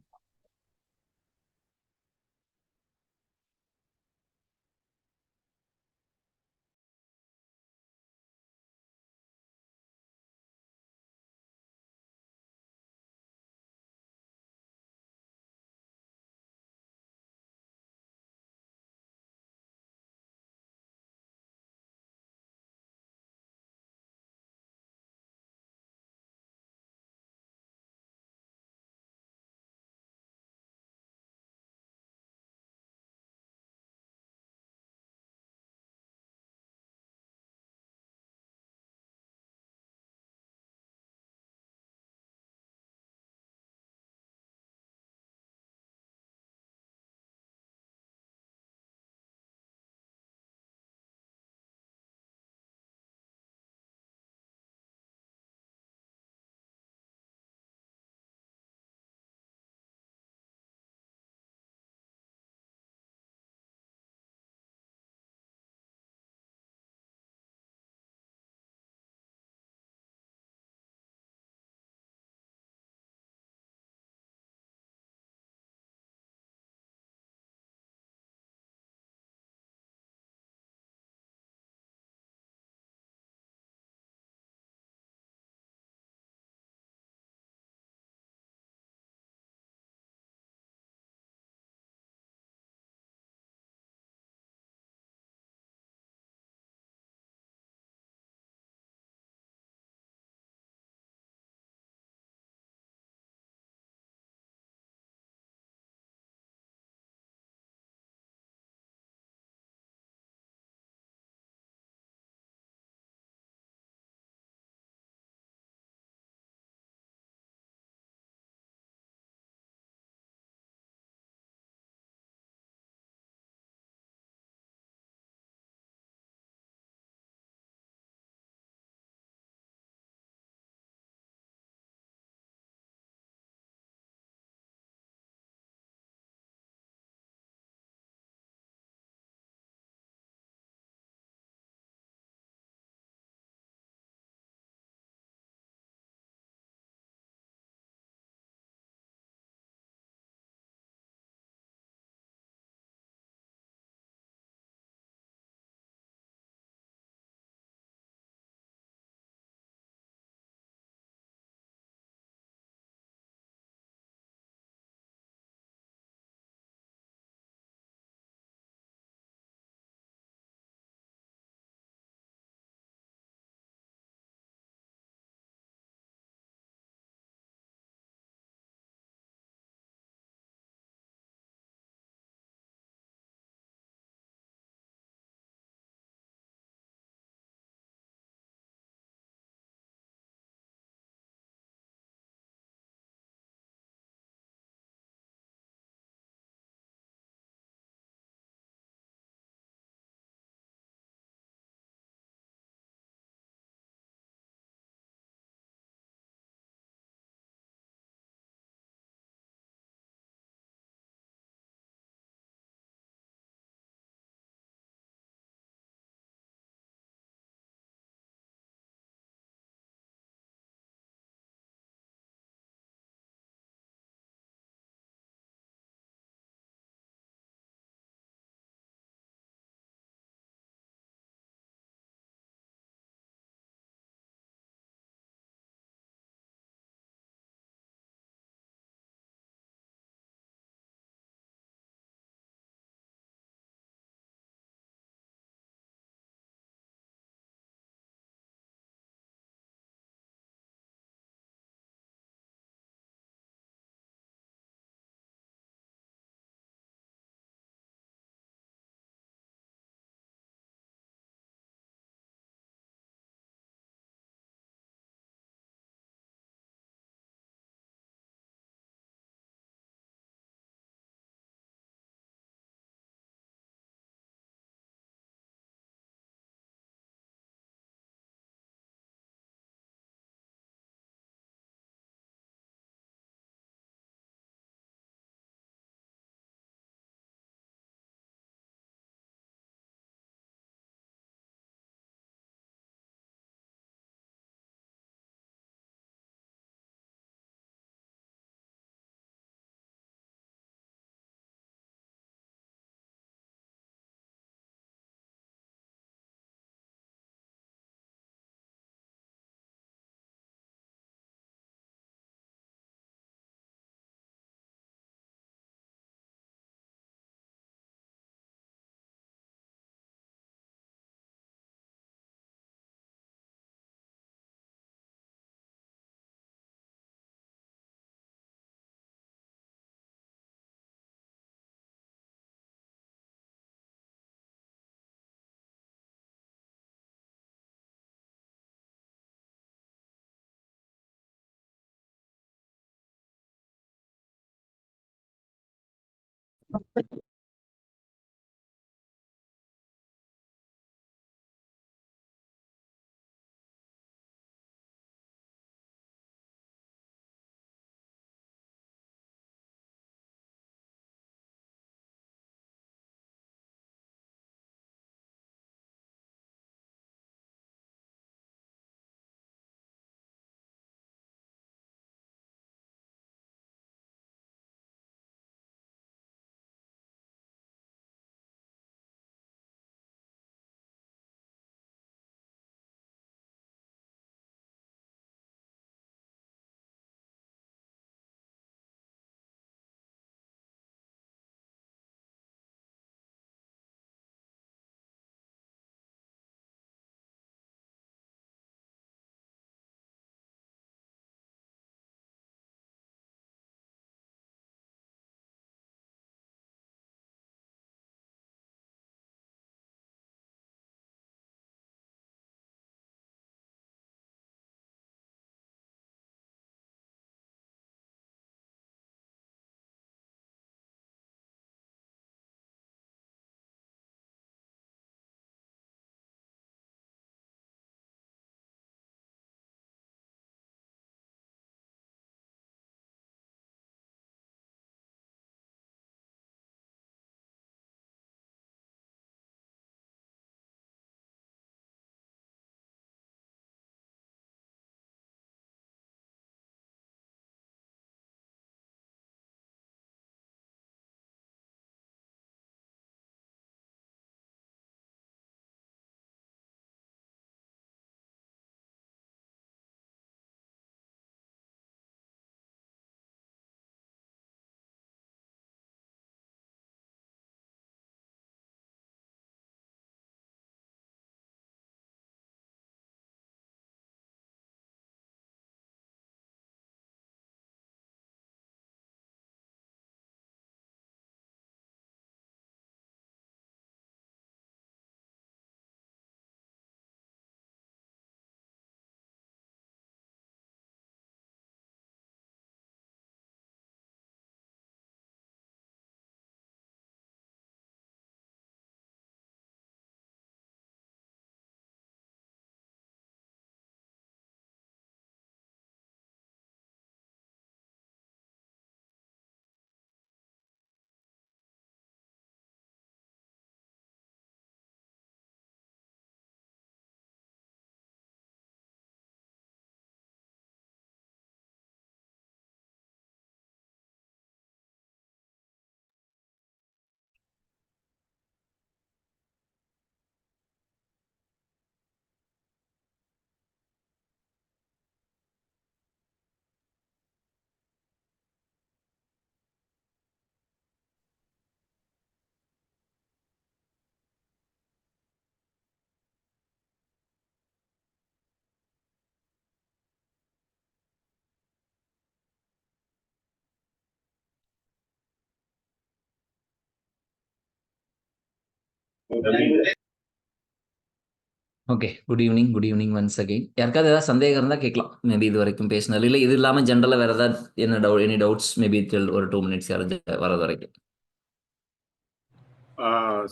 Okay. Good evening once again. யாருக்காவது ஏதாவது சந்தேகம் இருந்தா கேட்கலாம். Maybe இது வரைக்கும் பேசினது இல்ல இது இல்லாம ஜெனரலா வேற ஏதாவது எனி டவுட்ஸ் மேபி டில் ஒரு 2 மினிட்ஸ் யாராவது வரது வரைக்கும்.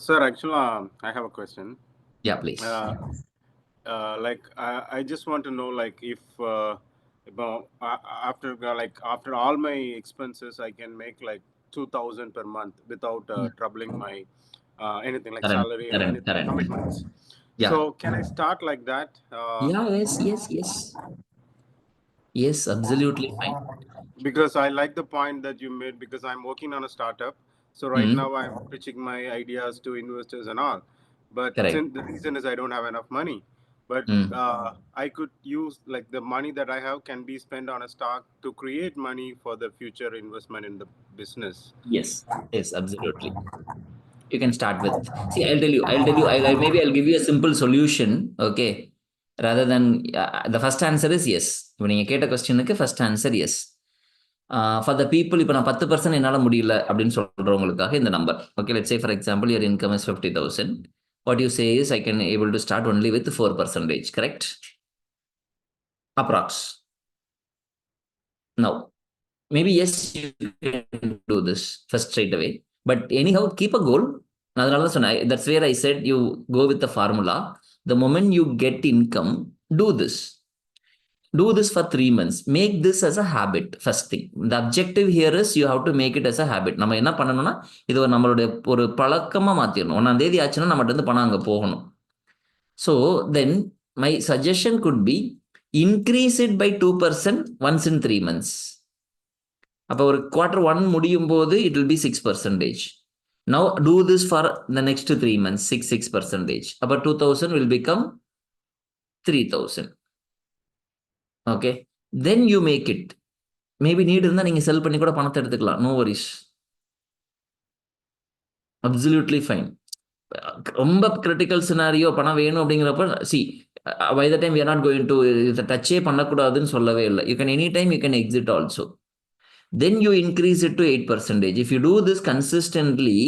Sir, actually, I have a question. Yeah, please. Like, I just want to know, like, if after all my expenses, I can make like 2,000 per month without troubling my anything like salary and anything commitments. Yeah. So, can I start like that? Yes, absolutely fine. Because I like the point that you made, because I'm working on a startup. So right now I'm pitching my ideas to investors and all. But since the reason is I don't have enough money. But I could use like the money that I have can be spent on a stock to create money for the future investment in the business. Yes, absolutely. You can start with. See, I'll tell you. Maybe I'll give you a simple solution. Okay. Rather than the first answer is yes. இப்போ நீங்க கேட்ட கொஸ்டினுக்கு first answer yes. For the people இப்போ நான் 10% என்னால் முடியல அப்படின்னு சொல்றவங்களுக்காக இந்த number. Okay, let's say for example your income is 50,000. What you say is I can able to start only with 4%. Correct? Approx. Now maybe yes, you can do this first straight away, But anyhow, keep a goal. That's where I said you go with the formula. The moment you get income, do this. Do this for 3 months. Make this as a habit. First thing. The objective here is you have to make it as a habit. நம்ம என்ன பண்ணணும்னா இது நம்மளுடைய ஒரு பழக்கமா மாத்திரணும். 1ஆம் தேதி ஆச்சுன்னா நம்மகிட்ட இருந்து பணம் அங்க போகணும். So then my suggestion could be increase it by 2% once in 3 months. அப்போ ஒரு Q1 முடியும் போது it will be 6%. Now do this for the next 3 months, 6%. About 2000 will become 3000. Okay. Then you make it. Maybe need இருந்தா நீங்க செல் பண்ணி கூட பணத்தை எடுத்துக்கலாம். No worries. Absolutely fine. ரொம்ப கிரிட்டிக்கல் சினாரியோ பணம் வேணும் அப்படிங்கிறப்ப C by the time we are not going to இதை டச்சே பண்ணக்கூடாதுன்னு சொல்லவே இல்லை. You can anytime you can exit also. Then you increase it to 8%. If you do this consistently,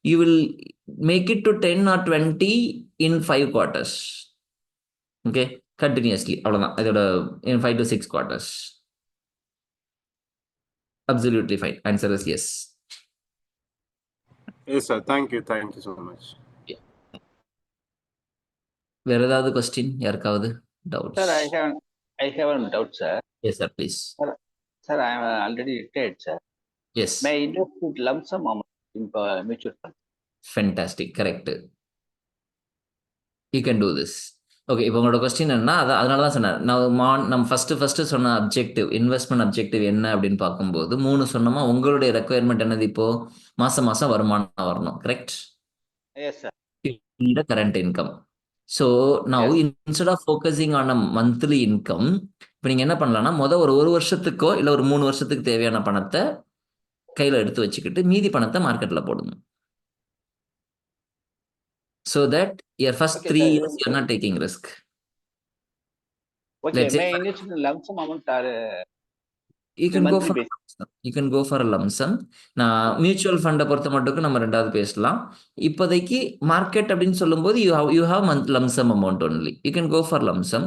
you will make it to 10 or 20 in 5 quarters. Okay, continuously. In 5 to 6 quarters. Absolutely fine. Answer is yes. Yes, sir. Thank you so much. Yeah. வேற ஏதாவது question? யாருக்காவது doubts? Sir, I have a doubt, sir. Yes, sir, please. Sir, I am already retired, sir. Yes. May I invest with lump sum amount in mutual fund? Fantastic. Correct. You can do this. Okay, இப்போ உங்களோட question என்னன்னா அதனால தான் சொன்னேன். நம்ம first சொன்ன objective, investment objective என்ன அப்படின்னு பார்க்கும்போது 3 சொன்னோமா. உங்களுடைய ரெக்குயர்மெண்ட் என்னது? இப்போ மாசம் வருமானம் வரணும். கரெக்ட்? Yes, sir. இந்த current income. So now instead of focusing on a monthly income, இப்போ நீங்கள் என்ன பண்ணலாம்னா ஒரு வருஷத்துக்கோ இல்லை ஒரு 3 வருஷத்துக்கு தேவையான பணத்தை கையில் எடுத்து வச்சுக்கிட்டு மீதி பணத்தை மார்க்கெட்டில் போடுங்க. So that your first 3 years you're not taking risk. Okay, may I invest in lump sum amount or you can go for you can go for a lump sum. நான் மியூச்சுவல் ஃபண்டை பொறுத்த மட்டும் நம்ம ரெண்டாவது பேசலாம். இப்போதைக்கு மார்க்கெட் அப்படின்னு சொல்லும்போது you have lump sum amount only. You can go for lump sum.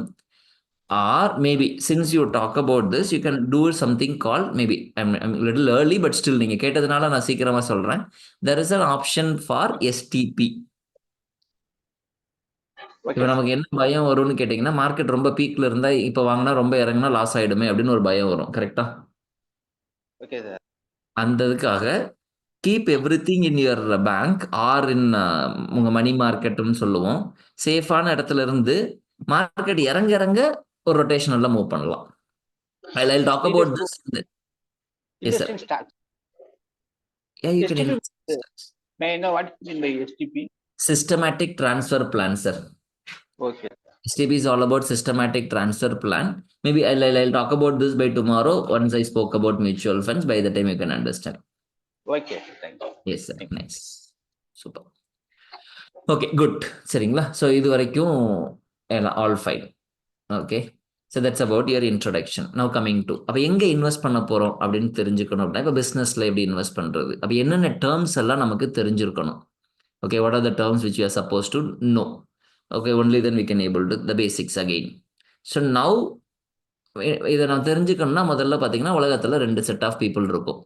Or maybe since you talk about this, you can do something called, maybe I'm a little early, but still நீங்க கேட்டதுனால நான் சீக்கிரமா சொல்றேன். There is an option for STP. இப்போ நமக்கு என்ன பயம் வரும்னு கேட்டீங்கன்னா, மார்க்கெட் ரொம்ப பீக்ல இருந்தா இப்போ வாங்கினா ரொம்ப இறங்கினா லாஸ் ஆயிடுமே அப்படின்னு ஒரு பயம் வரும். கரெக்டா? Okay, sir. அந்த இதுக்காக keep everything in your bank or in உங்க மணி மார்க்கெட்னு சொல்லுவோம். சேஃபான இடத்துல இருந்து மார்க்கெட் இறங்க ஒரு ரொட்டேஷனல்ல மூவ் பண்ணலாம். I'll talk about this. Yes, sir. Stocks. Yeah, you can invest. May I know what you mean by STP? Systematic transfer plan, sir. Okay. STP is all about systematic transfer plan. Maybe I'll talk about this by tomorrow once I spoke about mutual funds. By the time you can understand. Okay, thank you. Yes, sir. Nice. Super. Okay, good. சரிங்களா? So இது வரைக்கும் all fine. Okay. So that's about your introduction. Now coming to அப்போ எங்க invest பண்ண போறோம் அப்படின்னு தெரிஞ்சுக்கணும் அப்படின்னா, இப்போ பிசினஸ்ல எப்படி இன்வெஸ்ட் பண்றது, அப்போ என்னென்ன டேர்ம்ஸ் எல்லாம் நமக்கு தெரிஞ்சிருக்கணும். Okay, what are the terms which you are supposed to know? Okay, only then we can able to the basics again. So now இதை நான் தெரிஞ்சுக்கணும்னா முதல்ல பார்த்தீங்கன்னா உலகத்துல 2 செட் ஆஃப் பீப்புள் இருக்கும்.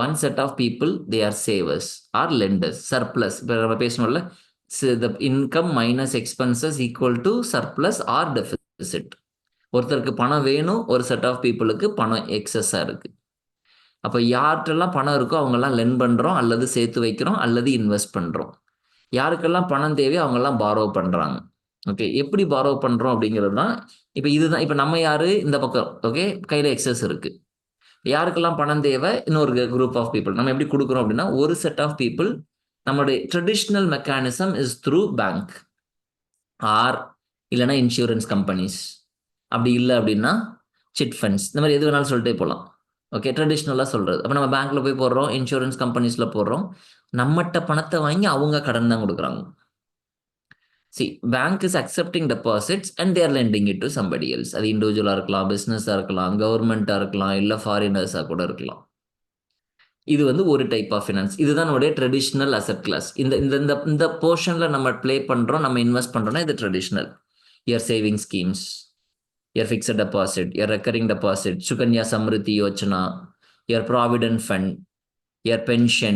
One set of people, they are savers or lenders. Surplus, இப்போ நம்ம பேசணும்ல, the income minus expenses equal to surplus or deficit. ஒருத்தருக்கு பணம் வேணும், ஒரு செட் ஆஃப் பீப்புளுக்கு பணம் எக்ஸஸா இருக்கு. அப்போ யார்கிட்டலாம் பணம் இருக்கோ அவங்கெல்லாம் லெண்ட் பண்றோம், அல்லது சேர்த்து வைக்கிறோம், அல்லது இன்வெஸ்ட் பண்றோம். யாருக்கெல்லாம் பணம் தேவையோ அவங்கெல்லாம் பாரோ பண்றாங்க. ஓகே, எப்படி பாரோ பண்றோம் அப்படிங்கிறது தான் இப்போ இதுதான். இப்போ நம்ம யாரு இந்த பக்கம், ஓகே, கையில எக்ஸஸ் இருக்கு. யாருக்கெல்லாம் பணம் தேவை, இன்னொரு குரூப் ஆஃப் பீப்புள் நம்ம எப்படி கொடுக்குறோம் அப்படின்னா, ஒரு செட் ஆஃப் பீப்புள் நம்மளுடைய traditional mechanism is through bank or இல்லைன்னா இன்சூரன்ஸ் கம்பெனிஸ், அப்படி இல்லை அப்படின்னா சிட் ஃபண்ட்ஸ், இந்த மாதிரி எது வேணாலும் சொல்லிட்டே போகலாம். ஓகே, ட்ரெடிஷ்னலாக சொல்கிறது. அப்போ நம்ம பேங்க்ல போய் போடுறோம், இன்சூரன்ஸ் கம்பெனிஸில் போடுறோம், நம்மகிட்ட பணத்தை வாங்கி அவங்க கடன் தான் கொடுக்குறாங்க. See, bank is accepting deposits and they are lending it to somebody else. அது இண்டிவிஜுவலாக இருக்கலாம், பிஸ்னஸாக இருக்கலாம், கவர்மெண்ட்டாக இருக்கலாம், இல்லை ஃபாரினர்ஸாக கூட இருக்கலாம். இது ஒரு டைப் ஆஃப் ஃபினான்ஸ். இதுதான் நம்மளுடைய ட்ரெடிஷ்னல் அசெட் கிளாஸ். இந்த போர்ஷனில் நம்ம ப்ளே பண்ணுறோம், நம்ம இன்வெஸ்ட் பண்ணுறோம்னா இது traditional. Your saving schemes, your fixed deposit, your recurring deposit, Sukanya Samriddhi Yochana, your provident fund, your pension,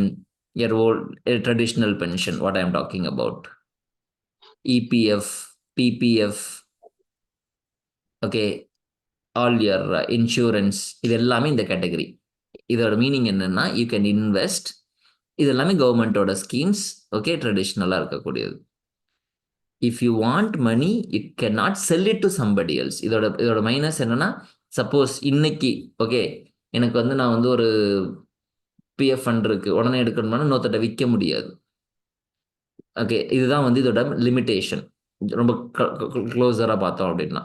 your old traditional pension, what I am talking about. EPF, PPF, okay, all your insurance, இது எல்லாமே இந்த category. இதோட meaning என்னன்னா, you can invest. இது எல்லாமே கவர்மெண்டோட schemes, okay, ட்ரெடிஷ்னலாக இருக்கக்கூடியது. If you want money, you can not sell it to somebody else. இதோட மைனஸ் என்னன்னா, சப்போஸ் இன்னைக்கு ஓகே எனக்கு வந்து நான் வந்து ஒரு பிஎஃப் ஃபண்ட் இருக்கு, உடனே எடுக்கணும்னா இன்னொருத்தட்ட விற்க முடியாது. ஓகே, இதுதான் வந்து இதோட லிமிட்டேஷன். ரொம்ப க்ளோஸராக பார்த்தோம் அப்படின்னா,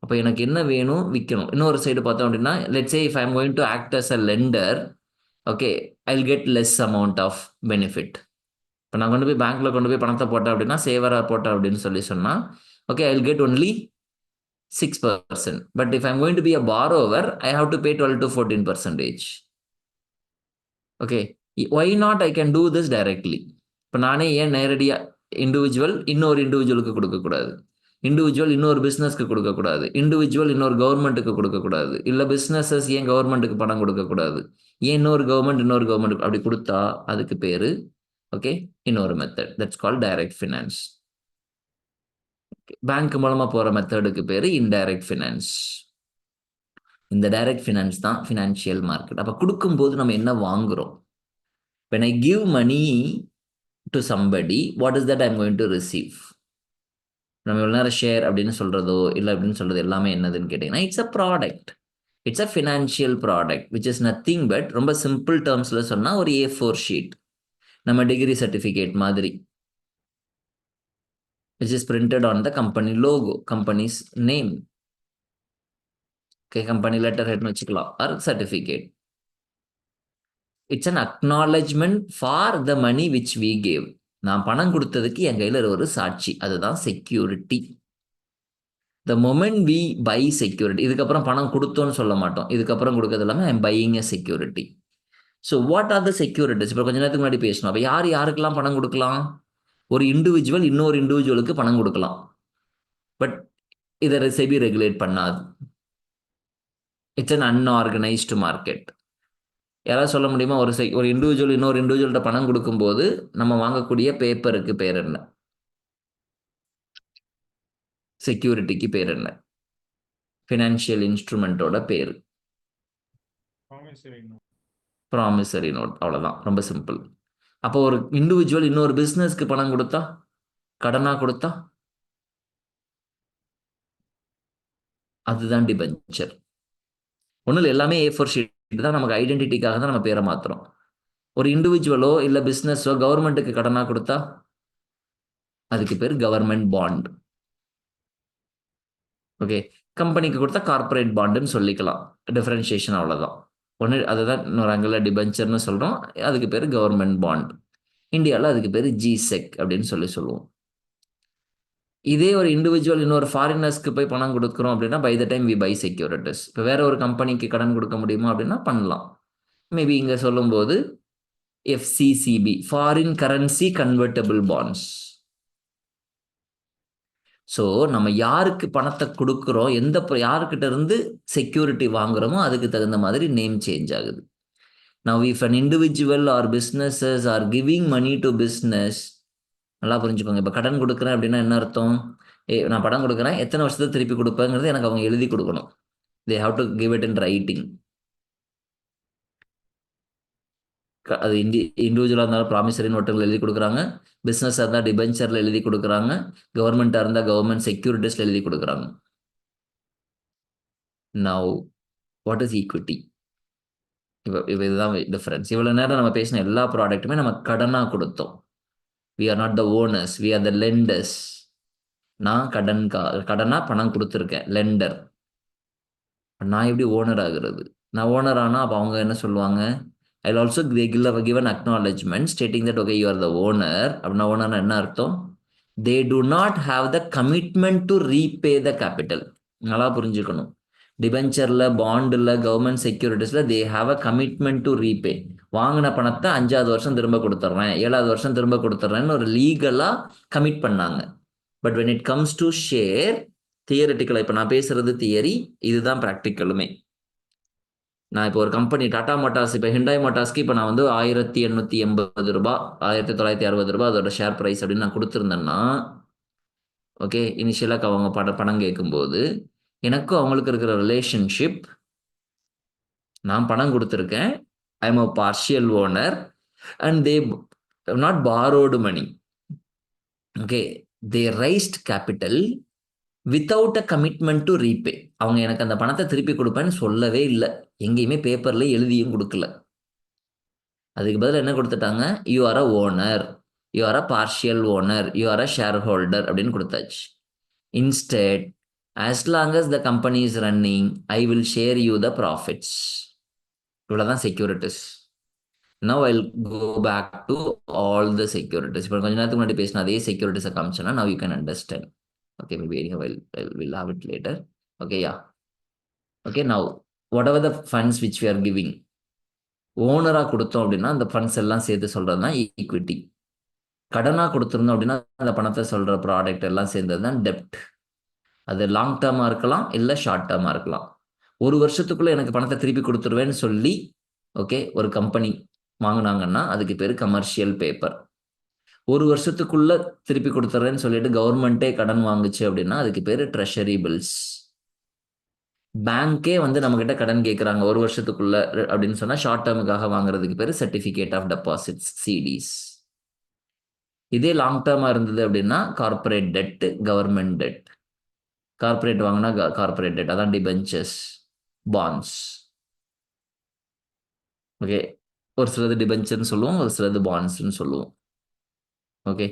அப்போ எனக்கு என்ன வேணும், விற்கணும். இன்னொரு சைடு பார்த்தோம் அப்படின்னா, let's say if I am going to act as a lender, okay, I will get less amount of benefit. இப்போ நான் கொண்டு போய் பேங்க்ல கொண்டு போய் பணத்தை போட்டேன் அப்படின்னா, சேவராக போட்டேன் அப்படின்னு சொன்னால், okay, I will get only 6%. But if I am going to be a borrower, I have to pay 12 to 14%. Okay, why not I can do this directly. இப்போ நானே ஏன் நேரடியாக இண்டிவிஜுவல் இன்னொரு இண்டிவிஜுவலுக்கு கொடுக்கக்கூடாது, இண்டிவிஜுவல் இன்னொரு பிஸ்னஸ்க்கு கொடுக்கக்கூடாது, இண்டிவிஜுவல் இன்னொரு கவர்மெண்ட்டுக்கு கொடுக்கக்கூடாது, இல்லை பிஸ்னஸஸ் ஏன் கவர்மெண்ட்டுக்கு பணம் கொடுக்கக்கூடாது, ஏன் இன்னொரு கவர்மெண்ட் அப்படி கொடுத்தா அதுக்கு பேர் ஓகே இன்னொரு method, that's called direct finance. Bank மூலமாக போகிற மெத்தடுக்கு பேர் இன்டைரக்ட் ஃபினான்ஸ். இந்த டைரக்ட் ஃபினான்ஸ் தான் ஃபினான்ஷியல் மார்க்கெட். அப்போ கொடுக்கும்போது நம்ம என்ன வாங்குறோம்? when I give money to somebody, what is that I'm going to receive? நம்ம இவ்வளோ நேரம் ஷேர் அப்படின்னு சொல்கிறதோ இல்லை அப்படின்னு சொல்கிறது எல்லாமே என்னதுன்னு கேட்டிங்கன்னா, it's a product. It's a financial product which is nothing but, ரொம்ப சிம்பிள் டேர்ம்ஸில் சொன்னால் ஒரு A4 ஷீட், நம்ம டிகிரி சர்டிஃபிகேட் மாதிரி, which is printed on the company logo, company's name. Okay, company letterhead னு வச்சுக்கலாம், or certificate. It's an acknowledgement for the money which we gave. நான் பணம் கொடுத்ததுக்கு என் கையில் ஒரு சாட்சி, அதுதான் security. The moment we buy security, இதுக்கப்புறம் பணம் கொடுத்தோன்னு சொல்ல மாட்டோம், இதுக்கப்புறம் கொடுக்கறது எல்லாமே I'm buying a security. So what are the securities? இப்போ கொஞ்ச நேரத்துக்கு முன்னாடி பேசணும். அப்போ யாருக்கெல்லாம் பணம் கொடுக்கலாம்? ஒரு இண்டிவிஜுவல் இன்னொரு இண்டிவிஜுவலுக்கு பணம் கொடுக்கலாம், பட் இதை செபி ரெகுலேட் பண்ணாது. It's an unorganised market. யாராவது சொல்ல முடியுமா, ஒரு இண்டிவிஜுவல் இன்னொரு இண்டிவிஜுவல்கிட்ட பணம் கொடுக்கும்போது நம்ம வாங்கக்கூடிய பேப்பருக்கு பேர் என்ன, செக்யூரிட்டிக்கு பேர் என்ன, ஃபினான்ஷியல் இன்ஸ்ட்ருமெண்ட்டோட பேர் ப்ராமிசரி நோட். அவ்வளோதான், ரொம்ப சிம்பிள். அப்போ ஒரு இண்டிவிஜுவல் இன்னொரு பிஸ்னஸ்க்கு பணம் கொடுத்தா, கடனாக கொடுத்தா, அதுதான் டிபெஞ்சர். ஒன்றும் எல்லாமே A4 ஷீட் தான், நமக்கு ஐடென்டிட்டிக்காக தான் நம்ம பேரை மாற்றுறோம். ஒரு இண்டிவிஜுவலோ இல்லை பிஸ்னஸோ கவர்மெண்ட்டுக்கு கடனாக கொடுத்தா அதுக்கு பேர் கவர்மெண்ட் பாண்ட். ஓகே, கம்பெனிக்கு கொடுத்தா கார்பரேட் பாண்டுன்னு சொல்லிக்கலாம், டிஃபரன்ஷியேஷன் அவ்வளோதான். ஒன்று அதுதான் இன்னொரு அங்கில் டிபெஞ்சர்னு சொல்கிறோம், அதுக்கு பேர் கவர்மெண்ட் பாண்ட். இந்தியாவில் அதுக்கு பேர் GSEC அப்படின்னு சொல்லுவோம். இதே ஒரு இண்டிவிஜுவல் இன்னொரு ஃபாரினர்ஸ்க்கு போய் பணம் கொடுக்குறோம் அப்படின்னா, by the time we buy securities. இப்போ வேற ஒரு கம்பெனிக்கு கடன் கொடுக்க முடியுமா அப்படின்னா பண்ணலாம். மேபி இங்கே சொல்லும்போது FCCB, foreign currency convertible bonds. So நம்ம யாருக்கு பணத்தை கொடுக்குறோம், யாருக்கிட்ட இருந்து செக்யூரிட்டி வாங்குறோமோ அதுக்கு தகுந்த மாதிரி நேம் சேஞ்ச் ஆகுது. Now if an individual or businesses are giving money to business, நல்லா புரிஞ்சுக்கோங்க. இப்போ கடன் கொடுக்குறேன் அப்படின்னா என்ன அர்த்தம்? நான் பணம் கொடுக்குறேன், எத்தனை வருஷத்தை திருப்பி கொடுப்பேங்கிறது எனக்கு அவங்க எழுதி கொடுக்கணும். They have to give it in writing. அது இண்டிவிஜுவலாக இருந்தாலும் ப்ராமிசரி நோட்டுகள் எழுதி கொடுக்குறாங்க, பிஸ்னஸாக இருந்தால் டிபெஞ்சரில் எழுதி கொடுக்குறாங்க, கவர்மெண்ட்டாக இருந்தால் கவர்மெண்ட் செக்யூரிட்டிஸில் எழுதி கொடுக்குறாங்க. Now what is equity? இதுதான் டிஃபரன்ஸ். இவ்வளோ நேரம் நம்ம பேசின எல்லா ப்ராடக்ட்டுமே நம்ம கடனாக கொடுத்தோம். We are not the owners, we are the lenders. நான் கடனா பணம் கொடுத்துருக்கேன், லெண்டர். நான் எப்படி ஓனர் ஆகுறது? நான் ஓனர் ஆனால் அப்போ அவங்க என்ன சொல்லுவாங்க? I'll also give an acknowledgement stating that okay, you are the owner. அப்படின்னா ஓனர்னா என்ன அர்த்தம்? They do not have the commitment to repay the capital. நல்லா புரிஞ்சுக்கணும். டிபெஞ்சரில், பாண்டில், government செக்யூரிட்டிஸில் they have a commitment to repay. வாங்கின பணத்தை 5வது வருஷம் திரும்ப கொடுத்துட்றேன், 7வது வருஷம் திரும்ப கொடுத்துட்றேன்னு ஒரு லீகலாக கமிட் பண்ணாங்க. But when it comes to share, தியரிட்டிக்கலாக, இப்போ நான் பேசுறது தியரி, இதுதான் ப்ராக்டிக்கலுமே. நான் இப்போ ஒரு கம்பெனி டாடா மோட்டார்ஸ், இப்போ ஹிண்டாய் மோட்டார்ஸ்க்கு இப்போ நான் வந்து 1880 ரூபாய், 1960 ரூபாய் அதோட ஷேர் ப்ரைஸ் அப்படின்னு நான் கொடுத்துருந்தேன்னா, ஓகே, இனிஷியலாக அவங்க பணம் கேட்கும்போது எனக்கும் அவங்களுக்கு இருக்கிற ரிலேஷன்ஷிப், நான் பணம் கொடுத்துருக்கேன், I am a partial owner and they not borrowed money. Okay, they raised capital without a commitment to repay. அவங்க எனக்கு அந்த பணத்தை திருப்பி கொடுப்பேன்னு சொல்லவே இல்லை, எங்கேயுமே பேப்பர்ல எழுதியும் கொடுக்கல. அதுக்கு பதில் என்ன கொடுத்துட்டாங்க, you are a owner, you are a partial owner, you are a share holder அப்படின்னு கொடுத்தாச்சு. Instead, as long as the company is running, I will share you the profits. இவ்வளோதான் securities. Now I'll go back to all the securities. இப்போ கொஞ்ச நேரத்துக்கு முன்னாடி பேசின அதே செக்யூரிட்டிஸை காமிச்சேன்னா now you can understand. Okay, maybe anyhow we'll have it later. Okay, yeah. Okay, now whatever the funds which we are giving, ஓனராக கொடுத்தோம் அப்படின்னா அந்த funds எல்லாம் சேர்த்து சொல்கிறது தான் ஈக்விட்டி. கடனாக கொடுத்துருந்தோம் அப்படின்னா அந்த பணத்தை சொல்கிற ப்ராடக்ட் எல்லாம் சேர்ந்தது தான் டெப்ட். அது லாங் டேர்மாக இருக்கலாம், இல்லை ஷார்ட் டேர்மாக இருக்கலாம். ஒரு வருஷத்துக்குள்ளே எனக்கு பணத்தை திருப்பி கொடுத்துருவேன்னு சொல்லி ஓகே ஒரு கம்பெனி வாங்கினாங்கன்னா அதுக்கு பேர் கமர்ஷியல் பேப்பர். ஒரு வருஷத்துக்குள்ள திருப்பி கொடுத்துட்றேன்னு சொல்லிட்டு கவர்மெண்ட்டே கடன் வாங்குச்சு அப்படின்னா அதுக்கு பேர் ட்ரெஷரி பில்ஸ். பேங்கே வந்து நம்மகிட்ட கடன் கேட்குறாங்க ஒரு வருஷத்துக்குள்ள அப்படின்னு சொன்னால் ஷார்ட் டேர்முக்காக வாங்குறதுக்கு பேர் சர்டிஃபிகேட் ஆஃப் டெபாசிட்ஸ், சிடிஸ். இதே லாங் டேர்மாக இருந்தது அப்படின்னா corporate debt, government debt. Corporate வாங்கினா கார்பரேட் டெட், அதான் டிபென்ச்சர்ஸ், பாண்ட்ஸ். ஓகே, ஒரு சிலது டிபென்ச்சர்னு சொல்லுவோம், ஒரு சிலது பாண்ட்ஸ்ன்னு சொல்லுவோம். ஓகே,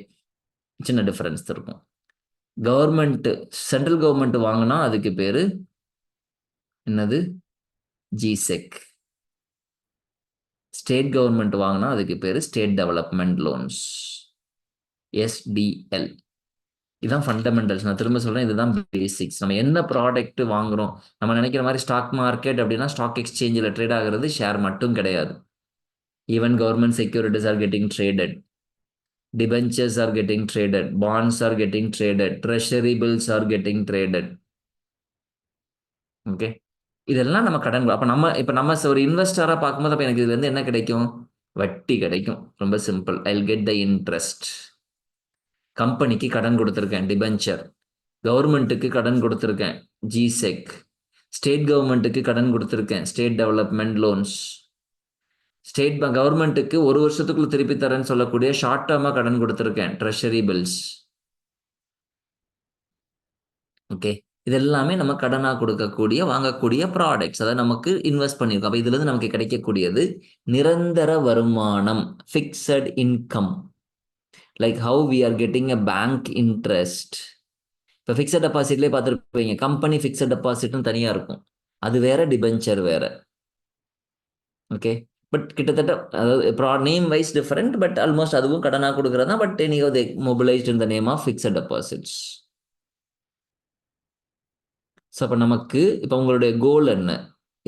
சின்ன டிஃபரன்ஸ் இருக்கும். கவர்மெண்ட், சென்ட்ரல் கவர்மெண்ட் வாங்கினா அதுக்கு பேர் என்னது, ஜிசெக். ஸ்டேட் கவர்மெண்ட் வாங்கினா அதுக்கு பேர் ஸ்டேட் டெவலப்மெண்ட் லோன்ஸ், எஸ்டிஎல். இதுதான் ஃபண்டமெண்டல்ஸ். நான் திரும்ப சொல்றேன், இதுதான் பேசிக்ஸ். நம்ம என்ன ப்ராடக்ட் வாங்குறோம், நம்ம நினைக்கிற மாதிரி ஸ்டாக் மார்க்கெட் அப்படின்னா ஸ்டாக் எக்ஸ்சேஞ்சில் ட்ரேட் ஆகிறது ஷேர் மட்டும் கிடையாது. Even government securities are getting traded, debentures are getting traded, bonds are getting traded, treasury bills are getting traded. Okay, இதெல்லாம் நம்ம கடன். அப்போ நம்ம ஒரு இன்வெஸ்டராக பார்க்கும்போது அப்போ எனக்கு இதுல இருந்து என்ன கிடைக்கும், வட்டி கிடைக்கும். ரொம்ப simple, Jal get the interest. கம்பெனிக்கு கடன் கொடுத்துருக்கேன், டிபென்ச்சர். கவர்மெண்ட்டுக்கு கடன் கொடுத்துருக்கேன், ஜிசெக். ஸ்டேட் கவர்மெண்ட்டுக்கு கடன் கொடுத்துருக்கேன், ஸ்டேட் டெவலப்மெண்ட் லோன்ஸ். ஸ்டேட் கவர்மெண்ட்டுக்கு ஒரு வருஷத்துக்குள்ள திருப்பி தரேன்னு சொல்லக்கூடிய ஷார்ட் டேர்மா கடன் கொடுத்துருக்கேன், ட்ரெஷரி பில்ஸ். ஓகே, இது எல்லாமே நம்ம கடனா கொடுக்கக்கூடிய வாங்கக்கூடிய ப்ராடக்ட்ஸ், அதாவது நமக்கு இன்வெஸ்ட் பண்ணியிருக்கோம். அப்போ இதுல இருந்து நமக்கு கிடைக்கக்கூடியது நிரந்தர வருமானம், fixed income. Like how we are getting a bank interest. இப்போ ஃபிக்ஸட் டெபாசிட்லேயே பார்த்துருப்பீங்க, கம்பெனி ஃபிக்ஸட் டெபாசிட்னு தனியாக இருக்கும், அது வேற, டிபென்ச்சர் வேற. ஓகே, பட் கிட்டத்தட்ட அதாவது name wise different, but almost அதுவும் கடனாக கொடுக்குறதா. But anyhow they mobilised in the name of fixed deposits. So அப்போ நமக்கு இப்போ உங்களுடைய கோல் என்ன?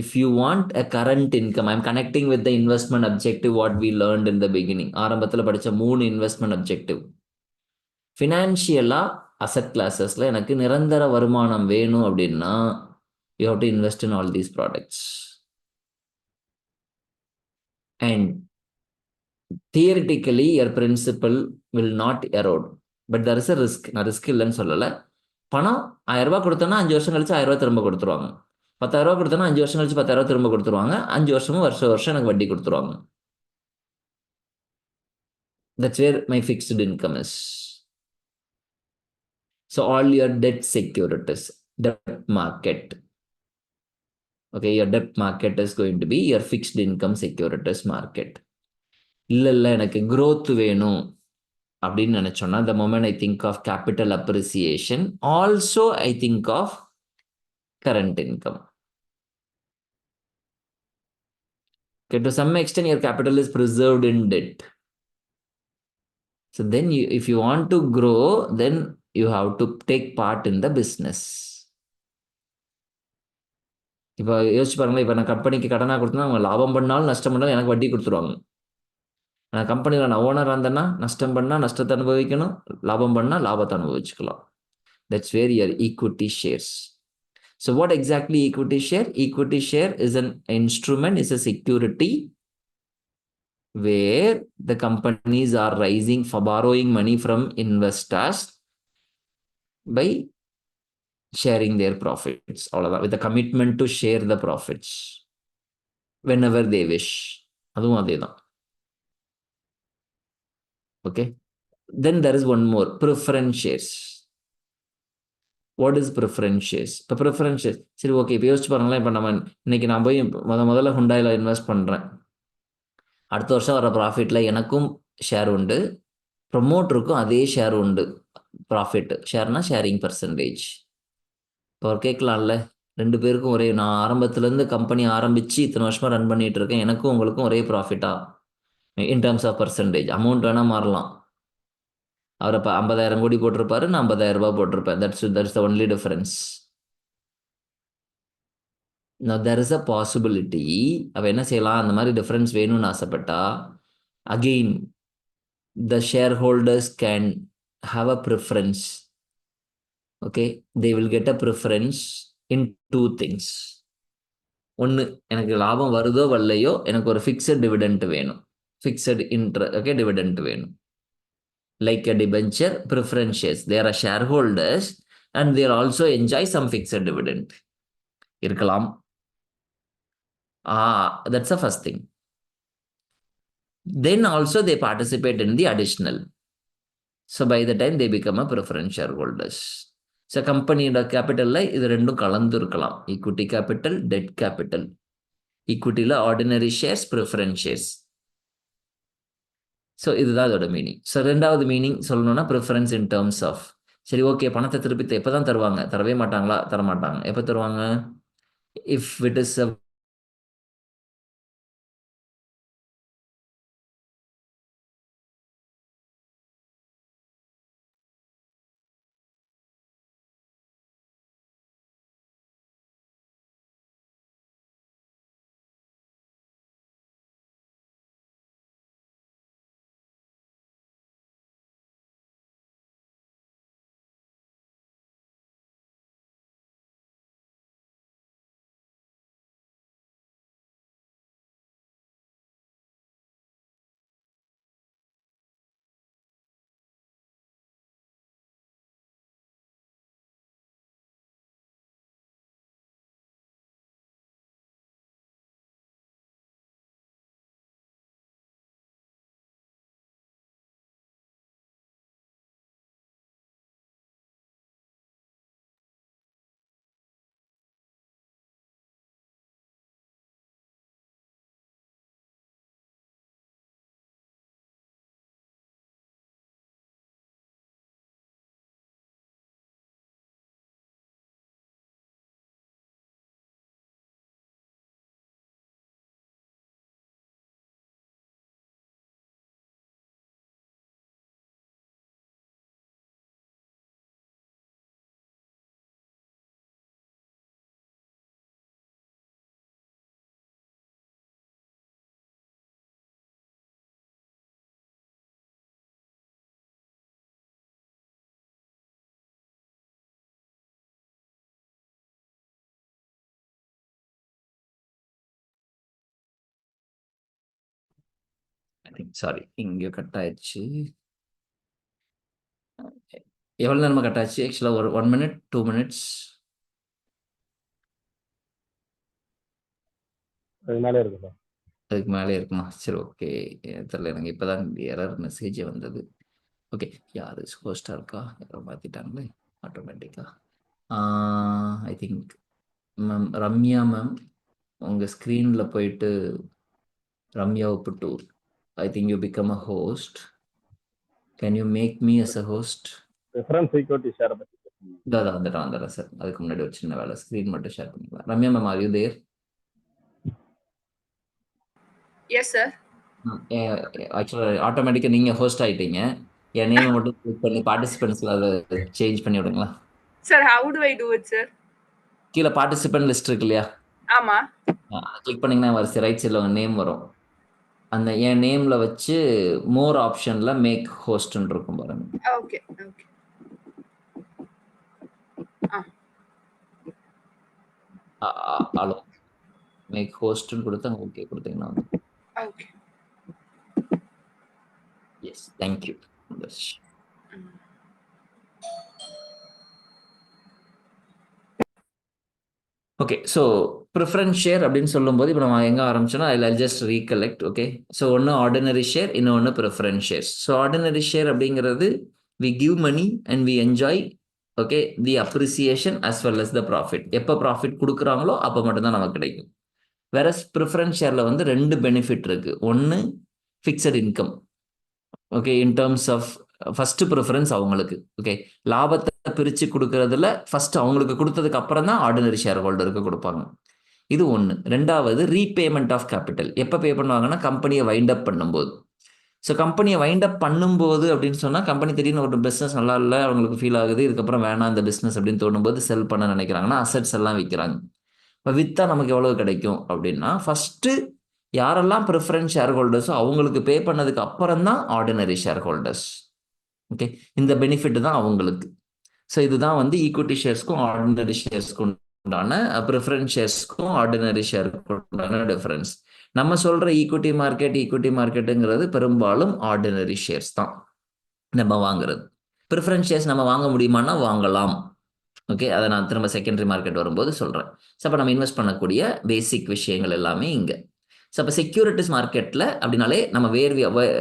If you want a current income, I'm connecting with the investment objective what we learnt in the beginning. ஆரம்பத்தில் படித்த 3 இன்வெஸ்ட்மெண்ட் அப்ஜெக்டிவ். ஃபினான்ஷியலாக asset கிளாஸஸில் எனக்கு நிரந்தர வருமானம் வேணும் அப்படின்னா you have to invest in all these products. And theoretically your principal will not erode, but there is a risk. நான் ரிஸ்க் இல்லைன்னு சொல்லலை. பணம் 1000 ரூபாய் கொடுத்தோன்னா 5 வருஷம் கழிச்சு 1000 ரூபாய் திரும்ப கொடுத்துருவாங்க. 10,000 ரூபாய் கொடுத்தோன்னா 5 வருஷம் கழிச்சு 10,000 ரூபாய் திரும்ப கொடுத்துருவாங்க. 5 வருஷமும் வருஷம் எனக்கு வட்டி கொடுத்துருவாங்க. That's where my fixed income is. So all your debt securities, debt market. Okay, your debt market is going to be your fixed income securities market. இல்லை எனக்கு growth வேணும் அப்படின்னு நினைச்சோன்னா, the moment I think of capital appreciation, also I think of current income. Okay, to some extent your capital is preserved in debt. So then if you want to grow, then you have to take part in the business. இப்போ யோசிச்சு பாருங்களேன், இப்போ நான் கம்பெனிக்கு கடனாக கொடுத்தா அவங்க லாபம் பண்ணாலும் நஷ்டம் பண்ணாலும் எனக்கு வட்டி கொடுத்துருவாங்க. நான் கம்பெனியில் நான் ஓனராக இருந்தேன்னா நஷ்டம் பண்ணால் நஷ்டத்தை அனுபவிக்கணும், லாபம் பண்ணால் லாபத்தை அனுபவிச்சுக்கலாம். That's where your equity shares. So what exactly equity share? Equity share is an instrument, is a security where the companies are raising for borrowing money from investors by sharing their profits, all of that, with a commitment to share the profits whenever they wish. அதுவும் அதேதான். Okay. Then there is one more, preference shares. What is preference shares? இப்போ preference shares, சரி okay, இப்போ யோசிச்சு பாருங்களேன். இப்போ நம்ம இன்னைக்கு நான் போய் முதல்ல ஹுண்டாயில் இன்வெஸ்ட் பண்ணுறேன். அடுத்த வருஷம் வர ப்ராஃபிட்டில் எனக்கும் ஷேர் உண்டு, ப்ரொமோட்டருக்கும் அதே ஷேர் உண்டு. ப்ராஃபிட் ஷேர்னா ஷேரிங் பர்சன்டேஜ். இப்போ அவர் கேட்கலாம்ல, 2 பேருக்கும் ஒரே, நான் ஆரம்பத்துலேருந்து கம்பெனி ஆரம்பித்து இத்தனை வருஷமாக ரன் பண்ணிட்டு இருக்கேன், எனக்கும் உங்களுக்கும் ஒரே ப்ராஃபிட்டா? In terms of percentage amount வேணால் மாறலாம். அவர் இப்போ 50,000 கோடி போட்டிருப்பாரு, நான் 50,000 ரூபாய் போட்டிருப்பேன். That's the only difference. Now there is a possibility, அவ என்ன செய்யலாம், அந்த மாதிரி டிஃபரன்ஸ் வேணும்னு ஆசைப்பட்டா, again the shareholders can have a preference. Okay, they will get a preference in 2 things. ஒன்று, எனக்கு லாபம் வருதோ வரலையோ எனக்கு ஒரு ஃபிக்ஸட் டிவிடெண்ட் வேணும், ஃபிக்ஸட் ஓகே டிவிடெண்ட் வேணும். Like a debenture, preference shares, they are a shareholders and they also enjoy some fixed dividend. இருக்கலாம். That's the first thing. Then also they participate in the additional. So by the time they become a preference shareholders. So company capital இது ரெண்டும் கலந்து இருக்கலாம். Equity capital, debt capital. Equity ordinary shares, preference shares. So இதுதான் அதோட meaning. So 2வது meaning சொல்லணும்னா preference in terms of, சரி okay பணத்தை திருப்பி எப்போ தான் தருவாங்க, தரவே மாட்டாங்களா, தரமாட்டாங்க. எப்போ தருவாங்க? இஃப் இட் இஸ் சாரி இங்கே கட் ஆயிடுச்சு. எவ்வளோ நேரமாக கட் ஆச்சு? ஆக்சுவலாக ஒரு 1 minute 2 minutes அது மேலே இருக்கு சார். அதுக்கு மேலே இருக்குமா? சரி ஓகே, தெரியல, எனக்கு இப்போ தான் எரர் மெசேஜே வந்தது. ஓகே, யார் ஹோஸ்டாக இருக்கா, யாரோ மாற்றிட்டாங்களே ஆட்டோமேட்டிக்காக. I think ma'am Ramya ma'am, உங்கள் ஸ்க்ரீனில் போயிட்டு Ramya Upputtur, I think you become a host. Can you make me as a host? Reference equity ஷேரை பற்றி வந்துடுறேன் சார். அதுக்கு முன்னாடி ஒரு சின்ன வேலை, ஸ்க்ரீன் மட்டும் ஷேர் பண்ணிக்கலாம். Ramya ma'am, are you there? Yes, sir. ஆக்சுவலாக ஆட்டோமேட்டிக்காக நீங்கள் ஹோஸ்ட் ஆகிட்டீங்க. என் நேமை மட்டும் கிளிக் பண்ணி பார்ட்டிசிபென்ட்ஸில் அதை சேஞ்ச் பண்ணி விடுங்களா? Sir, how do I do it, sir? கீழே பார்ட்டிசிபென்ட் லிஸ்ட் இருக்கு இல்லையா, ஆமா. கிளிக் பண்ணிங்கன்னா வரிசை ரைட் சைடில் உங்கள் நேம் வரும். அந்த என் நேமில் வச்சு மோர் ஆப்ஷனில் மேக் ஹோஸ்ட்னு இருக்கும் பாருங்க. Okay okay. அலோ மேக் ஹோஸ்ட்னு கொடுத்து ஓகே கொடுத்தீங்கன்னா வந்து okay. Yes thank you. Okay so preference share அப்படின்னு சொல்லும்போது இப்போ நம்ம எங்கே ஆரம்பிச்சோன்னா அதில் ஜஸ்ட் ரீகலெக்ட். ஓகே ஸோ ஒன்று ஆர்டினரி ஷேர், இன்னொன்று preference shares. So ordinary share அப்படிங்கிறது we give money and we enjoy okay the appreciation as well as the profit. எப்போ ப்ராஃபிட் கொடுக்குறாங்களோ அப்போ மட்டும்தான் நமக்கு கிடைக்கும். வேற ப்ரிஃபரன்ஸ் ஷேரில் வந்து 2 பெனிஃபிட் இருக்கு. ஒன்று fixed income. Okay in terms of first preference அவங்களுக்கு. ஓகே லாபத்தை பிரித்து கொடுக்கறதுல ஃபர்ஸ்ட் அவங்களுக்கு கொடுத்ததுக்கு அப்புறம் தான் ஆர்டினரி ஷேர் ஹோல்டருக்கு கொடுப்பாங்க. இது ஒன்று. ரெண்டாவது ரீபேமெண்ட் ஆஃப் கேபிட்டல். எப்போ பே பண்ணுவாங்கன்னா கம்பெனியை வைண்ட் அப் பண்ணும்போது. ஸோ கம்பெனியை வைண்ட் அப் பண்ணும்போது அப்படின்னு சொன்னால் கம்பெனி திடீர்னு ஒரு பிஸ்னஸ் நல்லா இல்லை, அவங்களுக்கு ஃபீல் ஆகுது, இதுக்கப்புறம் வேணாம் இந்த பிஸ்னஸ் அப்படின்னு தோணும்போது செல் பண்ண நினைக்கிறாங்கன்னா அசெட்ஸ் எல்லாம் விற்கிறாங்க. இப்போ விற்றா நமக்கு எவ்வளோ கிடைக்கும் அப்படின்னா ஃபஸ்ட்டு யாரெல்லாம் ப்ரிஃபரன்ஸ் ஷேர் ஹோல்டர்ஸோ அவங்களுக்கு பே பண்ணதுக்கு அப்புறம் தான் ஆர்டினரி ஷேர் ஹோல்டர்ஸ். ஓகே இந்த பெனிஃபிட் தான் அவங்களுக்கு. ஸோ இதுதான் வந்து ஈக்விட்டி ஷேர்ஸ்க்கும் ஆர்டினரி ஷேர்ஸ்க்கும் உண்டான ப்ரிஃபரன்ஸ் ஷேர்ஸ்க்கும் ஆர்டினரி ஷேருக்கும் உண்டான டிஃபரன்ஸ். நம்ம சொல்ற ஈக்விட்டி மார்க்கெட்டுங்கிறது பெரும்பாலும் ஆர்டினரி ஷேர்ஸ் தான் நம்ம வாங்குறது. ப்ரிஃபரன்ஸ் ஷேர்ஸ் நம்ம வாங்க முடியுமானா வாங்கலாம். ஓகே அதை நான் திரும்ப செகண்டரி மார்க்கெட் வரும்போது சொல்கிறேன். ஸோ அப்போ நம்ம இன்வெஸ்ட் பண்ணக்கூடிய பேசிக் விஷயங்கள் எல்லாமே இங்கே. ஸோ அப்போ செக்யூரிட்டிஸ் மார்க்கெட்டில் அப்படின்னாலே நம்ம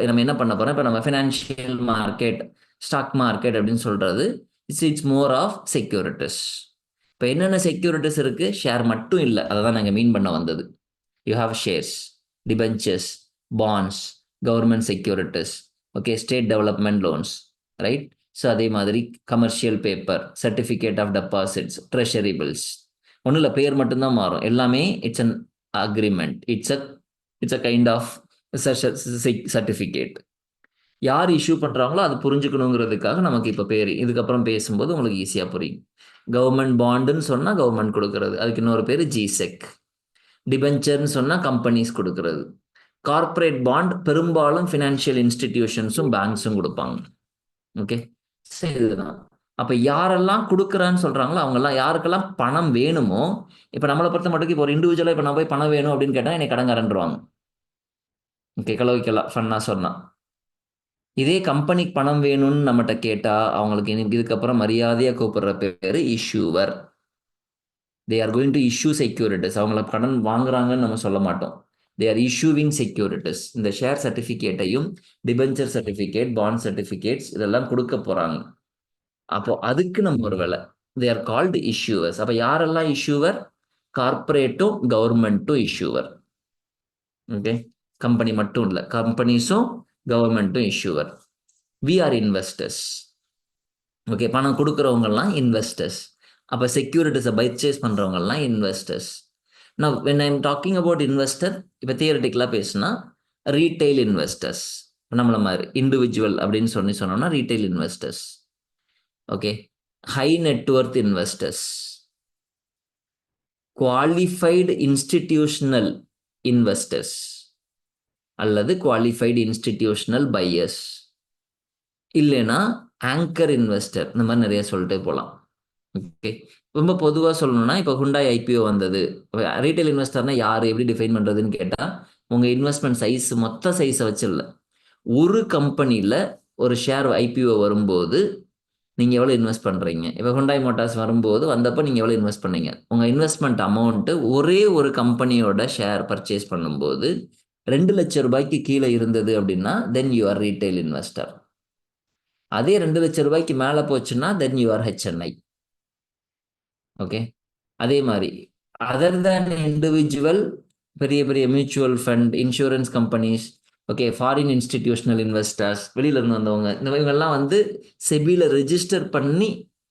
நம்ம என்ன பண்ண போகிறோம், இப்போ நம்ம ஃபினான்ஷியல் மார்க்கெட், ஸ்டாக் மார்க்கெட் அப்படின்னு சொல்கிறது இட்ஸ் மோர் ஆஃப் செக்யூரிட்டிஸ். இப்போ என்னென்ன செக்யூரிட்டிஸ் இருக்குது, ஷேர் மட்டும் இல்லை, அதை தான் நாங்கள் மீன் பண்ண வந்தது. You have shares, debentures, bonds, government securities, okay state development loans, right. So அதே மாதிரி commercial paper, certificate of deposits, treasury bills. ஒன்றும் இல்லை பேர் மட்டும்தான் மாறும், எல்லாமே it's an agreement, it's a kind of certificate. யார் இஷ்யூ பண்ணுறாங்களோ அது புரிஞ்சுக்கணுங்கிறதுக்காக நமக்கு இப்போ பேர் இதுக்கப்புறம் பேசும்போது உங்களுக்கு ஈஸியாக புரியும். கவர்மெண்ட் பாண்டுன்னு சொன்னால் கவர்மெண்ட் கொடுக்கறது, அதுக்கு இன்னொரு பேர் ஜிசெக். டிபென்ச்சர்னு சொன்னால் கம்பெனிஸ் கொடுக்கறது. கார்பரேட் பாண்ட் பெரும்பாலும் ஃபினான்ஷியல் இன்ஸ்டிடியூஷன்ஸும் பேங்க்ஸும் கொடுப்பாங்க. ஓகே சரி இதுதான். அப்போ யாரெல்லாம் கொடுக்குறான்னு சொல்கிறாங்களோ அவங்கெல்லாம் யாருக்கெல்லாம் பணம் வேணுமோ, இப்போ நம்மளை பொறுத்த மட்டும் இப்போ ஒரு இண்டிவிஜுவலாக இப்போ நான் போய் பணம் வேணும் அப்படின்னு கேட்டால் என்னை கடங்காரன்றுவாங்க. ஓகே கலவைக்கலாம் ஃபன்னாக சொன்னால். இதே கம்பெனிக்கு பணம் வேணும்னு நம்மகிட்ட கேட்டால் அவங்களுக்கு இதுக்கப்புறம் மரியாதையாக கூப்பிடுற பேர் issuer. They are going to issue securities. அவங்கள கடன் வாங்குறாங்கன்னு நம்ம சொல்ல மாட்டோம். They are issuing securities. இந்த ஷேர் சர்டிஃபிகேட்டையும் டிபென்ச்சர் சர்டிஃபிகேட், பாண்ட் சர்டிஃபிகேட்ஸ் இதெல்லாம் கொடுக்க போகிறாங்க. அப்போ அதுக்கு நம்ம ஒரு வேலை. They are called issuers. அப்போ யாரெல்லாம் இஷ்யூவர், கார்பரேட்டும் கவர்மெண்ட்டும் இஷ்யூவர். ஓகே கம்பெனி மட்டும் இல்லை, கம்பெனிஸும் கவர்மெண்ட்டும் issuer. We are investors. Okay பணம் கொடுக்குறவங்கலாம் இன்வெஸ்டர்ஸ். அப்போ செக்யூரிட்டிஸை பர்ச்சேஸ் பண்ணுறவங்கலாம் இன்வெஸ்டர்ஸ். நான் when I'm talking about investor, இப்போ தியரட்டிக்கலாக பேசுனா ரீட்டைல் இன்வெஸ்டர்ஸ், நம்மள மாதிரி இண்டிவிஜுவல் அப்படின்னு சொன்னோம்னா retail investors. Okay high net worth investors, qualified institutional investors அல்லது குவாலிஃபைடு இன்ஸ்டிடியூஷனல் பையர்ஸ், இல்லைன்னா ஆங்கர் இன்வெஸ்டர், இந்த மாதிரி நிறைய சொல்லிட்டே போகலாம். ஓகே ரொம்ப பொதுவாக சொல்லணும்னா இப்போ ஹுண்டாய் ஐபிஓ வந்தது. ரீட்டைல் இன்வெஸ்டர்னா யார், எப்படி டிஃபைன் பண்ணுறதுன்னு கேட்டால் உங்கள் இன்வெஸ்ட்மெண்ட் சைஸ் மொத்த சைஸை வச்சு இல்லை, ஒரு கம்பெனியில் ஒரு ஷேர் ஐபிஓ வரும்போது நீங்கள் எவ்வளோ இன்வெஸ்ட் பண்ணுறீங்க. இப்போ ஹுண்டாய் மோட்டார்ஸ் வரும்போது வந்தப்போ நீங்கள் எவ்வளோ இன்வெஸ்ட் பண்ணீங்க, உங்கள் இன்வெஸ்ட்மெண்ட் அமௌண்ட்டு ஒரே ஒரு கம்பெனியோட ஷேர் பர்ச்சேஸ் பண்ணும்போது 2 லட்சம் ரூபாய்க்கு கீழே இருந்தது அப்படின்னா then you are retail investor. அதே 2 லட்சம் ரூபாய்க்கு மேலே போச்சுன்னா then you are HNI. Okay அதே மாதிரி அதர் தேன் இண்டிவிஜுவல், பெரிய பெரிய mutual fund, insurance companies, okay foreign institutional investors, வெளியில இருந்து வந்தவங்க, இவங்கெல்லாம் வந்து செபியில் ரெஜிஸ்டர்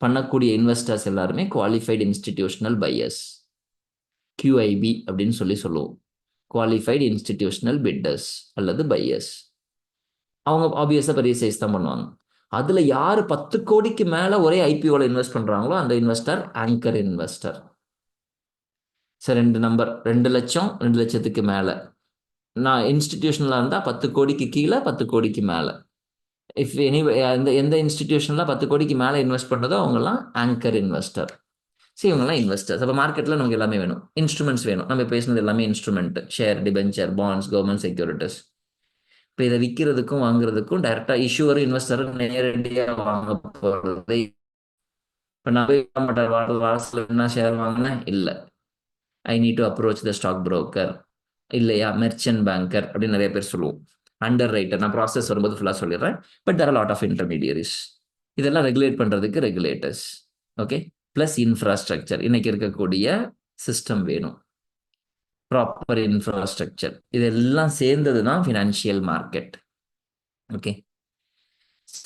பண்ணக்கூடிய இன்வெஸ்டர்ஸ் எல்லாருமே குவாலிஃபைடு இன்ஸ்டிடியூஷனல் பையர்ஸ், QIB அப்படின்னு சொல்லுவோம். குவாலிஃபைடு இன்ஸ்டிடியூஷனல் பிட்டர்ஸ் அல்லது பையர்ஸ். அவங்க ஆப்வியஸாக பெரிய சைஸ் தான் பண்ணுவாங்க. அதில் யார் 10 கோடிக்கு மேலே ஒரே ஐபிஓவில் இன்வெஸ்ட் பண்ணுறாங்களோ அந்த investor anchor investor. Sir 2 number, 2 லட்சம் 2 லட்சத்துக்கு மேலே, நான் இன்ஸ்டிடியூஷனில் இருந்தால் 10 கோடிக்கு கீழே 10 கோடிக்கு மேலே. எந்த இன்ஸ்டிடியூஷனில் 10 கோடிக்கு மேலே இன்வெஸ்ட் பண்ணுறதோ அவங்கெல்லாம் ஆங்கர் இன்வெஸ்டர். சரி, இவங்கெல்லாம் இன்வெஸ்டர்ஸ். அப்போ மார்க்கெட்டில் நமக்கு எல்லாமே வேணும், இன்ஸ்ட்ருமெண்ட்ஸ் வேணும். நம்ம பேசுனது எல்லாமே instrument, share, debenture, bonds, government securities. இப்போ இதை விற்கிறதுக்கும் வாங்குறதுக்கும் டைரெக்டாக இஷ்யூவரும் இன்வெஸ்டரும் நேரடியாக வாங்க போகிறது. இப்போ நான் போய் வாசல் என்ன ஷேர் வாங்கினேன் இல்லை, I need to approach the stock broker, இல்லையா மெர்ச்சன்ட் பேங்கர் அப்படின்னு நிறைய பேர் சொல்லுவோம். அண்டர் ரைட்டர், நான் ப்ராசஸ் வரும்போது ஃபுல்லாக சொல்லிடுறேன். But there are lot of intermediaries. இதெல்லாம் ரெகுலேட் பண்ணுறதுக்கு ரெகுலேட்டர்ஸ். Okay, plus infrastructure. இன்னைக்கு இருக்கக்கூடிய சிஸ்டம் வேணும், ப்ராப்பர் இன்ஃப்ராஸ்ட்ரக்சர். இதெல்லாம் சேர்ந்தது தான் ஃபினான்ஷியல் மார்க்கெட். ஓகே,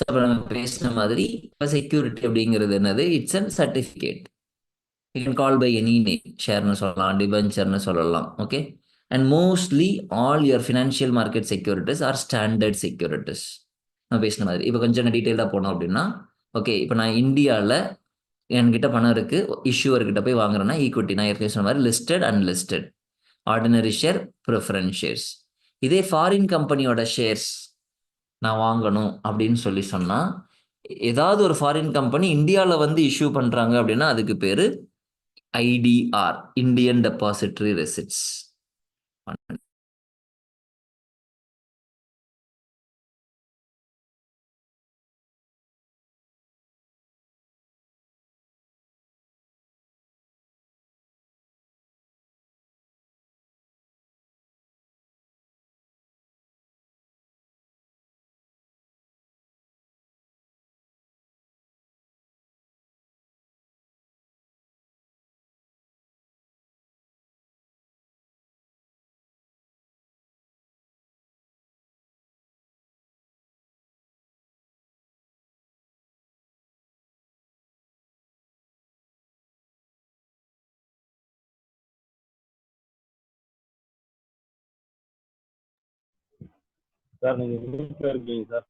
நம்ம பேசின மாதிரி செக்யூரிட்டி அப்படிங்கிறது என்னது? It's and certificate. You can call by any name. ஷேர்னு சொல்லலாம், டிபென்ச்சர்னு சொல்லலாம். Okay, and mostly all your financial market securities are standard securities. நான் பேசின மாதிரி இப்போ கொஞ்சம் டீட்டெயிலாக போனோம் அப்படின்னா, ஓகே, இப்போ நான் இந்தியாவில் என்கிட்ட பணம் இருக்கு, இஷ்யூவர்கிட்ட போய் வாங்குறேன்னா ஈக்விட்டி, நான் ஏற்கனவே சொன்ன மாதிரி listed, unlisted, ordinary share, preference shares. இதே ஃபாரின் கம்பெனியோட ஷேர்ஸ் நான் வாங்கணும் அப்படின்னு சொல்லி சொன்னா, ஏதாவது ஒரு ஃபாரின் கம்பெனி இந்தியாவில் வந்து இஷ்யூ பண்றாங்க அப்படின்னா அதுக்கு பேரு IDR, Indian depository receipts. Sir நீங்க வீட்டில் இருக்கீங்க sir?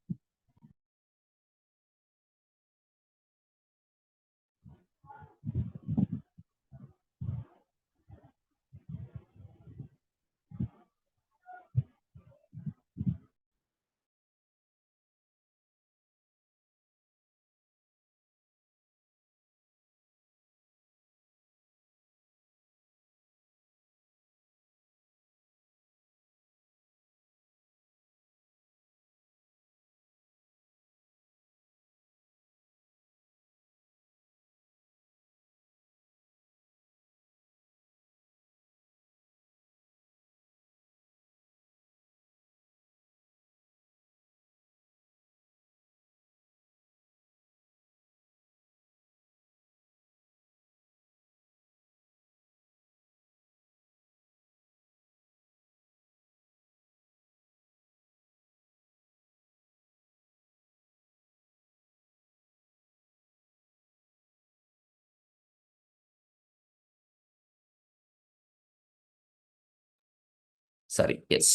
Sorry, yes.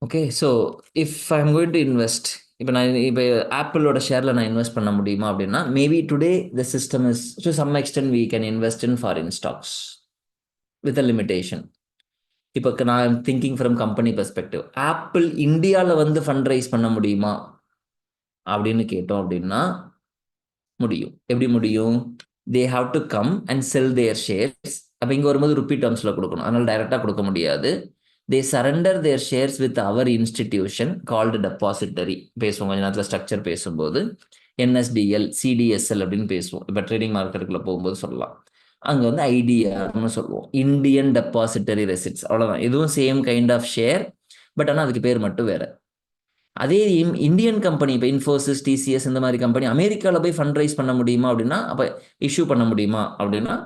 Okay, so if I am going to invest, இப்போ ஆப்பிளோட ஷேரில் நான் இன்வெஸ்ட் பண்ண முடியுமா அப்படின்னா, maybe today the system is to some extent we can invest in foreign stocks with a limitation. இப்போ நான் thinking from company perspective, Apple இந்தியாவில் வந்து ஃபண்ட் ரைஸ் பண்ண முடியுமா அப்படின்னு கேட்டோம் அப்படின்னா முடியும். எப்படி முடியும்? They have to come and sell their shares. அப்போ இங்கே வரும்போது ருப்பி டேர்ம்ஸில் கொடுக்கணும், அதனால் டைரெக்டாக கொடுக்க முடியாது. They surrender their shares with our institution called depository. பேசுவோம் கொஞ்சம் நேரத்தில் ஸ்ட்ரக்சர் பேசும்போது, NSDL, CDSL அப்படின்னு பேசுவோம். இப்போ ட்ரேடிங் மார்க்கெட்டுக்குள்ள போகும்போது சொல்லலாம். அங்கே வந்து IDRன்னு சொல்லுவோம், இந்தியன் டெபாசிட்டரி ரெசிப்ட்ஸ். அவ்வளோதான், இதுவும் same kind of share, but ஆனால் அதுக்கு பேர் மட்டும் வேறு. அதே இந்தியன் கம்பெனி, இப்போ இன்ஃபோசிஸ், TCS இந்த மாதிரி கம்பெனி அமெரிக்காவில் போய் ஃபண்ட் ரைஸ் பண்ண முடியுமா அப்படின்னா, அப்போ இஷ்யூ பண்ண முடியுமா அப்படின்னா,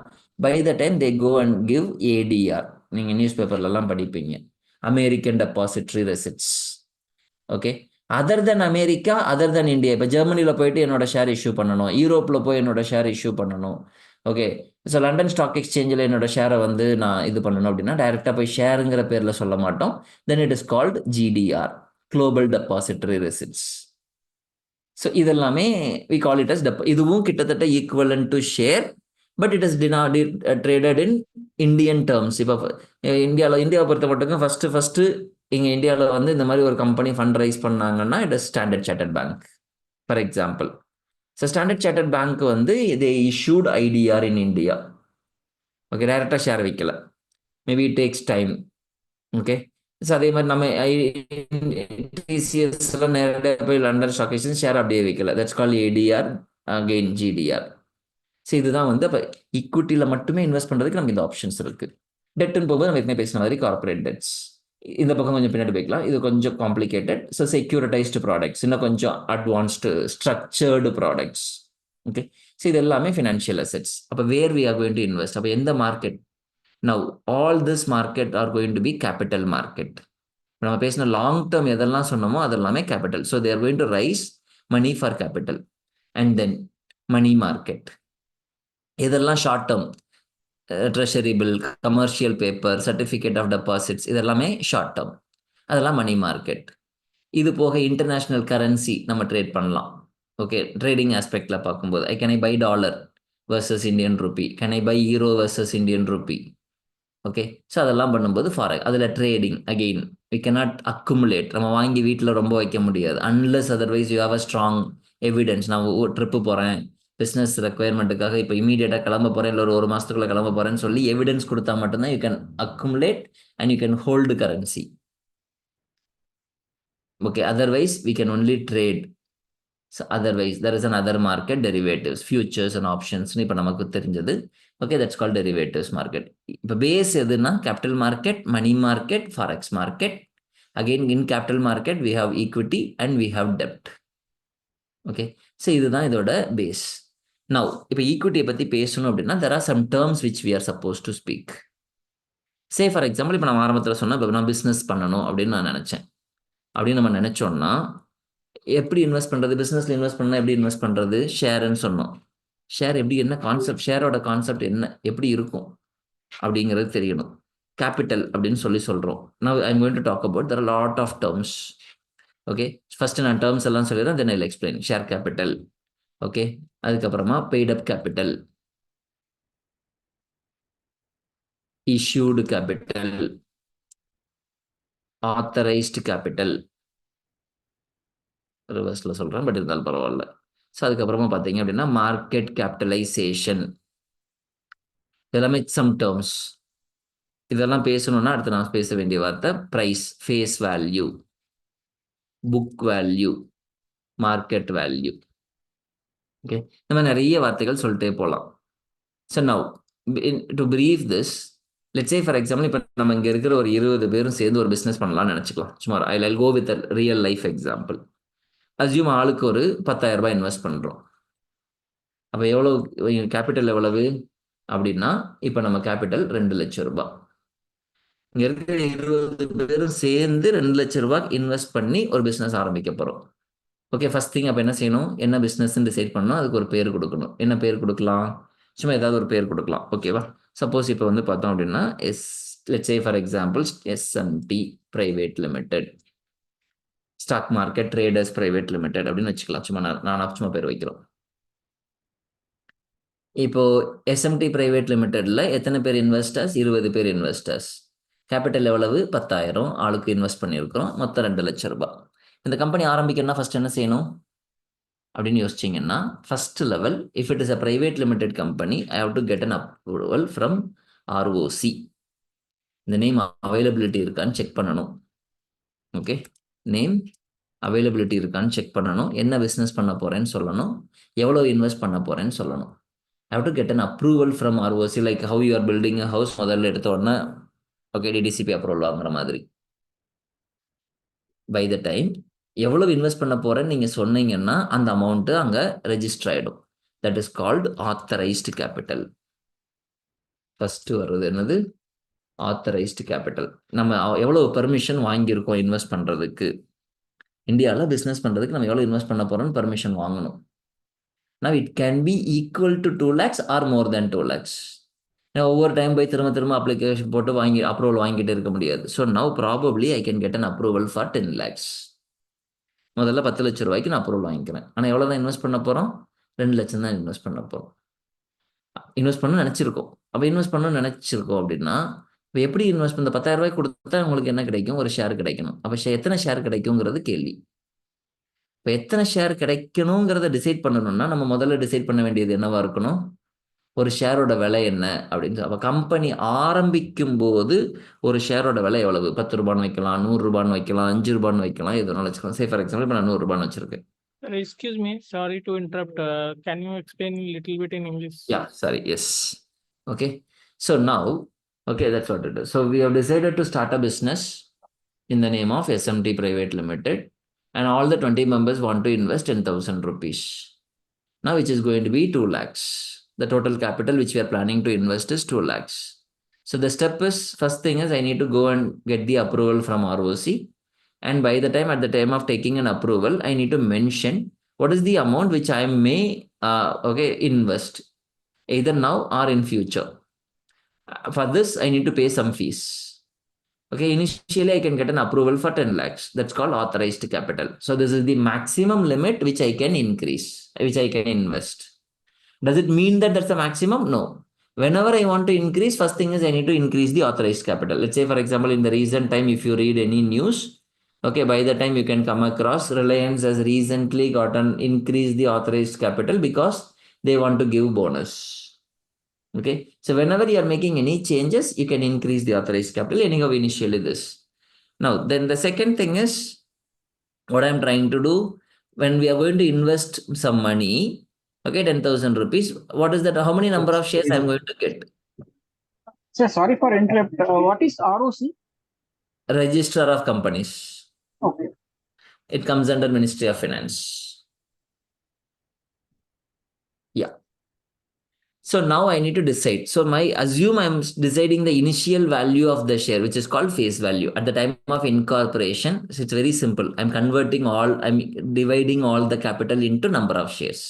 by the time they go and give ADR. நீங்கள் நியூஸ் பேப்பர்லலாம் படிப்பீங்க, American depository receipts. Okay, other than America, other than India. இப்போ ஜெர்மனியில் போயிட்டு என்னோட ஷேர் இஷ்யூ பண்ணணும், யூரோப்பில் போய் என்னோட ஷேர் இஷ்யூ பண்ணணும். ஓகே, ஸோ லண்டன் ஸ்டாக் எக்ஸ்சேஞ்சில் என்னோட ஷேரை வந்து நான் இது பண்ணணும் அப்படின்னா டைரெக்டாக போய் ஷேருங்கிற பேரில் சொல்ல மாட்டோம். தென் it is called GDR, Global Depository Receipts. So இதெல்லாமே we call it as இதுவும் கிட்டத்தட்ட equivalent to share, but it is traded in Indian terms. இப்போ இந்தியாவை பொறுத்த மட்டும் ஃபர்ஸ்ட் இங்கே இந்தியாவில் வந்து இந்த மாதிரி ஒரு கம்பெனி ஃபண்ட் ரைஸ் பண்ணாங்கன்னா it is standard chartered bank for example. So standard chartered bank வந்து they issued IDR in India. Okay, டைரக்டாக ஷேர் வைக்கல. Maybe it takes time. Okay, so அதே மாதிரி நம்ம டிசிஎஸ்ல நேரடியாக போய் லண்டன் ஸ்டாக் எக்ஸ்சேஞ்ச் ஷேர் அப்படியே வைக்கல. That's call ADR again GDR. So இதுதான் வந்து அப்போ ஈக்விட்டியில் மட்டுமே இன்வெஸ்ட் பண்ணுறதுக்கு நமக்கு இந்த ஆப்ஷன்ஸ் இருக்கு. டெட்டுன்னு போகும்போது நம்ம ஏற்கனவே பேசின மாதிரி கார்பரேட் டெட்ஸ். இந்த பக்கம் கொஞ்சம் பின்னாடி போய்க்கலாம். இது கொஞ்சம் காம்ப்ளிகேட்டட். ஸோ செக்யூரிட்டைஸ்டு ப்ராடக்ட்ஸ், இன்னும் கொஞ்சம் advanced structured products. Okay, so இது எல்லாமே ஃபினான்ஷியல் அசெட்ஸ். அப்போ where we are going to invest? அப்போ எந்த market? Now all this market are going to be capital market. நம்ம பேசின லாங் டேர்ம் எதெல்லாம் சொன்னோமோ அதெல்லாமே capital. So they're going to raise money for capital. And then money market. இதெல்லாம் short term, treasury bill, commercial paper, certificate of deposits, இதெல்லாமே short term. அதெல்லாம் money market. இது போக இன்டர்நேஷ்னல் கரன்சி நம்ம ட்ரேட் பண்ணலாம். ஓகே, ட்ரேடிங் ஆஸ்பெக்ட்ல பார்க்கும்போது can I buy dollar versus Indian rupee, can I buy euro versus Indian rupee. Okay, so அதெல்லாம் பண்ணும்போது ஃபாரெக்ஸ், அதில் trading again we cannot accumulate. நம்ம வாங்கி வீட்டில் ரொம்ப வைக்க முடியாது unless otherwise you have a strong evidence. நான் ட்ரிப்பு போகிறேன், பிஸ்னஸ் ரெக்குயர்மெண்ட்டுக்காக இப்போ இமீடியட்டாக கிளம்ப போகிறேன், இல்லை ஒரு மாதத்துக்குள்ளே கிளம்ப போகிறேன்னு சொல்லி எவிடன்ஸ் கொடுத்தா மட்டும்தான் you can accumulate and you can hold currency. Okay, otherwise we can only trade. So otherwise there is another market, derivatives, futures and options. இப்போ நமக்கு தெரிஞ்சது. Okay, that's called derivatives market. இப்போ பேஸ் எதுனா capital market, money market, forex market. Again in capital market we have equity and we have டெப்ட். Okay, so இதுதான் இதோட base. Now இப்போ ஈக்விட்டியை பற்றி பேசணும் அப்படின்னா there are some terms which we are supposed to speak. Say for example இப்போ நான் ஆரம்பத்தில் சொன்னேன், இப்போ நான் பிஸ்னஸ் பண்ணணும் அப்படின்னு நான் நினச்சேன். அப்படின்னு நம்ம நினச்சோன்னா எப்படி இன்வெஸ்ட் பண்ணுறது? பிஸ்னஸில் இன்வெஸ்ட் பண்ணால் எப்படி இன்வெஸ்ட் பண்ணுறது? ஷேருன்னு சொன்னோம். ஷேர் எப்படி, என்ன கான்செப்ட், ஷேரோட கான்செப்ட் என்ன, எப்படி இருக்கும் அப்படிங்கிறது தெரியணும். கேபிட்டல் அப்படின்னு சொல்கிறோம். நான் I am going to talk about there are lot of terms. Okay, first நான் டேர்ம்ஸ் எல்லாம் சொல்லிடுறேன், then I will explain. Share capital, okay, அதுக்கப்புறமா paid up capital, issued capital, authorised capital, ரிவர்ஸில் சொல்கிறேன் பட் இருந்தாலும் பரவாயில்ல. ஸோ அதுக்கப்புறமா பார்த்தீங்க அப்படின்னா மார்க்கெட் கேபிட்டலைசேஷன், இதெல்லாமே சம் டேர்ம்ஸ். இதெல்லாம் பேசணும்னா அடுத்து நான் பேச வேண்டிய வார்த்தை price, face value, book value, market value. Okay, இந்த மாதிரி நிறைய வார்த்தைகள் சொல்லிட்டே போகலாம். So now to brief this, let's say for example இப்போ நம்ம இங்கே இருக்கிற ஒரு 20 பேரும் சேர்ந்து ஒரு பிஸ்னஸ் பண்ணலாம்னு நினச்சிக்கலாம். சும்மா I go with real life example. Assume ஆளுக்கு ஒரு 10,000 ரூபாய் இன்வெஸ்ட் பண்ணுறோம். அப்போ எவ்வளோ கேபிட்டல் எவ்வளவு அப்படின்னா, இப்போ நம்ம கேபிட்டல் 2 லட்சம் ரூபாய். இங்கே இருக்கிற 20 பேரும் சேர்ந்து 2 லட்சம் ரூபாய் இன்வெஸ்ட் பண்ணி ஒரு பிஸ்னஸ் ஆரம்பிக்க போகிறோம். ஓகே, ஃபர்ஸ்ட் திங் அப்போ என்ன செய்யணும்? என்ன பிஸ்னஸ்ன்னு டிசைட் பண்ணணும், அதுக்கு ஒரு பேர் கொடுக்கணும். என்ன பேர் கொடுக்கலாம்? சும்மா ஏதாவது ஒரு பேர் கொடுக்கலாம். ஓகேவா? சப்போஸ் இப்போ வந்து பார்த்தோம் அப்படின்னா let's say for example SMT private limited, stock market traders private limited அப்படின்னு வச்சுக்கலாம். சும்மா நான் சும்மா பேர் வைக்கிறோம். இப்போ SMT பிரைவேட் லிமிடெட்ல எத்தனை பேர் இன்வெஸ்டர்ஸ்? 20 பேர் இன்வெஸ்டர்ஸ். கேபிட்டல் எவ்வளவு? 10,000 ஆளுக்கு இன்வெஸ்ட் பண்ணியிருக்கிறோம். மொத்தம் 2 லட்சம் ரூபாய். இந்த கம்பெனி ஆரம்பிக்கணும்னா ஃபர்ஸ்ட் என்ன செய்யணும் அப்படின்னு யோசிச்சிங்கன்னா, first level, if it is a private limited company, I have to get an approval from ROC. இந்த நேம் அவைலபிலிட்டி இருக்கான்னு செக் பண்ணணும். ஓகே, நேம் அவைலபிலிட்டி இருக்கான்னு செக் பண்ணணும். என்ன பிஸ்னஸ் பண்ண போறேன்னு சொல்லணும், எவ்வளோ இன்வெஸ்ட் பண்ண போறேன்னு சொல்லணும். I have to get an approval from ROC, like how you are building a house. முதல்ல எடுத்த உடனே ஓகே DDCP அப்ரூவல் வாங்குற மாதிரி. பை த டைம் எவ்வளவு இன்வெஸ்ட் பண்ண போறேன்னு நீங்க சொன்னீங்கன்னா அந்த அமௌண்ட் அங்க ரெஜிஸ்டர் ஆயிடும். That is called authorised capital. First வருது என்னது? Authorised capital. நம்ம எவ்வளவு பெர்மிஷன் வாங்கியிருக்கோம் இன்வெஸ்ட் பண்றதுக்கு. இந்தியாவில் பிஸ்னஸ் பண்றதுக்கு நம்ம எவ்வளவு இன்வெஸ்ட் பண்ண போறோம்னு பெர்மிஷன் வாங்கணும். Now it can be equal to 2 lakhs or more than 2 lakhs. ஒவ்வொரு டைம் போய் திரும்ப அப்ளிகேஷன் போட்டு அப்ரூவல் வாங்கிட்டு இருக்க முடியாது. So now probably I can get an approval for 10 lakhs. முதல்ல 10 லட்சம் ரூபாய்க்கு நான் அப்ரூவல் வாங்கிக்கிறேன். ஆனால் எவ்வளோ தான் இன்வெஸ்ட் பண்ண போகிறோம்? 2 லட்சம் தான் இன்வெஸ்ட் பண்ண போகிறோம். இன்வெஸ்ட் பண்ண நினச்சிருக்கோம். அப்போ இன்வெஸ்ட் பண்ண நினச்சிருக்கோம் அப்படின்னா இப்போ எப்படி இன்வெஸ்ட் பண்ண 10,000 ரூபாய் கொடுத்தா உங்களுக்கு என்ன கிடைக்கும்? ஒரு ஷேர் கிடைக்கணும். அப்போ எத்தனை ஷேர் கிடைக்குங்கிறது கேள்வி. இப்போ எத்தனை ஷேர் கிடைக்கணுங்கிறத டிசைட் பண்ணணும்னா நம்ம முதல்ல டிசைட் பண்ண வேண்டியது என்னவா இருக்கணும், ஒரு ஷேரோட விலை என்ன அப்படின்னு. அப்போ கம்பெனி ஆரம்பிக்கும் போது ஒரு ஷேரோட விலை எவ்வளவு, 10 ரூபான்னு வைக்கலாம், 100 ரூபான்னு வைக்கலாம், 5 ரூபான்னு வைக்கலாம், எதுனாலும் வச்சுக்கலாம். சே ஃபார் எக்ஸாம்பிள் இப்போ நான் 100 ரூபான்னு வச்சிருக்கேன். Excuse me, sorry to interrupt. Can you explain a little bit in English? Yeah, sorry, yes. Okay, so now, okay, that's what it is. So we have decided to start a business in the name of SMT Private Limited, and all the 20 members want to invest 10,000 rupees. Now, which is going to be 2 lakhs. The total capital which we are planning to invest is 2 lakhs. So the step is, first thing is I need to go and get the approval from ROC. And by the time, at the time of taking an approval, I need to mention what is the amount which I may invest, either now or in future. For this, I need to pay some fees. Okay, initially I can get an approval for 10 lakhs. That's called authorized capital. So this is the maximum limit which I can increase, which I can invest. Does it mean that that's the maximum? No. Whenever I want to increase, first thing is I need to increase the authorized capital. Let's say, for example, in the recent time, if you read any news, okay, by the time you can come across Reliance has recently gotten increased the authorized capital because they want to give bonus. Okay, so whenever you are making any changes, you can increase the authorized capital. Anyhow, initially this. Now, then the second thing is what I'm trying to do when we are going to invest some money. Okay, 10,000 rupees. What is that? How many number of shares I'm going to get? Sir, sorry for interrupt. What is ROC? Register of Companies. Okay. It comes under Ministry of Finance. Yeah. So now I need to decide. So assume I'm deciding the initial value of the share, which is called face value. At the time of incorporation, so it's very simple. I'm dividing all the capital into number of shares.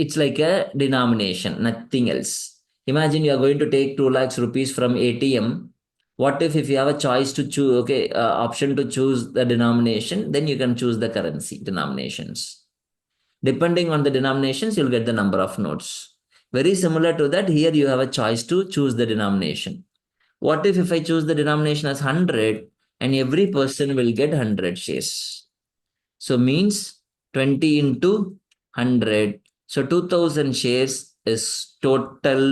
It's like a denomination, nothing else. Imagine you are going to take 2 lakhs rupees from ATM. What if you have a choice to choose, option to choose the denomination, then you can choose the currency denominations. Depending on the denominations, you'll get the number of notes. Very similar to that, here you have a choice to choose the denomination. What if I choose the denomination as 100 and every person will get 100 shares? So means 20 into 100. So 2,000 shares is total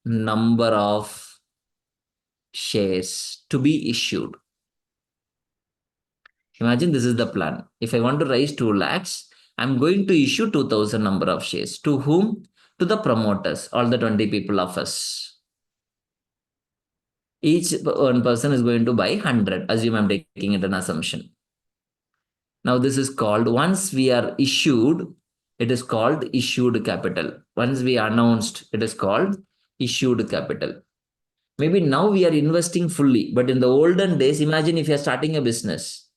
number of shares to be issued. Imagine this is the plan. If I want to raise 2 lakhs, I'm going to issue 2,000 number of shares. To whom? To the promoters, all the 20 people of us. Each one person is going to buy 100. Assume I'm taking it an assumption. Now this is called, once we are issued, it is called issued capital. Once we announced, it is called issued capital. Maybe now we are investing fully, but in the olden days, imagine if you are starting a business.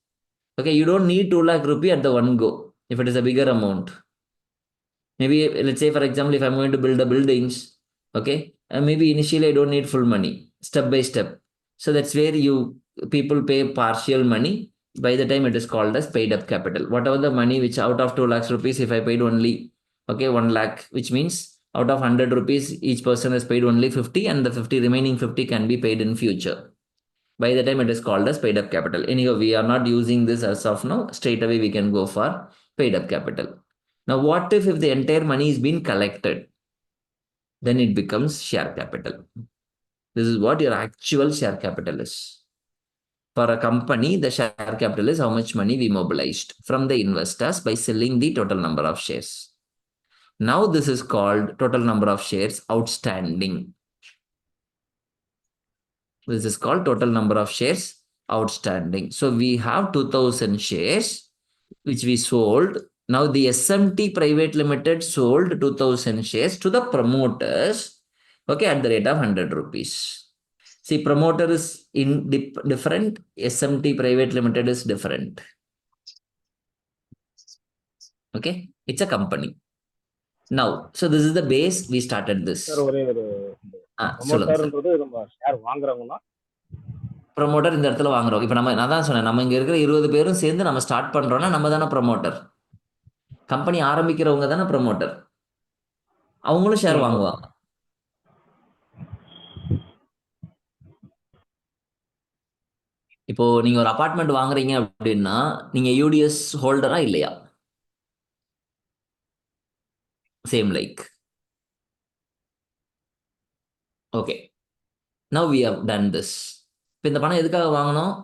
Okay, you don't need 2 lakh rupee at the one go. If it is a bigger amount, maybe let's say, for example, if I'm going to build a buildings, okay, and maybe initially I don't need full money, step by step. So that's where people pay partial money. By the time it is called as paid up capital. Whatever the money which out of 2 lakhs rupees, if I paid only 1 lakh, which means out of 100 rupees, each person has paid only 50, and the remaining 50 can be paid in future. By the time it is called as paid up capital. Anyhow, we are not using this as of now. Straight away we can go for paid up capital. Now, what if the entire money is being collected? Then it becomes share capital. This is what your actual share capital is. For a company, the share capital is how much money we mobilized from the investors by selling the total number of shares. Now this is called total number of shares outstanding. This is called total number of shares outstanding. So we have 2,000 shares which we sold. Now the SMT Private Limited sold 2,000 shares to the promoters, okay, at the rate of 100 rupees. See, promoter is different. SMT Private Limited is different. Okay, it's a company. Now, so this is the base. We started this. ப்ரமோட்டர்ன்றது நம்ம share வாங்குறவங்கன்னா promoter இந்த இடத்துல வாங்குறோம். இப்போ நான் தான் சொன்னேன், நம்ம இங்க இருக்கிற 20 பேரும் சேர்ந்து நம்ம ஸ்டார்ட் பண்றோம்னா நம்ம தானே ப்ரமோட்டர். கம்பெனி ஆரம்பிக்கிறவங்க தானே ப்ரமோட்டர். அவங்களும் ஷேர் வாங்குவாங்க. இப்போ நீங்க ஒரு அபார்ட்மெண்ட் வாங்குறீங்க அப்படின்னா நீங்க யூடிஎஸ் ஹோல்டரா இல்லையா? same like. Okay. Now we have done this. இப்போ இந்த பணம் எதுக்காக வாங்கினோம்?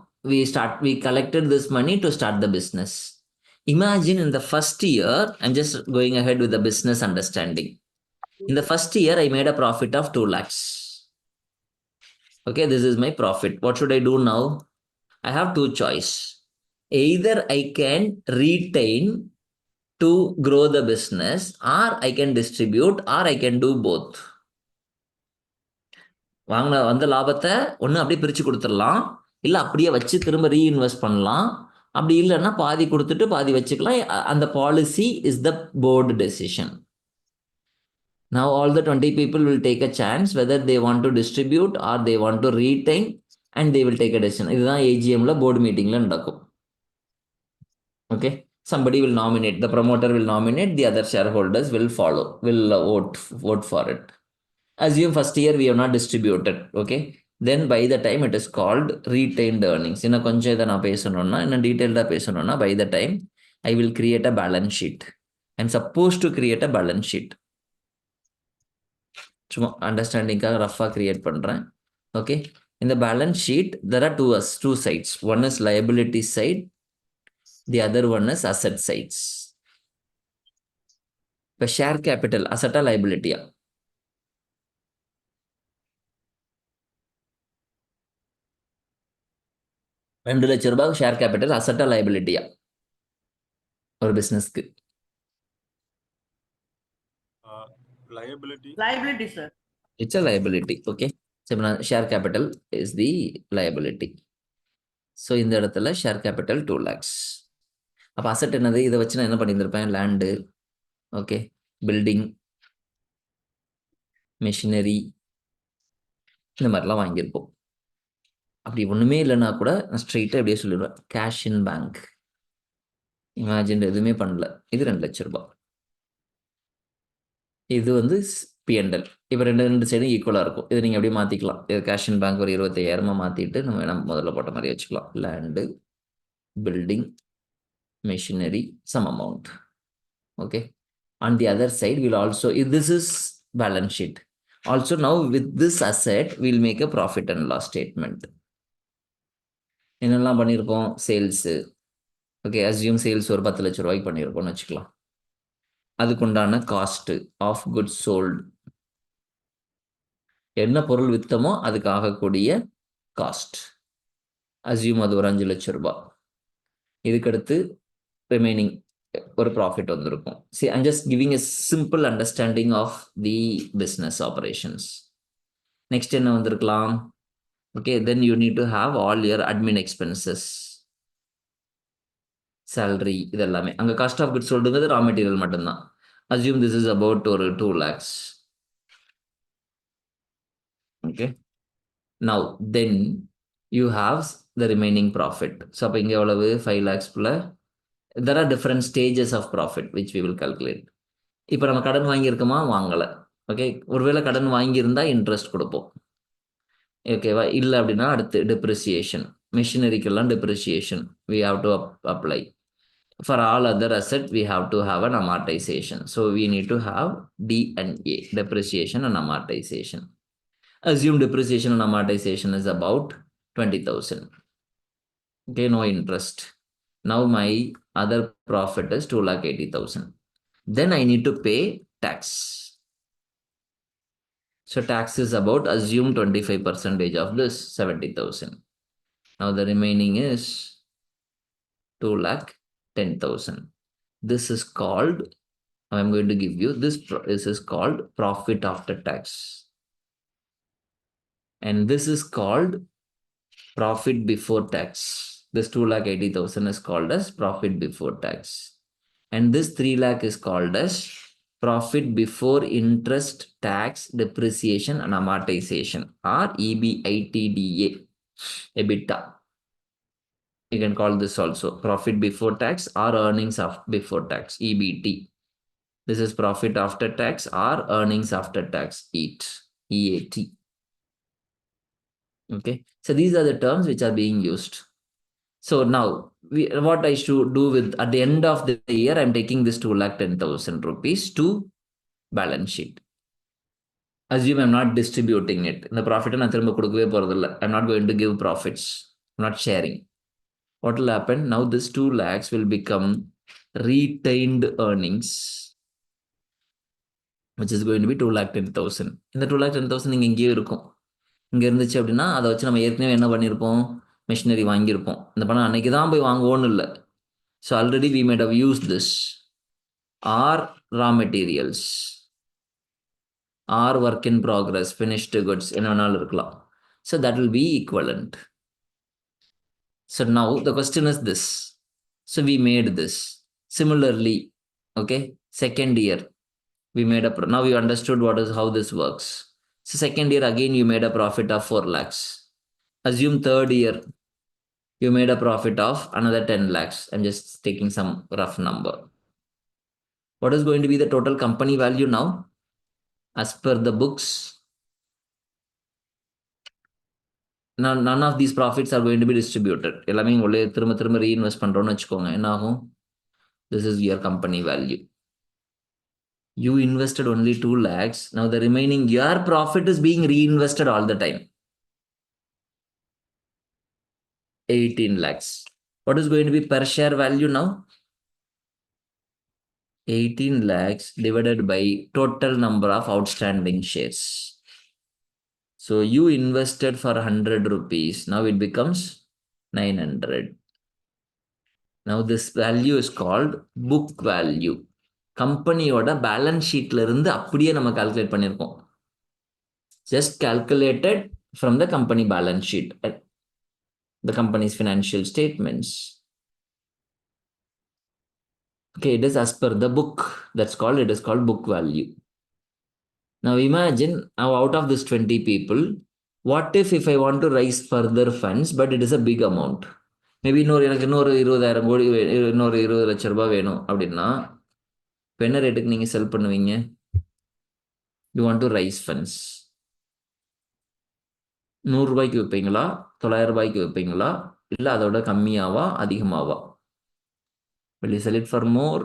We collected this money to start the business. Imagine in the first year, I'm just going ahead with the business understanding. In the first year, I made a profit of 2 lakhs. Okay, this is my profit. What should I do now? I have two choice. Either I can retain to grow the business, or I can distribute, or I can do both. வாங்கின வந்த லாபத்தை ஒன்று அப்படியே பிரித்து கொடுத்துடலாம், இல்லை அப்படியே வச்சு திரும்ப ரீஇன்வெஸ்ட் பண்ணலாம். அப்படி இல்லைன்னா பாதி கொடுத்துட்டு பாதி வச்சுக்கலாம். அந்த policy is the board decision. Now all the 20 people will take a chance whether they want to distribute or they want to retain, and they will take a decision. இதுதான் AGMல போர்டு மீட்டிங்ல நடக்கும். Okay, somebody will nominate, the promoter will nominate, the other shareholders will follow, will vote for it. Assume first year we have not distributed. Okay, then by the time it is called retained earnings. இன்னும் கொஞ்சம் இதை நான் பேசணும்னா, இன்னும் டீட்டெயில்டாக பேசணும்னா, by the time I will create a balance sheet. I'm supposed to create a balance sheet. சும்மா அண்டர்ஸ்டாண்டிங்காக ரஃபாக create பண்ணுறேன். Okay, in the balance sheet there are two sides. One is liability side, the other one is asset sides. இப்போ share capital அசட்டா லைபிலிட்டியா? $2 லட்சம் share capital அசட்டா லைபிலிட்டியா ஒரு பிசினஸ்க்கு? Liability, sir. It's a liability. Okay, so share capital is the liability. So இந்த இடத்துல share capital 2 lakhs. அப்போ asset என்னது? இதை வச்சு நான் என்ன பண்ணியிருந்திருப்பேன்? லேண்டு, ஓகே, பில்டிங், மிஷினரி, இந்த மாதிரிலாம் வாங்கியிருப்போம். அப்படி ஒன்றுமே இல்லைன்னா கூட நான் ஸ்ட்ரெயிட்டாக எப்படியே சொல்லிடுவேன், கேஷ் இன் பேங்க். இமேஜின் எதுவுமே பண்ணல. இது $2 லட்சம். இது வந்து P&L. இப்போ ரெண்டு சைடும் ஈக்குவலாக இருக்கும். இது நீங்கள் அப்படியே மாற்றிக்கலாம். இது கேஷ் இன் பேங்க் ஒரு 25,000 மாற்றிட்டு நம்ம முதல்ல போட்ட மாதிரி வச்சுக்கலாம். Land, building, machinery, some amount. Okay, on the other side we'll also, if this is balance sheet, also now with this asset we'll make a profit and loss statement. என்னெல்லாம் பண்ணியிருக்கோம்? Sales. Okay, assume sales ஒரு 10 லட்சம் ரூபாய்க்கு பண்ணியிருக்கோம்னு வச்சுக்கலாம். அதுக்குண்டான cost of goods sold, என்ன பொருள் விற்றமோ அதுக்கு ஆகக்கூடிய காஸ்ட், அஸ்யூம் அது ஒரு 5 லட்சம் ரூபாய். இதுக்கடுத்து ரிமைனிங் ஒரு ப்ராஃபிட் வந்திருக்கும். See, I'm just giving a simple understanding of the business operations. Next என்ன வந்திருக்கலாம்? Okay, then you need to have all your admin expenses, salary, இதெல்லாமே. அங்கே காஸ்ட் ஆஃப் குட்ஸ் சோல்டுங்கிறது ரா மெட்டீரியல் மட்டும்தான். Assume this is about ஒரு 2 lakhs. Okay, now then you have the remaining profit. So அப்போ இங்கே எவ்வளவு? 5 lakhs குள்ள there are different stages of profit which we will calculate. இப்போ நம்ம கடன் வாங்கியிருக்கோமா? வாங்கலை. ஓகே, ஒருவேளை கடன் வாங்கியிருந்தா இன்ட்ரெஸ்ட் கொடுப்போம். ஓகேவா? இல்லை அப்படின்னா அடுத்து டெப்ரிசியேஷன். மிஷினரிக்கெல்லாம் depreciation we have to apply. For all other asset we have to have an amortization. So we need to have D&A, depreciation and amortization. Assume depreciation and amortization is about 20,000. Okay, no interest. Now my other profit is 2,80,000. Then I need to pay tax. So tax is about, assume 25% of this 70,000. Now the remaining is 2,10,000. This is called, I'm going to give you this is called profit after tax. And this is called profit before tax. This 2,80,000 is called as profit before tax. And this 3 lakh is called as profit before interest, tax, depreciation and amortization, or EBITDA, EBITDA. You can call this also profit before tax or earnings before tax, EBT. This is profit after tax or earnings after tax, EAT. Okay, so these are the terms which are being used. So now what I should do with, at the end of the year, I'm taking this 2,10,000 rupees to balance sheet. Assume I'm not distributing it. The profit நான் திரும்ப கொடுக்கவே போறதில்ல. I'm not going to give profits. I'm not sharing. What will happen? Now this 2 lakhs will become retained earnings, which is going to be 2,10,000. இந்த 2,10,000 இங்க எங்கேயோ இருக்கும். இங்க இருந்துச்சு அப்படின்னா அதை வச்சு நம்ம ஏற்கனவே என்ன பண்ணியிருப்போம்? மிஷினரி வாங்கியிருப்போம். இந்த பணம் அன்னைக்கு தான் போய் வாங்குவோன்னு இல்லை. So already we might have used this. Or raw materials, or work in progress, finished goods, என்ன வேணாலும் இருக்கலாம். So that will be equivalent. So now the question is this. So we made this. Similarly, okay, second year, we made now you understood how this works. So second year, again, you made a profit of 4 lakhs. Assume third year, you made a profit of another 10 lakhs. I'm just taking some rough number. What is going to be the total company value now? As per the books, none of these profits are going to be distributed. எல்லாமே உள்ளே திரும்ப reinvest பண்றோம்னு வச்சுக்கோங்க. என்ன ஆகும்? This is your company value. You invested only 2 lakhs. Now the remaining, your profit is being reinvested all the time. 18 lakhs. What is going to be per share value now? 18 lakhs divided by total number of outstanding shares. So you invested for 100 rupees. Now it becomes 900. Now this value is called book value. கம்பெனியோட balance ஷீட்ல இருந்து அப்படியே நம்ம calculate பண்ணியிருக்கோம். Just calculated from the company balance sheet, the company's financial statements. Okay, it is as per the book. It is called book value. Now imagine, out of this 20 people, what if I want to raise further funds, but it is a big amount? Maybe எனக்கு இன்னொரு 20,000 கோடி, இன்னொரு 20 லட்சம் ரூபாய் வேணும் அப்படின்னா என்ன ரேட்டுக்கு நீங்க செல் பண்ணுவீங்க? You want to raise funds. 100 ரூபாய்க்கு வைப்பீங்களா, 900 ரூபாய்க்கு வைப்பீங்களா, இல்ல அதோட கம்மியாவா அதிகமாவா? Will you sell it for more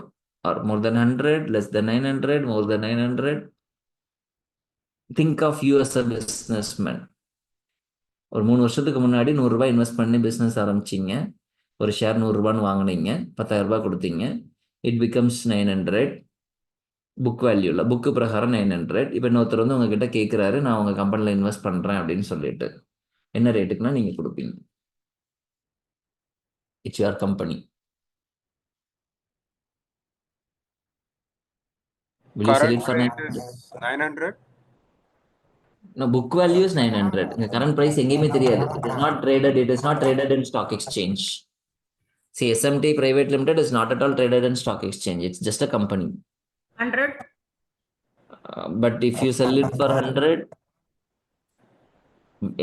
or more than 100, less than 900, more than 900? Think of you as a businessman. ஒரு 3 வருஷத்துக்கு முன்னாடி 100 ரூபாய் இன்வெஸ்ட் பண்ணி பிசினஸ் ஆரம்பிச்சீங்க. ஒரு ஷேர் 100 ரூபான்னு வாங்குனீங்க, 10,000 ரூபாய் கொடுத்தீங்க. It becomes 900. புக் வேல்யூல புக்கு பிரகாரம் 900. இப்போ இன்னொருத்தர் வந்து உங்ககிட்ட கேட்குறாரு, நான் உங்க கம்பெனியில் இன்வெஸ்ட் பண்றேன் அப்படின்னு சொல்லிட்டு என்ன ரேட்டுக்குன்னா நீங்க கொடுப்பீங்க? It's your company. Will you sell it for 900? No, book value is 900. The current price எங்கேயுமே தெரியாது. It is not traded. It is not traded in stock exchange. See, SMT Private Limited is not at all traded in stock exchange. It's just a company. 100. But if you sell it for 100,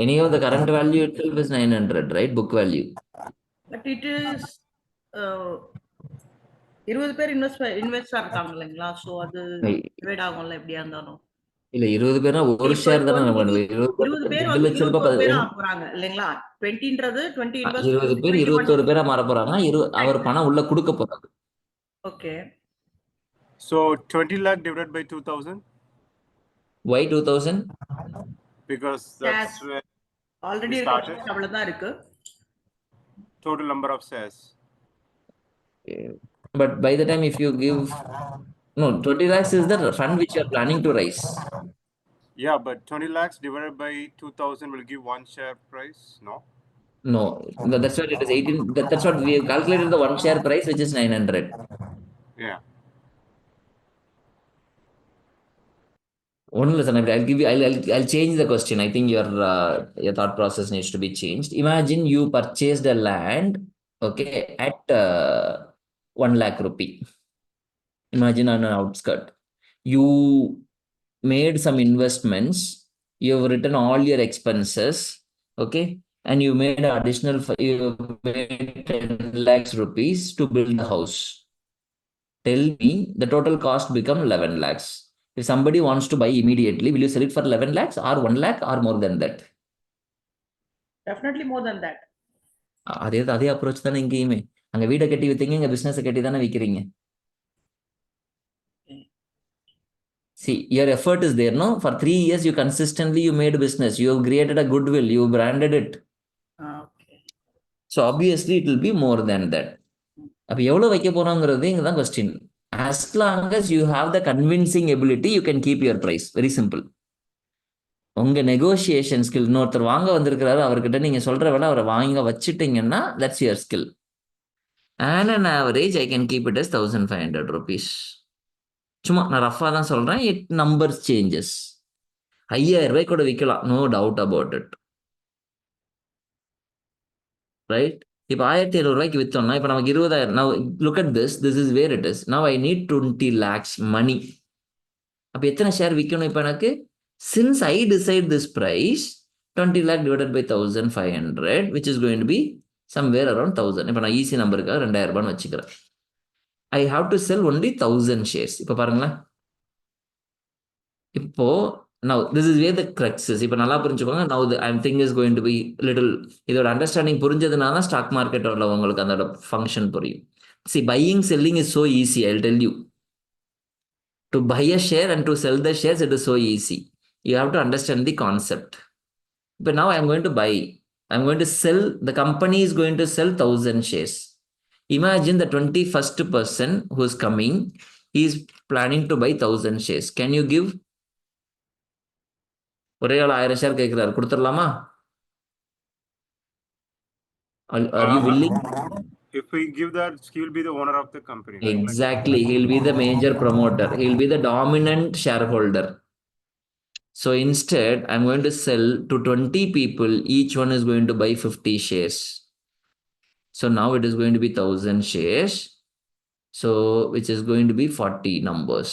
anyhow, the current value itself is 900, right? Book value. But it is 20 பேர் investor இருக்காங்க இல்லைங்களா? So அது divide ஆகும்ல எப்படியா இருந்தாலும். இல்ல 20 பேர்னா ஒரு ஷேர் தானே நம்ம பண்ணுவோம். 20 பேர் 2 லட்சம் ரூபாய் பேரா போறாங்க இல்லைங்களா? 20ன்றது 20 இன்வெஸ்டர் 20 பேர் 21 பேரா மாற போறாங்க. அவர் பணம் உள்ள கொடுக்க போறாங்க. Okay. So 20 lakh divided by 2,000. Why 2,000? Because that's where already அவ்வளவுதான் இருக்கு. Total number of shares. But by the time if you give 20 lakhs is the fund which you are planning to raise. Yeah, but 20 lakhs divided by 2,000 will give one share price, no? No, that's what it is 18. That's what we have calculated the one share price, which is 900. Yeah. One lesson I'll give you. I'll change the question. I think your thought process needs to be changed. Imagine you purchased a land, okay, at 1 lakh rupee. Imagine on an outskirt. You made some investments. You have written all your expenses, okay, and you made additional. You made 10 lakhs rupees to build the house. Tell me the total cost become 11 lakhs. If somebody wants to buy immediately, will you sell it for 11 lakhs or 1 lakh or more than that? Definitely more than that. அதே approach தானே இங்கேயுமே. அங்க வீடை கட்டி வித்தீங்க, இங்க business கட்டி தானே விற்கிறீங்க. See, your effort is there, no? For 3 years, you consistently you made business. You have created a goodwill. You branded it. Okay. So obviously, it will be more than that. அப்போ எவ்வளோ வைக்க போகிறோங்கிறது இங்கே தான் question. As long as you have the convincing ability, you can keep your price. Very simple. உங்கள் negotiation skill, இன்னொருத்தர் வாங்க வந்திருக்கிறாரு, அவர்கிட்ட நீங்கள் சொல்கிற விலை அவரை வாங்க வச்சுட்டீங்கன்னா that's your skill. And an average, I can keep it as 1500 rupees. சும்மா நான் ரஃபாக தான் சொல்கிறேன். It numbers changes. 5000 ரூபாய் கூட விற்கலாம், no doubt about it. Right? இப்போ 1700 ரூபாய்க்கு விற்றோம்னா இப்போ நமக்கு 20000. now look at this is where it is. now I need 20 lakhs money. அப்போ எத்தனை ஷேர் விற்கணும் இப்போ எனக்கு? since I decide this price, 20 lakh divided by 1500, which is going to be somewhere around 1000. இப்போ நான் ஈஸி நம்பருக்காக 2000 ரூபான்னு வச்சுக்கிறேன். I have to sell only 1000 shares. இப்போ பாருங்களேன், இப்போ now this is where the crux is. இப்போ நல்லா புரிஞ்சுக்கோங்க. now the I'm thing is going to be little, இதோட அண்டர்ஸ்டாண்டிங் புரிஞ்சதுனால தான் ஸ்டாக் மார்க்கெட்டோட உங்களுக்கு அதோட ஃபங்க்ஷன் புரியும். see, buying selling is so easy. I'll tell you, to buy a share and to sell the shares, it is so easy. You have to understand the concept. But now I'm going to buy, I'm going to sell, the company is going to sell 1000 shares. Imagine the 21st person who is coming, he is planning to buy 1000 shares. Can you give? ஒரே ஆள் 1000 share கேட்கிறாரு, கொடுத்துடலாமா? Are you willing? If we give that, he will be the owner of the company. Right? Exactly. He'll be the major promoter. He'll be the dominant shareholder. So instead, I'm going to sell to 20 people. Each one is going to buy 50 shares. So now it is going to be 1000 shares. So which is going to be 40 numbers.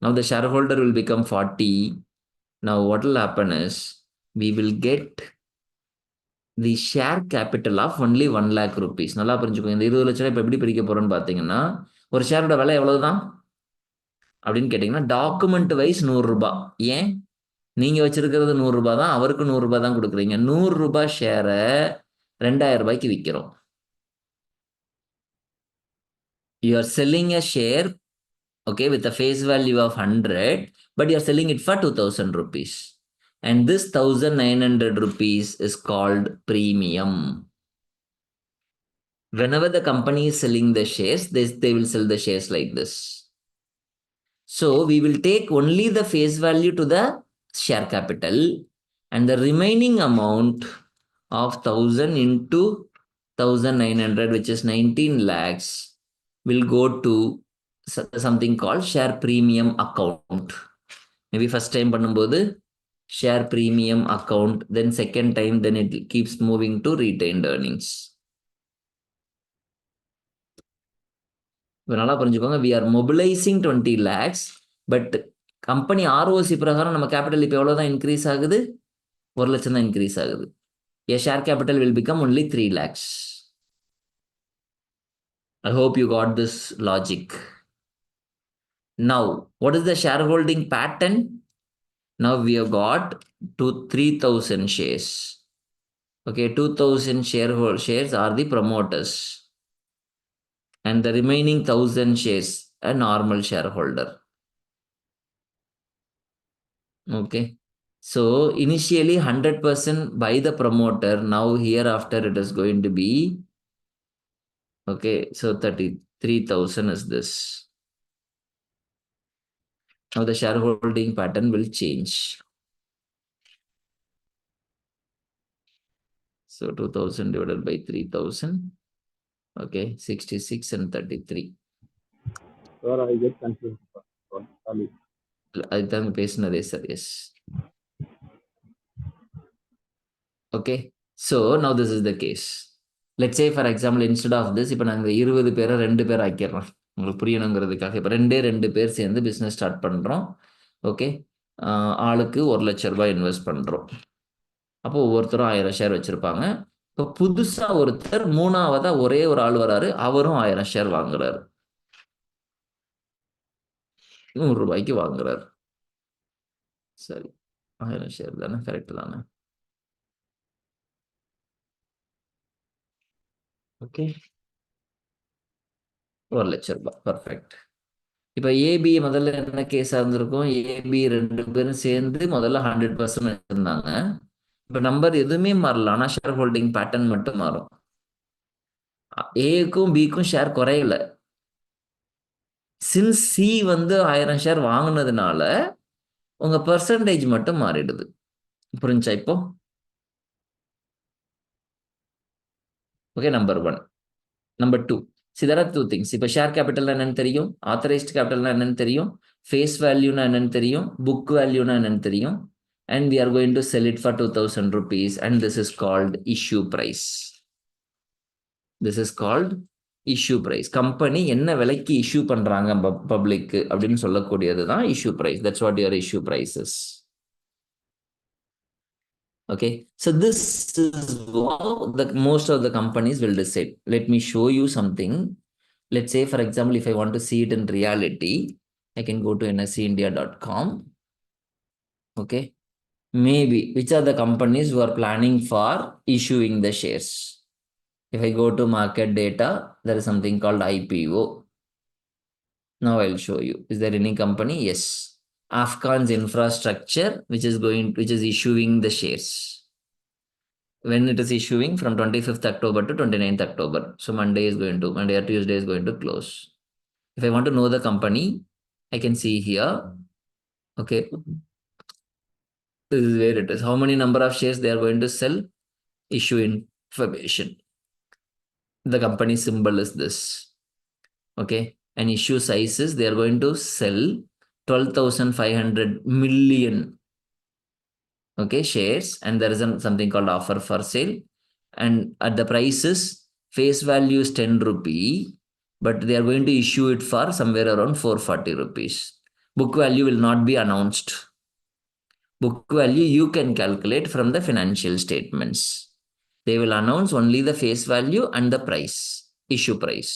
Now the shareholder will become 40. Now what will happen is we will get the share capital of only 1 lakh rupees. நல்லா புரிஞ்சுக்கோங்க. இந்த 20 லட்சம் இப்போ எப்படி பிரிக்க போறோம்னு பார்த்தீங்கன்னா, ஒரு ஷேரோட விலை எவ்வளவுதான் அப்படின்னு கேட்டிங்கன்னா, டாக்குமெண்ட் வைஸ் 100 ரூபாய். ஏன்? நீங்க வச்சிருக்கிறது 100 ரூபாய் தான், அவருக்கு 100 ரூபாய் தான் கொடுக்குறீங்க. 100 ரூபாய் ஷேரை 2000 ரூபாய்க்கு விற்கிறோம். You are selling a share, okay, with a face value of 100, but you are selling it for 2000 rupees. And this 1900 rupees is called premium. Whenever the company is selling the shares, they will sell the shares like this. So we will take only the face value to the share capital, and the remaining amount of 1000 into 1900, which is 19 lakhs, will go to something called share premium account. Maybe first time பண்ணும்போது share premium account, then second time, then it keeps moving to retained earnings. இப்போ நல்லா புரிஞ்சுக்கோங்க. we are mobilizing 20 lakhs, but company ROC பிரகாரம் நம்ம capital இப்போ எவ்வளோ தான் increase ஆகுது? 1 லட்சம் தான் இன்க்ரீஸ் ஆகுது. a share capital will become only 3 lakhs. I hope you got this logic. Now, what is the shareholding pattern? Now we have got 3000 shares. Okay, 2000 shares are the promoters, and the remaining 1000 shares a normal shareholder. Okay, so initially 100% by the promoter. Now hereafter it is going to be, okay, so 33,000 is this. Now the shareholding pattern will change. So 2000 divided by 3000. Okay, 66 and 33. Sir, I get confused. Sorry. அதுதான் பேசினதே sir. Yes. Okay, so now this is the case. Let's say for example, instead of this இப்போ நாங்கள் 20 பேரை 2 பேர் ஆக்கிடுறோம், உங்களுக்கு புரியணுங்கிறதுக்காக. இப்போ 2 பேர் சேர்ந்து பிஸ்னஸ் ஸ்டார்ட் பண்ணுறோம். ஓகே, ஆளுக்கு 1 லட்ச ரூபாய் இன்வெஸ்ட் பண்ணுறோம். அப்போ ஒவ்வொருத்தரும் 1000 ஷேர் வச்சுருப்பாங்க. இப்போ புதுசாக ஒருத்தர் 3ஆவதா ஒரே ஒரு ஆள் வராரு, அவரும் 1000 ஷேர் வாங்குறாரு, 100 ரூபாய்க்கு வாங்குறாரு. சரி, 1000 ஷேர் தானே, கரெக்ட் தானே? ஓகே, 1 லட்ச ரூபாய், பர்ஃபெக்ட். இப்போ ஏபி முதல்ல என்ன கேஸாக இருந்திருக்கும், ஏபி 2 பேரும் சேர்ந்து முதல்ல 100% இருந்தாங்க. இப்போ நம்பர் எதுவுமே மாறல, ஆனால் ஷேர் ஹோல்டிங் பேட்டர்ன் மட்டும் மாறும். ஏக்கும் பிக்கும் ஷேர் குறையல. சின்ஸ் சி வந்து 1000 ஷேர் வாங்கினதுனால உங்க பெர்சன்டேஜ் மட்டும் மாறிடுது. புரிஞ்சா இப்போ? Okay, number 1. Number 2, see there are two things. இப்போ ஷேர் கேபிட்டல் என்னன்னு தெரியும், ஆத்தரைஸ்ட் கேபிட்டல்னா என்னன்னு தெரியும், ஃபேஸ் வேல்யூனா என்னன்னு தெரியும், புக் வேல்யூனா என்னன்னு தெரியும். And we are going to sell it for 2000 rupees, and this is called issue price. This is called issue price. Company என்ன விலைக்கு இஷ்யூ பண்றாங்க பப்ளிக் அப்படின்னு சொல்லக்கூடியது தான் issue price. That's what your issue price is. Okay, so this is how most of the companies will decide. Let me show you something. Let's say, for example, if I want to see it in reality, I can go to nseindia.com. Okay, maybe which are the companies who are planning for issuing the shares. If I go to market data, there is something called IPO. Now I'll show you. Is there any company? Yes. Afghan's infrastructure, which is issuing the shares. When it is issuing from 25th October to 29th October. So Monday or Tuesday is going to close. If I want to know the company, I can see here. Okay. This is where it is. How many number of shares they are going to sell? Issue information. The company symbol is this. Okay. And issue sizes, they are going to sell 12,500 million. Okay, shares, and there is something called offer for sale, and at the prices, face value is 10 rupee, but they are going to issue it for somewhere around 440 rupees. Book value will not be announced. Book value you can calculate from the financial statements. They will announce only the face value and the price, issue price.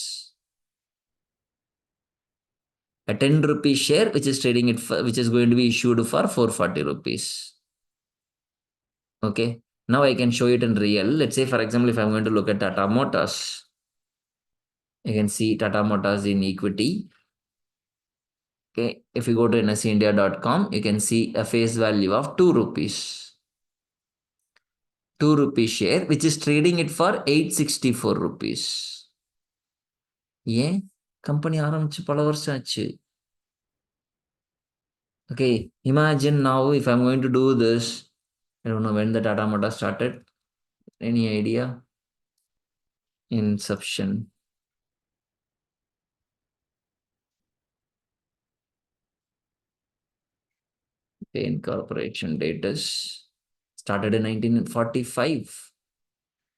A 10 rupee share which is trading it for, which is going to be issued for 440 rupees. Okay, now I can show it in real. Let's say, for example, if I'm going to look at Tata Motors, you can see Tata Motors in equity. Okay, if you go to nseindia.com, you can see a face value of 2 rupees. 2 rupee share, which is trading it for 864 rupees. Yeah, company ஆரம்பிச்சு பல வருஷம் ஆச்சு. Okay, imagine now if I'm going to do this, I don't know when the Tata Motors started. Any idea? Inception. The incorporation date is started in 1945.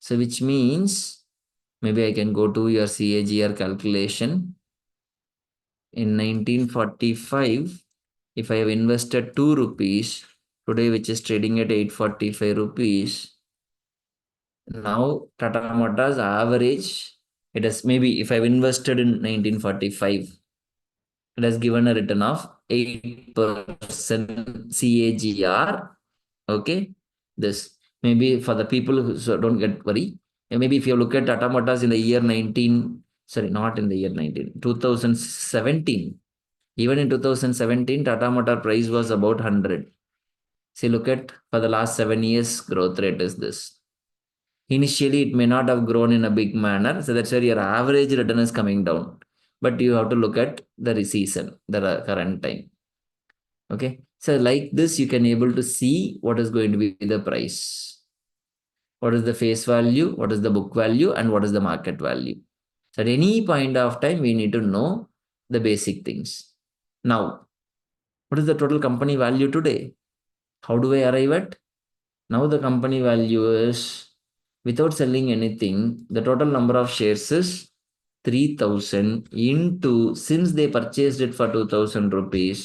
So which means maybe I can go to your CAGR calculation. In 1945, if I have invested 2 rupees, today which is trading at 845 rupees, now Tata Motors average, it has maybe if I've invested in 1945, it has given a return of 8% CAGR. Okay, this maybe for the people who don't get worry. Maybe if you look at Tata Motors in the year 2017, even in 2017, Tata Motor price was about 100. See, look at for the last 7 years, growth rate is this. Initially, it may not have grown in a big manner, so that's where your average return is coming down. But you have to look at the season, the current time. Okay, so like this, you can able to see what is going to be the price. What is the face value, what is the book value, and what is the market value. So at any point of time, we need to know the basic things. Now, what is the total company value today? How do I arrive at? Now the company value is, without selling anything, the total number of shares is 3,000 into, since they purchased it for 2,000 rupees,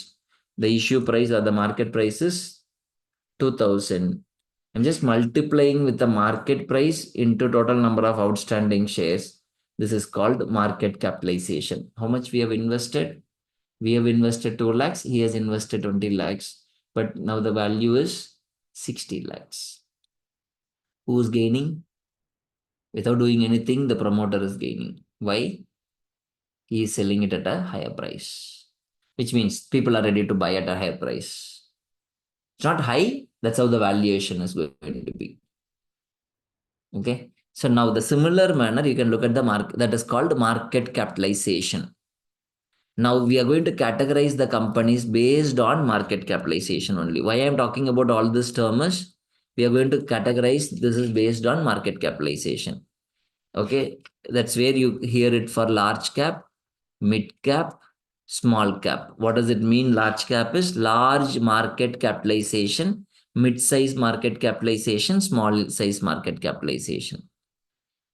the issue price or the market price is 2,000. I'm just multiplying with the market price into total number of outstanding shares. This is called market capitalization. How much we have invested? We have invested 2 lakhs. He has invested 20 lakhs. But now the value is 60 lakhs. Who's gaining? Without doing anything, the promoter is gaining. Why? He is selling it at a higher price. which means people are ready to buy at a higher price. It's not high, that's how the valuation is going to be. Okay. So now the similar manner, you can look at the market that is called market capitalization. Now we are going to categorize the companies based on market capitalization only. Why I am talking about all these terms? We are going to categorize this is based on market capitalization. Okay, that's where you hear it for large cap, mid cap, small cap. What does it mean? Large cap is large market capitalization, mid size market capitalization, small size market capitalization.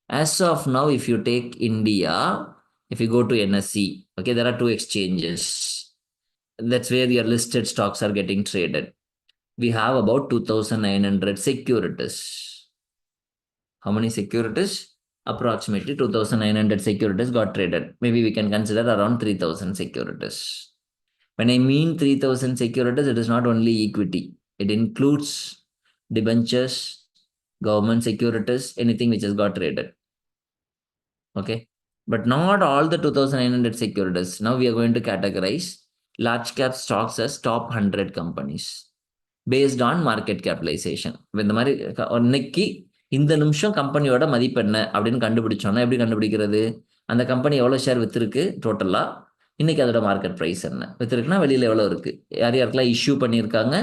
As of now, if you take India, if you go to NSE, okay, there are two exchanges. That's where your listed stocks are getting traded. We have about 2,900 securities. How many securities? Approximately 2,900 securities got traded. Maybe we can consider around 3,000 securities. When I mean 3,000 securities, it is not only equity. It includes debentures, government securities, anything which has got traded. Okay. But not all the 2,900 securities. Now we are going to categorize large cap stocks as top 100 companies based on market capitalization. இந்த மாதிரி இன்னைக்கு இந்த நிமிஷம் கம்பெனியோட மதிப்பு என்ன அப்படின்னு கண்டுபிடிச்சோன்னா எப்படி கண்டுபிடிக்கிறது? அந்த கம்பெனி எவ்வளோ ஷேர் வித்திருக்கு டோட்டலாக, இன்னைக்கு அதோட மார்க்கெட் ப்ரைஸ் என்ன வித்திருக்குன்னா வெளியில் எவ்வளோ இருக்கு, யார் யாருக்கெல்லாம் இஷ்யூ பண்ணியிருக்காங்க,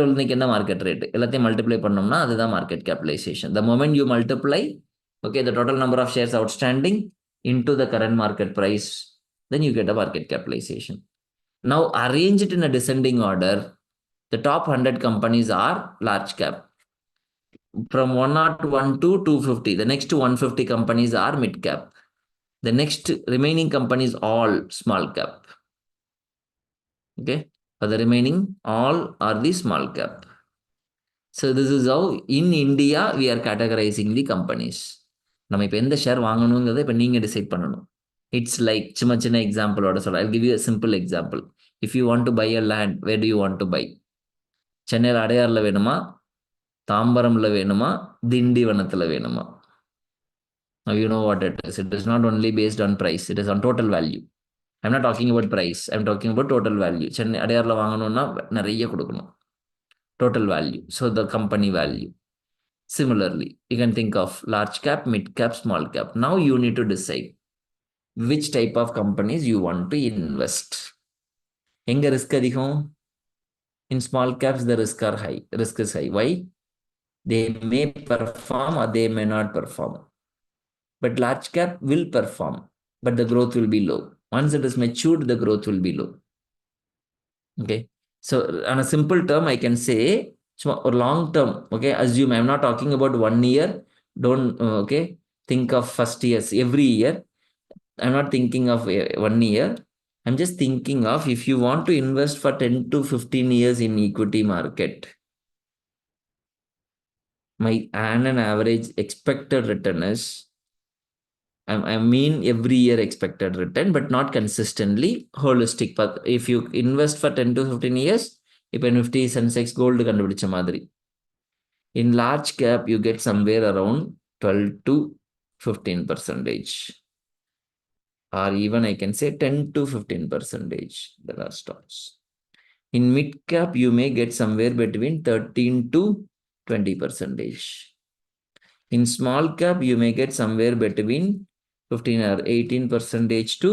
இன்னைக்கு என்ன மார்க்கெட் ரேட்டு, எல்லாத்தையும் மல்டிப்ளை பண்ணோம்னா அதுதான் market capitalisation. The moment you multiply the total number of shares outstanding into the current market price, then you get a market capitalization. Now arrange it in a descending order. The top 100 companies are large cap. From 101 to 250, the next 150 companies are mid cap. The next remaining companies all small cap. Okay, for the remaining all are the small cap. So this is how in India we are categorizing the companies. நம்ம இப்போ எந்த share வாங்கணுங்கிறத இப்போ நீங்கள் decide பண்ணணும். It's like சின்ன சின்ன எக்ஸாம்பிளோட சொல்ல, I give you a simple example. If you want to buy a land, where do you want to buy? சென்னையில் அடையாறில் வேணுமா, தாம்பரம்ல வேணுமா, திண்டிவனத்தில் வேணுமா? Now you know what it is. It is not only based on price, it is on total value. I'm not talking about price, I'm talking about total value. Chennai அடையாறில் வாங்கணும்னா நிறைய கொடுக்கணும். Total value. So the company value. Similarly, you can think of large cap, mid cap, small cap. Now you need to decide which type of companies you want to invest. Enga risk adhigam? In small caps, the risk is high. Why? They may perform or they may not perform. But large cap will perform, but the growth will be low. Once it is matured, the growth will be low. Okay. So on a simple term, I can say, or long term, okay, assume I'm not talking about 1 year. Don't, okay, think of first years, every year. I'm not thinking of 1 year. I'm just thinking of if you want to invest for 10 to 15 years in equity market, my an average expected return is, I mean every year expected return, but not consistently, holistic. But if you invest for 10 to 15 years, if Nifty Sensex gold kandupidicha madri. In large cap, you get somewhere around 12 to 15%. Or even I can say 10 to 15%. There are stocks. In mid cap, you may get somewhere between 13 to 20%. In small cap, you may get somewhere between 15 or 18% to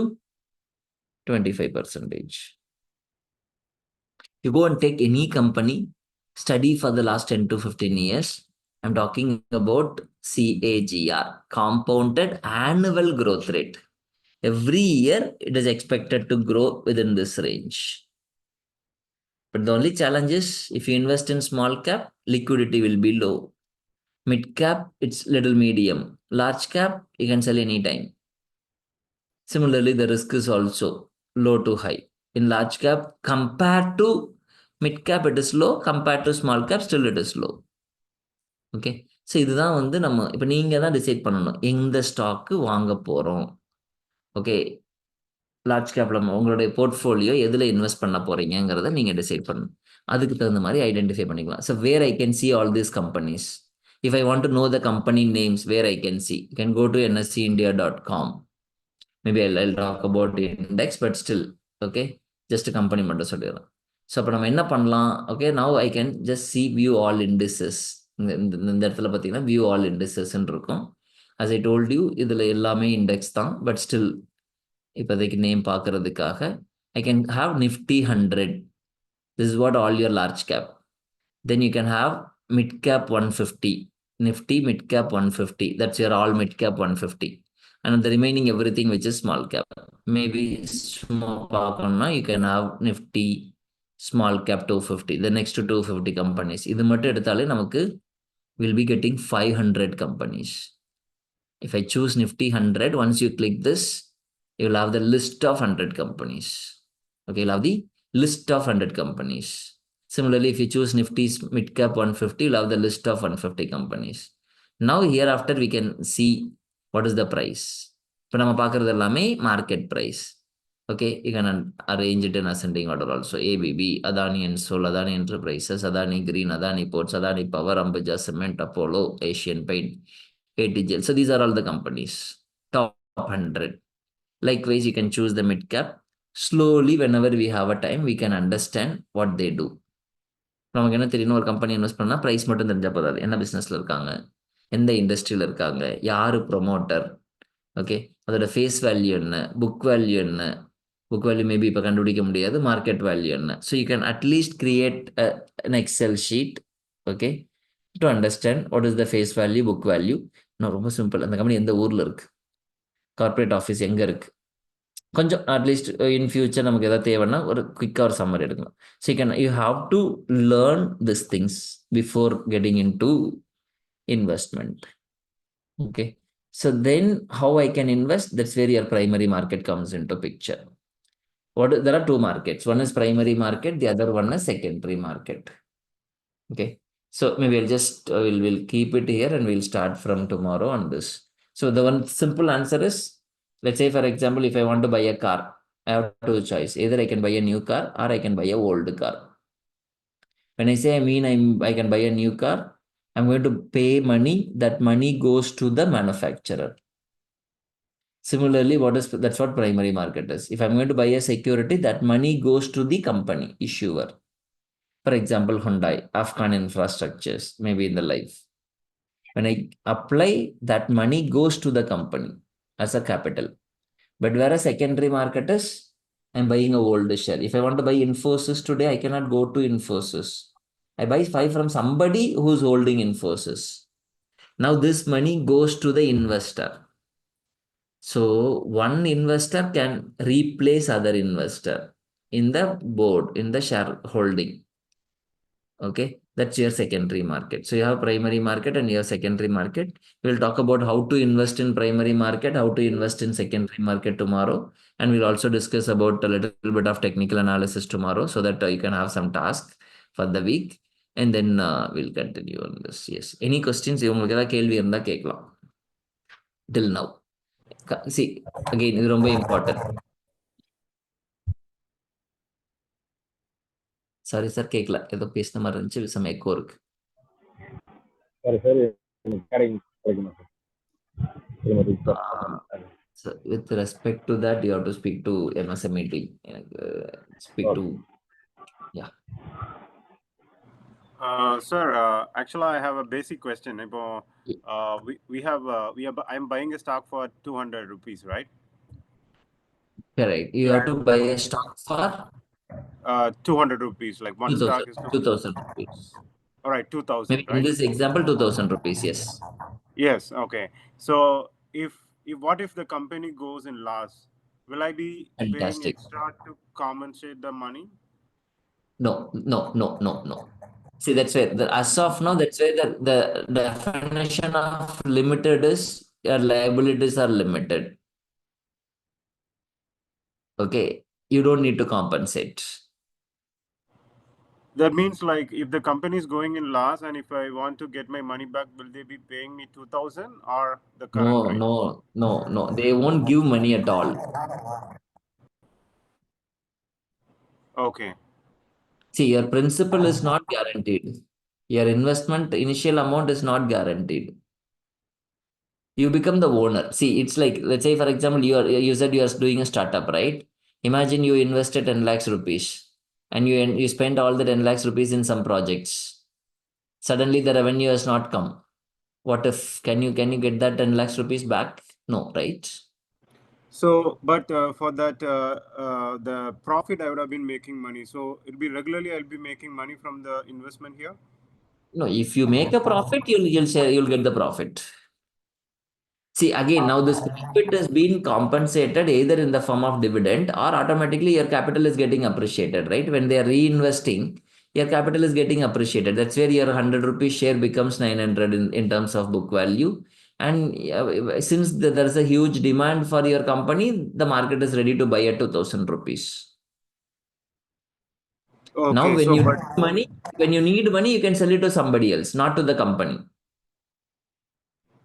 25%. You go and take any company, study for the last 10 to 15 years. I'm talking about CAGR, compounded annual growth rate. Every year, it is expected to grow within this range. But the only challenge is, if you invest in small cap, liquidity will be low. Mid cap, it's little medium. Large cap, you can sell anytime. Similarly, the risk is also low to high. In large cap, compared to mid cap, it is low. Compared to small cap, still it is low. Okay. So இதுதான் வந்து நம்ம இப்போ நீங்கள் தான் decide பண்ணணும் எந்த stock வாங்க போகிறோம். ஓகே, லார்ஜ் கேப்பில் உங்களுடைய போர்ட்ஃபோலியோ எதில் இன்வெஸ்ட் பண்ண போகிறீங்கிறத நீங்கள் டிசைட் பண்ணணும். அதுக்கு தகுந்த மாதிரி ஐடென்டிஃபை பண்ணிக்கலாம். So where I can see all these companies. If I want to know the company names, where I can see, you can go to nscindia.com. Maybe I'll talk about the index, but still, okay. Just company மட்டும் சொல்லிடுறேன். So அப்போ நம்ம என்ன பண்ணலாம்? Okay, now I can just C view all indices. இந்த இடத்துல பார்த்தீங்கன்னா view all இண்டிசஸ்ன்னு இருக்கும். அஸ் ஐ டோல்ட் யூ, இதில் எல்லாமே இண்டெக்ஸ் தான். பட் ஸ்டில் இப்போதைக்கு நேம் பார்க்கறதுக்காக I can have Nifty 100. This is what all your large cap. Then you can have mid cap 150. Nifty mid cap 150. That's your all mid cap 150. And the remaining everything which is small cap. Maybe small you can have Nifty small cap 250. The next to 250 companies. இது மட்டும் எடுத்தாலே நமக்கு will be getting 500 companies. If I choose Nifty 100, once you click this, you will have the list of 100 companies. Okay, you'll have the list of 100 companies. Similarly, if you choose Nifty's mid cap 150, you'll have the list of 150 companies. Now hereafter we can see what is the price. இப்போ நம்ம பார்க்கறது எல்லாமே market price. Okay, you can arrange it in ascending order also. ABB, Adani Ensol, Adani Enterprises, Adani Green, Adani Ports, Adani Power, Ambuja Cement, Apollo, Asian Paint, ATGL. So these are all the companies. Top 100. Likewise, you can choose the mid cap. Slowly, whenever we have a time, we can understand what they do. நமக்கு என்ன தெரியணும்? ஒரு company invest பண்ணால் price மட்டும் தெரிஞ்சால் போதாது. என்ன பிஸ்னஸில் இருக்காங்க, எந்த இண்டஸ்ட்ரியில் இருக்காங்க, யார் ப்ரொமோட்டர், ஓகே, அதோட ஃபேஸ் வேல்யூ என்ன, புக் வேல்யூ என்ன. புக் வேல்யூ மேபி இப்போ கண்டுபிடிக்க முடியாது. மார்க்கெட் வேல்யூ என்ன. So you can at least create an excel sheet, okay, to understand what is the face value, book value. இன்னும் ரொம்ப சிம்பிள். அந்த கம்பெனி எந்த ஊரில் இருக்குது, கார்பரேட் ஆஃபீஸ் எங்கே இருக்குது, கொஞ்சம் அட்லீஸ்ட் இன் ஃபியூச்சர் நமக்கு எதாவது தேவைன்னா ஒரு குயிக்காக ஒரு சம்மர் எடுக்கலாம். So you have to learn this things before getting into investment. Okay, so then how I can invest, that's where your primary market comes into picture. There are two markets. One is primary market, the other one is secondary market. Okay, so maybe I'll just we'll keep it here and we'll start from tomorrow on this. So the one simple answer is, let's say for example, if I want to buy a car, I have two choice. Either I can buy a new car or I can buy a old car. When I say I can buy a new car, I'm going to pay money. That money goes to the manufacturer. Similarly, that's what primary market is. If I'm going to buy a security, that money goes to the company issuer. For example, Hyundai, Afghan infrastructures, maybe in the life. When I apply, that money goes to the company as a capital. But whereas secondary market is, I'm buying a old share. If I want to buy Infosys today, I cannot go to Infosys. I buy 5 from somebody who's holding Infosys. Now this money goes to the investor. So one investor can replace other investor in the board, in the shareholding. Okay, that's your secondary market. So you have primary market and your secondary market. We'll talk about how to invest in primary market, how to invest in secondary market tomorrow. And we'll also discuss about a little bit of technical analysis tomorrow so that you can have some task for the week. And then we'll continue on this. Yes. Any questions? உங்களுக்கு ஏதாவது கேள்வி இருந்தா கேட்கலாம். Till now. See, again, இது ரொம்ப important. Sorry sir, கேட்கல. ஏதோ பேசின மாதிரி இருந்துச்சு. சம் எக்கோ இருக்கு. So with respect to that, you have to speak to MSME team. Speak to, yeah. Sir, actually, I have a basic question. I'm buying a stock for 200 rupees, right? Correct. You have to buy a stock for 200 rupees. Like one stock is 2,000 rupees. All right, 2,000. Maybe right? in this example, 2,000 rupees. Yes. Yes. Okay. So what if the company goes in loss? Will I be paying Fantastic. extra to compensate the money? No. See, that's where as of now, that's where the definition of limited is your liabilities are limited. Okay, you don't need to compensate. That means like if the company is going in loss and if I want to get my money back, will they be paying me 2,000 or the current rate? No. They won't give money at all. Okay. See, your principal is not guaranteed. Your investment initial amount is not guaranteed. You become the owner. See, it's like, let's say, for example, you said you are doing a startup, right? Imagine you invested 10 lakhs rupees and you spent all the 10 lakhs rupees in some projects. Suddenly the revenue has not come. What if, can you get that 10 lakhs rupees back? No, right? So, but for that, the profit I would have been making money. So it'll be regularly I'll be making money from the investment here. No, if you make a profit, you'll get the profit. See, again, now this profit has been compensated either in the form of dividend or automatically your capital is getting appreciated, right? When they are reinvesting, your capital is getting appreciated. That's where your 100 rupees share becomes 900 in terms of book value. And since there's a huge demand for your company, the market is ready to buy at 2000 rupees. Okay, Now, so when you need money, you can sell it to somebody else, not to the company.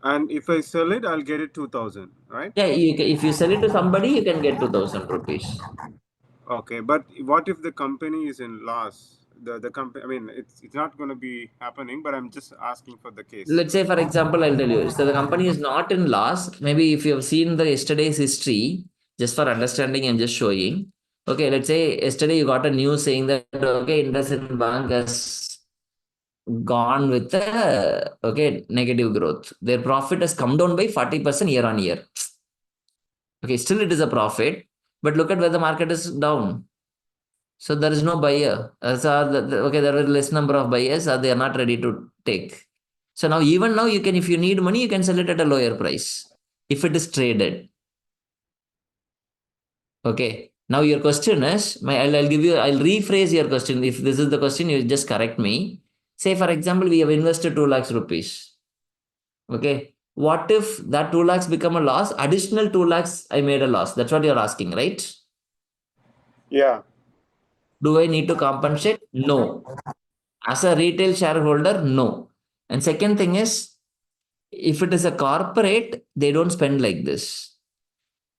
And if I sell it, I'll get it 2000, right? Yeah, if you sell it to somebody, you can get 2000 rupees. Okay, but what if the company is in loss? The company, I mean, it's not going to be happening, but I'm just asking for the case. Let's say, for example, I'll tell you. So the company is not in loss. Maybe if you have seen the yesterday's history, just for understanding, I'm just showing. Okay, let's say yesterday you got a news saying that okay, IndusInd Bank has gone with a negative growth. Their profit has come down by 40% year on year. Okay, still it is a profit, but look at where the market is down. So there is no buyer. Okay, there are less number of buyers, or they are not ready to take. So now, even now, you can, if you need money, you can sell it at a lower price if it is traded. Okay. Now your question is, I'll rephrase your question. If this is the question, you just correct me. Say, for example, we have invested 2 lakhs rupees. Okay. What if that 2 lakhs become a loss? Additional 2 lakhs, I made a loss. That's what you're asking, right? Yeah. Do I need to compensate? No. As a retail shareholder, no. And second thing is, if it is a corporate, they don't spend like this.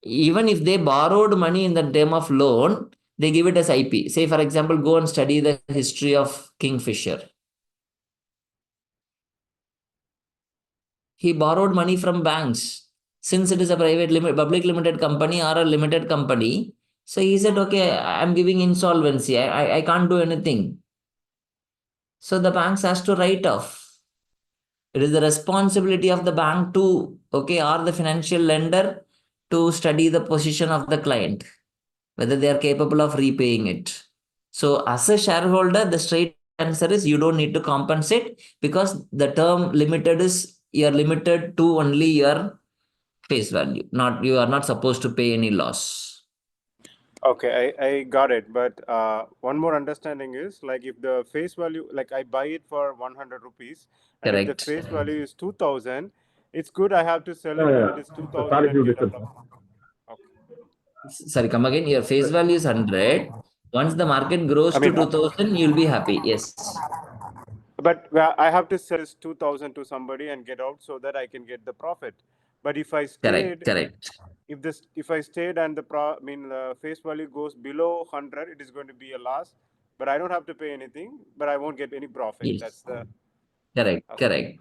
Even if they borrowed money in the term of loan, they give it as IP. Say, for example, go and study the history of Kingfisher. He borrowed money from banks. Since it is a public limited company or a limited company, so he said, okay, I'm giving insolvency. I can't do anything. So the banks has to write off. It is the responsibility of the bank to, okay, or the financial lender to study the position of the client, whether they are capable of repaying it. So as a shareholder, the straight answer is you don't need to compensate because the term limited is you're limited to only your face value. You are not supposed to pay any loss. Okay, I got it. But one more understanding is like if the face value, like I buy it for 100 rupees, and if the Correct. face value is 2000, it's good. I have to sell it Yeah, when yeah. it is 2000 Sorry to and get a disturb. Sorry, come again. Your face value is 100. Once the market grows to 2000, you'll be happy. Yes. But I have to sell this 2000 to somebody and get out so that I can get the profit. But if I stayed, Correct. if I stayed and the face value goes below 100, it is going to be a loss. But I don't have to pay anything, but I won't get any profit. Yes. That's the Correct.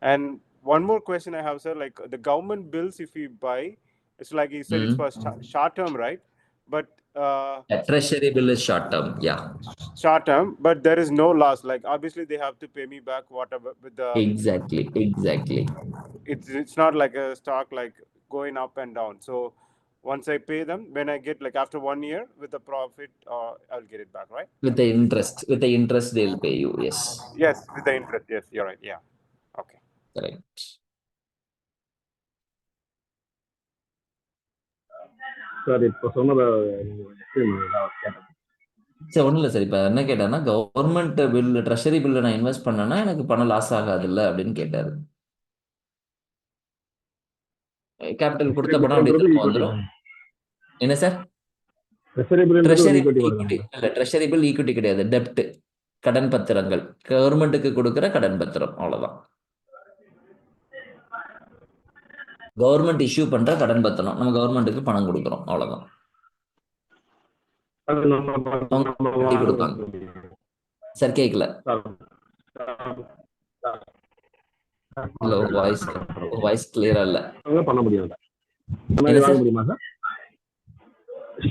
And one more question I have, sir, like the government bills, if we buy, it's like you said, it's for short term, right? But treasury bill is short term. Yeah. Short term, but there is no loss. Like obviously they have to pay me back whatever with the. Exactly. It's not like a stock like going up and down. So once I pay them, when I get like after 1 year with the profit, I'll get it back, right? With the interest they'll pay you. Yes. Yes, with the interest. Yes, you're right. Yeah. Okay. Correct. Sir இப்போ சொன்னதை சரி, ஒன்றும் இல்லை sir. இப்போ என்ன கேட்டார்னா, government bill treasury பில்ல நான் invest பண்ணேன்னா எனக்கு பணம் லாஸ் ஆகாது இல்லை அப்படின்னு கேட்டார். கேபிட்டல் கொடுத்த பணம் அப்படி திரும்ப வந்துடும். என்ன சார்? ட்ரெஷரி பில் ஈக்விட்டி கிடையாது, டெப்ட், கடன் பத்திரங்கள், கவர்மெண்ட்டுக்கு கொடுக்குற கடன் பத்திரம், அவ்வளவுதான். கவர்மெண்ட் இஷ்யூ பண்ற கடன் பத்திரம், நம்ம கவர்மெண்ட்டுக்கு பணம் கொடுக்குறோம், அவ்வளவுதான். கொடுப்பாங்க சார். கேட்கல. இல்ல, வாய்ஸ் கிளியரா இல்ல. பண்ண முடியாது. என்ன சார்? முடியுமா சார்?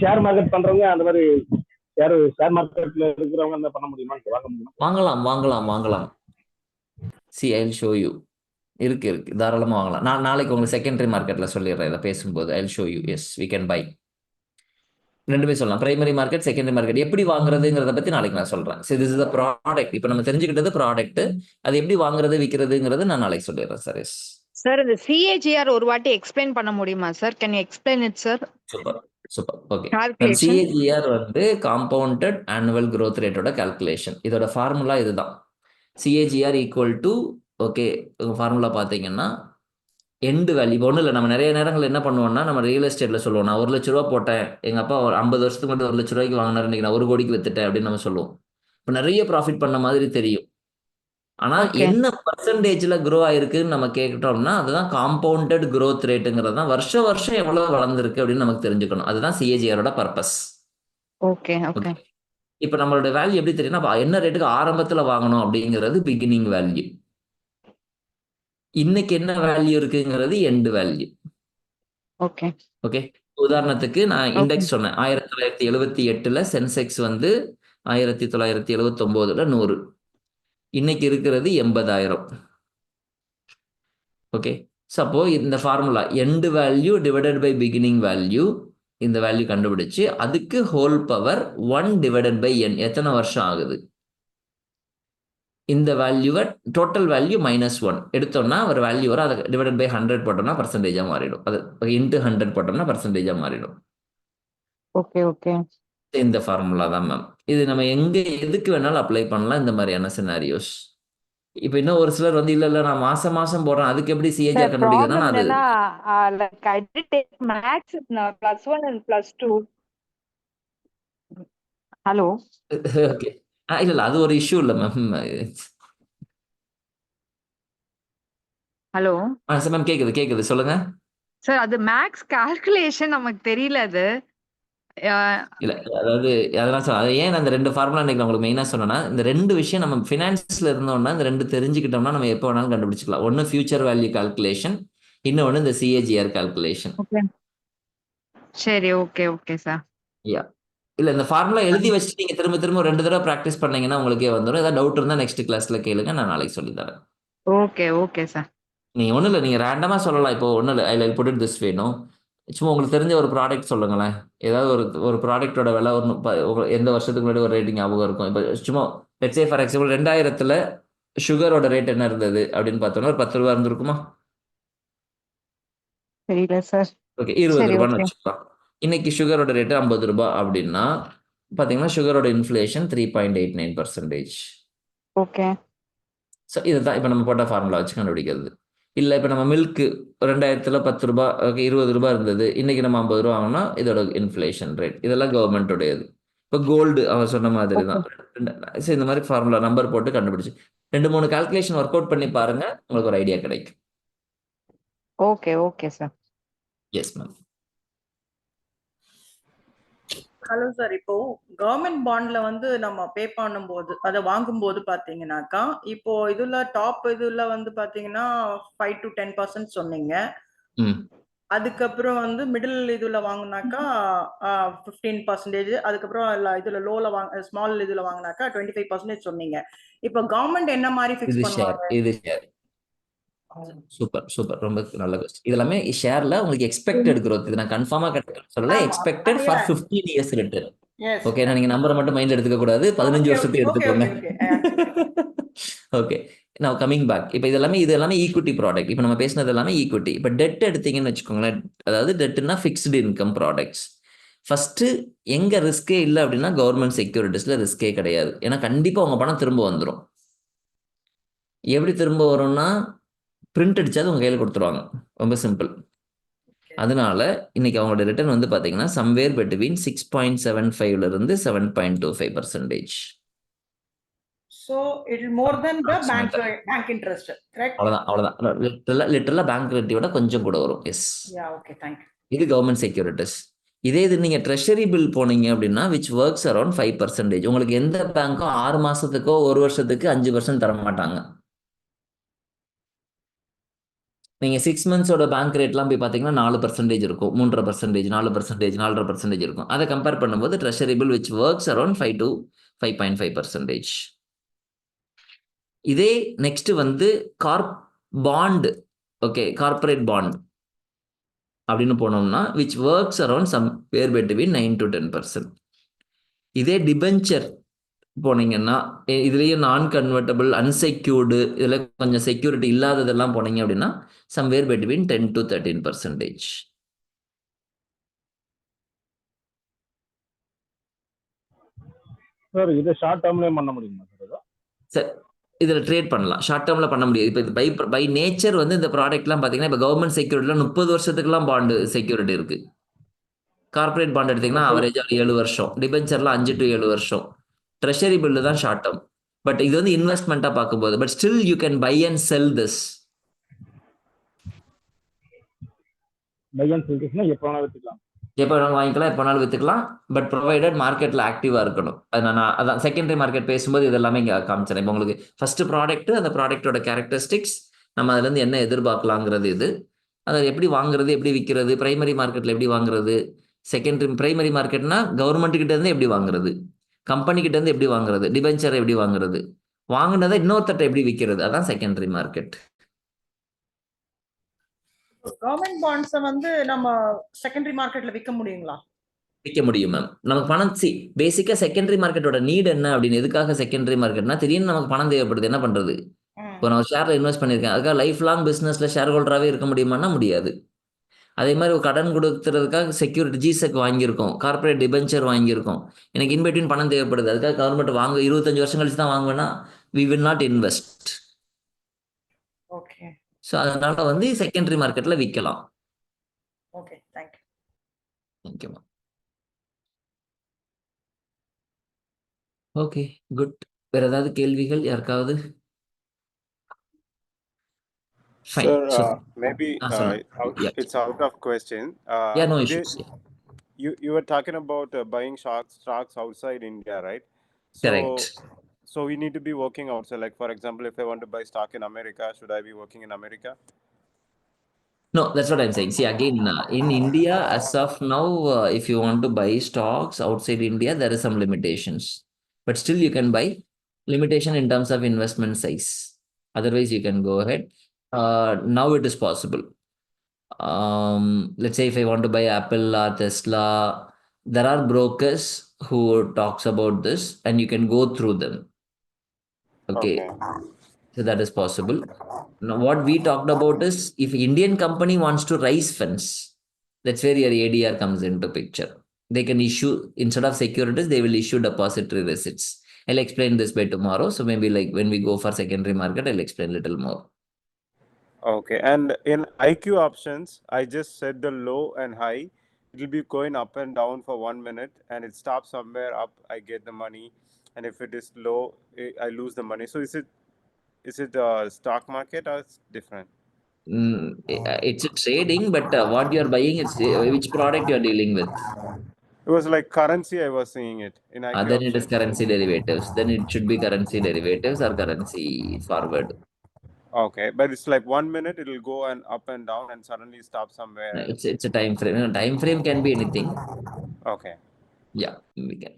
ஷேர் மார்க்கெட் பண்றவங்க அந்த மாதிரி ஷேர் மார்க்கெட்ல இருக்கிறவங்க அந்த பண்ண முடியுமா, வாங்க முடியுமா? வாங்கலாம். C I will show you. இருக்கு தாராளமா வாங்கலாம். நான் நாளைக்கு உங்களுக்கு செகண்டரி மார்க்கெட்ல சொல்லிடுறேன் இதை பேசும்போது. I will show you. Yes we can buy. ரெண்டுமே சொல்லலாம். பிரைமரி மார்க்கெட், செகண்டரி மார்க்கெட் எப்படி வாங்குறதுங்கிறத பத்தி நாளைக்கு நான் சொல்றேன். சரி, திஸ் இஸ் ப்ராடக்ட். இப்போ நம்ம தெரிஞ்சுக்கிட்டது ப்ராடக்ட். அது எப்படி வாங்குறது விற்கிறதுங்கிறது நான் நாளைக்கு சொல்லிடுறேன் சார். எஸ் சார், இந்த CAGR ஒரு வாட்டி எக்ஸ்பிளைன் பண்ண முடியுமா sir? Can you explain it sir? Super. Okay. Calculation. CAGR வந்து காம்பவுண்டட் ஆனுவல் growth ரேட்டோட கால்குலேஷன். இதோட ஃபார்முலா இதுதான். CAGR equal to okay formula பார்த்தீங்கன்னா எண்டு வேல்யூ. இப்போ ஒன்றும் இல்லை, நம்ம நிறைய நேரங்கள் என்ன பண்ணுவோம்னா நம்ம ரியல் எஸ்டேட்டில் சொல்லுவோம், நான் 1 லட்ச ரூபா போட்டேன், எங்கள் அப்பா ஒரு 50 வருஷத்துக்கு மட்டும் 1 லட்ச ரூபாய்க்கு வாங்கினார், இன்னைக்கு நான் 1 கோடிக்கு வித்துட்டேன் அப்படின்னு நம்ம சொல்லுவோம். இப்போ நிறைய ப்ராஃபிட் பண்ண மாதிரி தெரியும். ஆனால் என்ன பர்சன்டேஜில் க்ரோ ஆயிருக்குன்னு நம்ம கேட்டோம்னா அதுதான் காம்பவுண்டட் growth ரேட்டுங்கிறது தான். வருஷம் எவ்வளோ வளர்ந்துருக்கு அப்படின்னு நமக்கு தெரிஞ்சுக்கணும். அதுதான் CAGRோட பர்பஸ். ஓகே. இப்போ நம்மளோட வேல்யூ எப்படி தெரியும்னா, அப்ப என்ன ரேட்டுக்கு ஆரம்பத்தில் வாங்கணும் அப்படிங்கிறது பிகினிங் வேல்யூ. இன்னைக்கு என்ன வேல்யூ இருக்குங்கிறது எண்டு வேல்யூ. ஓகே. உதாரணத்துக்கு நான் இண்டெக்ஸ் சொன்னேன். 1978 சென்செக்ஸ் வந்து 1979 100. இன்னைக்கு இருக்கிறது 80,000. ஓகே. சப்போ இந்த formula end value divided by beginning value, இந்த வேல்யூ கண்டுபிடிச்சு அதுக்கு whole power 1 divided by n, எத்தனை வருஷம் ஆகுது, இந்த வேல்யூவை டோட்டல் வேல்யூ -1 எடுத்தோம்னா ஒரு வேல்யூ வரும். அதை டிவைடட் பை 100 போட்டோம்னா பர்சன்டேஜாக மாறிடும். அது இன்ட்டு 100 போட்டோம்னா பர்சன்டேஜாக மாறிடும். ஓகே. இந்த ஃபார்முலா தான் மேம். இது நம்ம எதுக்கு வேணாலும் அப்ளை பண்ணலாம் இந்த மாதிரியான சினாரியோஸ். இப்போ இன்னும் ஒரு சிலர் வந்து இல்ல நான் மாசம் போடுறேன், அதுக்கு எப்படி CAGR கண்டுபிடிக்கிறதுனா அது like I did take maths +1 and +2. Hello. Okay. இல்ல அது ஒரு இஷ்யூ இல்ல மேம். ஹலோ சார் மேம், கேக்குது சொல்லுங்க. சார், அது மேக்ஸ் கால்குலேஷன் நமக்கு தெரியல அது. இல்ல அதாவது அதெல்லாம் அது ஏன் அந்த 2 ஃபார்முலா இன்னைக்கு உங்களுக்கு மெயினா சொன்னேன்னா, இந்த 2 விஷயம் நம்ம ஃபினான்ஸ்ல இருந்தோம்னா இந்த 2 தெரிஞ்சுக்கிட்டோம்னா நம்ம எப்போ வேணாலும் கண்டுபிடிச்சிக்கலாம். ஒன்னு ஃபியூச்சர் வேல்யூ கால்குலேஷன், இன்னொன்னு இந்த CAGR கால்குலேஷன். சரி, ஓகே சார். யா இல்ல இந்த ஃபார்முலா எழுதி வச்சுட்டு நீங்க திரும்ப 2 தடவை பிராக்டிஸ் பண்ணீங்கன்னா உங்களுக்கே வந்துடும். ஏதாவது டவுட் இருந்தா நெக்ஸ்ட் கிளாஸ்ல கேளுங்க, நான் நாளைக்கு சொல்லி தரேன். Okay sir. நீங்க ஒண்ணும் இல்ல, நீங்க ரேண்டமா சொல்லலாம். இப்போ ஒண்ணும் இல்ல, ஐ புட் இட் திஸ் வேணும். சும்மா உங்களுக்கு தெரிஞ்ச ஒரு ப்ராடக்ட் சொல்லுங்களேன். ஏதாவது ஒரு ப்ராடக்ட்டோட விலை எந்த வருஷத்துக்கு முன்னாடி ஒரு ரேட்டிங் ஞாபகம் இருக்கும். இப்போ சும்மா லெட்ஸ் சே ஃபார் எக்ஸாம்பிள் 2000 சுகரோட ரேட் என்ன இருந்தது அப்படின்னு பார்த்தோம்னா ஒரு 10 ரூபா இருந்திருக்குமா? தெரியல சார். ஓகே, 20 ரூபான்னு வச்சுக்கலாம். இன்னைக்கு சுகரோட ரேட்டு 50 ரூபாய் அப்படின்னா பாத்தீங்கன்னா சுகரோட இன்ஃபிளேஷன் 3.89%. ஓகே. ஸோ இதுதான் இப்போ நம்ம போட்ட ஃபார்முலா வச்சு கண்டுபிடிக்கிறது. இல்லை இப்போ நம்ம மில்க்கு 2000 10 ரூபாய், ஓகே 20 ரூபாய் இருந்தது, இன்னைக்கு நம்ம 50 ரூபா வாங்கினா இதோட இன்ஃபிளேஷன் ரேட். இதெல்லாம் கவர்மெண்ட்டோடையது. இப்போ கோல்டு அவர் சொன்ன மாதிரி தான். ஸோ இந்த மாதிரி ஃபார்முலா நம்பர் போட்டு கண்டுபிடிச்சு 2-3 கால்குலேஷன் ஒர்க் அவுட் பண்ணி பாருங்க, உங்களுக்கு ஒரு ஐடியா கிடைக்கும். Okay sir. Yes ma'am. Hello sir, இப்போ கவர்மெண்ட் பாண்ட்ல வந்து நம்ம பே பண்ணும்போது அதை வாங்கும்போது பாத்தீங்கன்னாக்கா, இப்போ டாப் வந்து பாத்தீங்கன்னா 5 to 10% சொன்னீங்க. அதுக்கப்புறம் வந்து மிடில் வாங்கினாக்கா 15%, அதுக்கப்புறம் லோல ஸ்மால் வாங்கினாக்கா 25% சொன்னீங்க. இப்போ கவர்மெண்ட் என்ன மாதிரி ஃபிக்ஸ் பண்ணுவாங்க? இது ஷேர். சூப்பர் ரொம்ப நல்ல क्वेश्चन. இதெல்லாமே ஷேர்ல உங்களுக்கு எக்ஸ்பெக்டட் growth. இது நான் கன்ஃபார்மா சொல்லல, expected for 15 years return. Okay, நீங்க நம்பரை மட்டும் மைண்ட்ல எடுத்துக்க கூடாது, 15 வருஷத்துக்கு எடுத்துக்கோங்க. ஓகே, நான் கமிங் பேக். இப்போ இது எல்லாமே ஈக்விட்டி ப்ராடக்ட். இப்போ நம்ம பேசினது எல்லாமே ஈக்விட்டி. இப்போ டெட் எடுத்தீங்கன்னு வச்சுக்கோங்களேன், அதாவது டெட்னா ஃபிக்ஸ்டு இன்கம் ப்ராடக்ட்ஸ். ஃபர்ஸ்ட் எங்க ரிஸ்கே இல்லை அப்படின்னா கவர்மெண்ட் செக்யூரிட்டிஸ்ல ரிஸ்கே கிடையாது. ஏன்னா கண்டிப்பா உங்க பணம் திரும்ப வந்துடும். எப்படி திரும்ப வரும்னா பிரிண்ட் அடிச்சாது உங்க கையில் கொடுத்துருவாங்க. ரொம்ப சிம்பிள். அதனால இன்னைக்கு அவங்களோட ரிட்டர்ன் வந்து பாத்தீங்கன்னா சம்வேர் பிட்வீன் 6.75 இருந்து 7.25%. So it is more than the bank interest, correct? அவ்வளவுதான். லிட்டரலா பேங்க் ரேட்டோட கொஞ்சம் கூட வரும். எஸ். Okay, thank you. இது கவர்மெண்ட் செக்யூரிட்டிஸ். இது நீங்க ட்ரெஷரி பில் போனீங்க அப்படின்னா விச் ஒர்க்ஸ் அரௌண்ட் 5%. உங்களுக்கு எந்த பேங்க்கும் 6 மாசத்துக்கோ 1 வருஷத்துக்கு 5% தர மாட்டாங்க. நீங்க 6 மந்த்ஸோட பேங்க் ரேட்லாம் போய் பார்த்தீங்கன்னா 4% இருக்கும், 3.5%, 4%, 4.5% இருக்கும். அதை கம்பேர் பண்ணும்போது ட்ரெஷரிபிள் விச் ஒர்க்ஸ் அரௌண்ட் 5 to 5.5%. இதே நெக்ஸ்ட் வந்து பாண்ட், ஓகே, கார்பரேட் பாண்ட் அப்படின்னு போனோம்னா which works around somewhere between 9 to 10%. இதே டிபென்ச்சர் போனீங்கன்னா இதுலேயும் நான் கன்வெர்ட்டபிள், அன்செக்யூர்டு, இதில் கொஞ்சம் செக்யூரிட்டி இல்லாததெல்லாம் போனீங்க அப்படின்னா சம்வேர் பிட்வீன் 10 to 13%. சார் இது ஷார்ட் டேர்ம்லேயே பண்ண முடியுமா சார்? சார் இதில் ட்ரேட் பண்ணலாம், ஷார்ட் டேர்மில் பண்ண முடியாது. இப்போ பை நேச்சர் வந்து இந்த ப்ராடக்ட்லாம் பார்த்தீங்கன்னா இப்போ கவர்மெண்ட் செக்யூரிட்டியில் 30 வருஷத்துக்குலாம் பாண்டு செக்யூரிட்டி இருக்கு. கார்பரேட் பாண்ட் எடுத்தீங்கன்னா அவரேஜா 7 வருஷம், டிபென்ச்சர்லாம் 5 to 7 வருஷம். ட்ரெஷரி பில்லு தான் ஷார்ட் டேர்ம். பட் இது வந்து இன்வெஸ்ட்மெண்ட்டாக பார்க்கும்போது, but still you can buy and sell this. Buy and sell திஸ்னா எப்போ வேணாலும் விற்றுக்கலாம், எப்போ வேணாலும் வாங்கிக்கலாம், எப்போ வேணாலும் விற்றுக்கலாம். பட் ப்ரொவைடட் மார்க்கெட்டில் ஆக்டிவாக இருக்கணும். அது நான் அதான் செகண்டரி மார்க்கெட் பேசும்போது இதெல்லாமே இங்கே காமிச்சிடறேன். இப்போ உங்களுக்கு ஃபர்ஸ்ட் ப்ராடக்ட், அந்த ப்ராடக்டோட கேரக்டரிஸ்டிக்ஸ், நம்ம அதுலேருந்து என்ன எதிர்பார்க்கலாங்கிறது இது, அதை எப்படி வாங்குறது, எப்படி விற்கிறது, பிரைமரி மார்க்கெட்டில் எப்படி வாங்குறது, செகண்டரி பிரைமரி மார்க்கெட்னா கவர்மெண்ட் கிட்ட இருந்து எப்படி வாங்குறது, கம்பெனி கிட்ட இருந்து எப்படி வாங்குறது, டிபென்ச்சரை எப்படி வாங்குறது, வாங்கினதை இன்னொருத்தட்ட எப்படி விற்கிறது, அதான் செகண்டரி மார்க்கெட். கவர்மெண்ட் பாண்ட்ஸை வந்து நம்ம செகண்டரி மார்க்கெட்ல விற்க முடியுங்களா? விற்க முடியும் மேம். நமக்கு பணம் பேசிக்கா செகண்டரி மார்க்கெட்டோட நீட் என்ன அப்படின்னு, எதுக்காக செகண்டரி மார்க்கெட்னா திடீர்னு நமக்கு பணம் தேவைப்படுது, என்ன பண்றது? இப்போ நான் ஷேர்ல இன்வெஸ்ட் பண்ணியிருக்கேன், அதுக்காக லைஃப் லாங் பிசினஸ்ல ஷேர் ஹோல்டராகவே இருக்க முடியுமான்னா முடியாது. அதே மாதிரி ஒரு கடன் கொடுக்கறதுக்காக செக்யூரிட்டி ஜிசெக் வாங்கியிருக்கோம், கார்பரேட் டிபென்ச்சர் வாங்கியிருக்கோம், எனக்கு இன்பிட்வீன் பணம் தேவைப்படுது, அதுக்காக கவர்மெண்ட் வாங்க 25 வருஷம் கழிச்சு தான் வாங்குவேன்னா we will not invest. Okay. So அதனால வந்து செகண்டரி மார்க்கெட்ல விற்கலாம். Okay, thank you. Thank you ma'am. Okay, good. வேற ஏதாவது கேள்விகள் யாருக்காவது? Sir, maybe Yeah. it's out of question. Yeah, no issues. You were talking about buying stocks outside India, right? Correct. So we need to be working outside. Like for example, if I want to buy stock in America, should I be working in America? No, that's what I'm saying. See, again, in India, as of now, if you want to buy stocks outside India, there is some limitations. But still, you can buy. Limitation in terms of investment size. Otherwise, you can go ahead. Now it is possible. Let's say if I want to buy Apple or Tesla, there are brokers who talks about this, and you can go through them. Okay. So that is possible. Now, what we talked about is if Indian company wants to raise funds, that's where your ADR comes into picture. They can issue, instead of securities, they will issue depository receipts. I'll explain this by tomorrow. So maybe like when we go for secondary market, I'll explain a little more. Okay. And in IQ options, I just set the low and high. It will be going up and down for 1 minute, and it stops somewhere up. I get the money, and if it is low, I lose the money. So is it a stock market or it's different? It's a trading, but what you are buying is which product you are dealing with. It was like currency. I was seeing it in IQ Then options. it is currency derivatives. Then it should be currency derivatives or currency forward. Okay, but it's like 1 minute it will go and up and down and suddenly stop somewhere. It's a time frame. Time frame can be anything. Okay. Yeah, we can.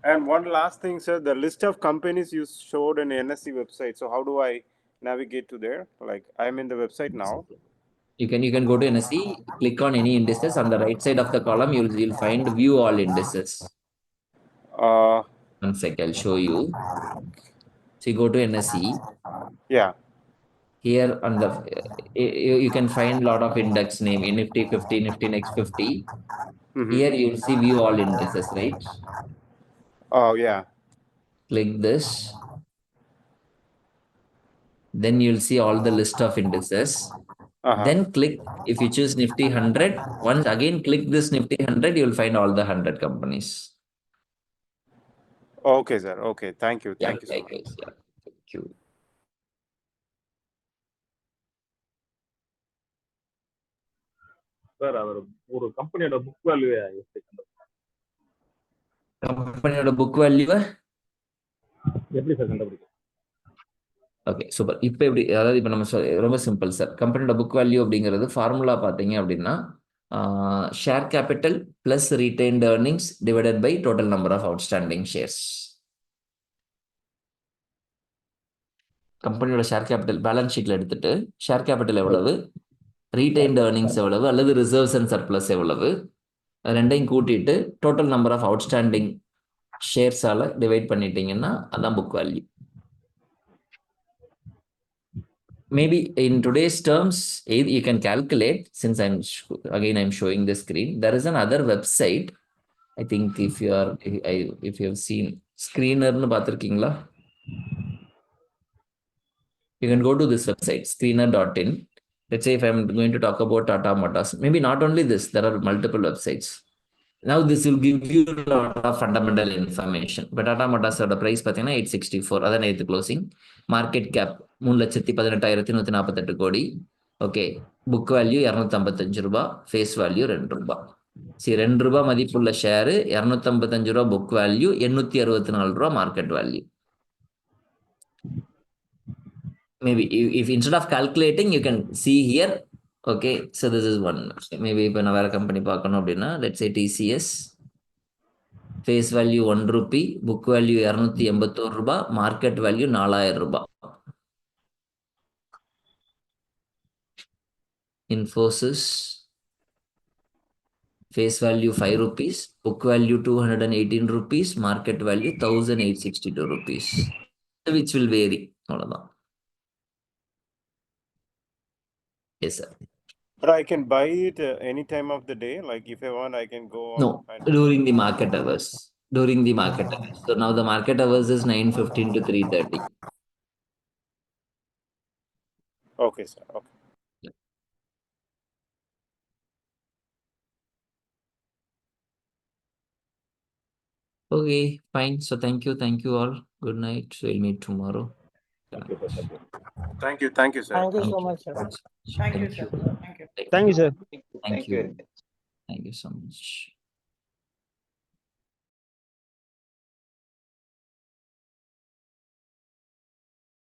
And one last thing, sir, the list of companies you showed in the NSE website. So how do I navigate to there? Like I'm in the website now. You can go to NSE, click on any indices. On the right side of the column, you'll find view all indices. One sec, I'll show you. So you go to NSE. Yeah. Here on the you can find a lot of index name, Nifty 50, Nifty Next 50. Here you'll see view all indices, right? Oh yeah. Click this. Then you'll see all the list of indices. Then click, if you choose Nifty 100, once again click this Nifty 100, you'll find all the 100 companies. Okay, sir. Okay. Thank you. Thank you so much. Yeah. Thank you. Sir அவர் ஒரு கம்பெனியோட book value கம்பெனியோட book value எப்படி sir கண்டுபிடிக்கும்? Okay super. இப்போ எப்படி, அதாவது இப்போ நம்ம ரொம்ப சிம்பிள் சார். கம்பெனியோட புக் வேல்யூ அப்படிங்கிறது ஃபார்முலா பார்த்தீங்க அப்படின்னா share capital plus retained earnings divided by total number of outstanding shares. கம்பெனியோட ஷேர் கேபிட்டல் பேலன்ஸ் ஷீட்ல எடுத்துட்டு ஷேர் கேபிட்டல் எவ்வளவு, ரீடைன்ட் ஏர்னிங்ஸ் எவ்வளவு, அல்லது ரிசர்வ்ஸ் அண்ட் சர்ப்ளஸ் எவ்வளவு, ரெண்டையும் கூட்டிட்டு டோட்டல் நம்பர் ஆஃப் அவுட்ஸ்டாண்டிங் ஷேர்ஸால டிவைட் பண்ணிட்டீங்கன்னா அதான் book value. Maybe in today's terms, you can calculate, since I'm showing the screen. There is another website. I think if you have seen Screener nu paathirkingla, you can go to this website screener.in. Let's say if I'm going to talk about Tata Motors, maybe not only this, there are multiple websites. Now this will give you a lot of fundamental information. But Tata Motors price pathina 864, அதான் நேத்து closing. Market cap 3,18,148 கோடி. Okay, book value 255 ரூபாய், face value 2 ரூபாய். சரி, 2 ரூபாய் மதிப்புள்ள share, 255 ரூபாய் book value, 864 ரூபாய் market value. Maybe if instead of calculating, you can see here. Okay, so this is one. Maybe இப்போ நான் வேற கம்பெனி பார்க்கணும் அப்படின்னா, let's say TCS, face value 1 rupee, book value 281 ரூபாய், மார்க்கெட் வேல்யூ 4000 ரூபாய். Infosys, face value 5 rupees, book value 218 rupees, market value 1862 rupees, which will vary. Yes, sir. But I can buy it any time of the day. Like if I want, I can go. No, during the market hours. During the market hours. So now the market hours is 9:15 to 3:30. Okay, sir. Okay. Okay, fine. So thank you all. Good night. We'll meet tomorrow. Thank you, sir. Thank you, sir. Thank you so much, sir. Thank you, sir. Thank you. Thank you, sir. Thank you. Thank you so much.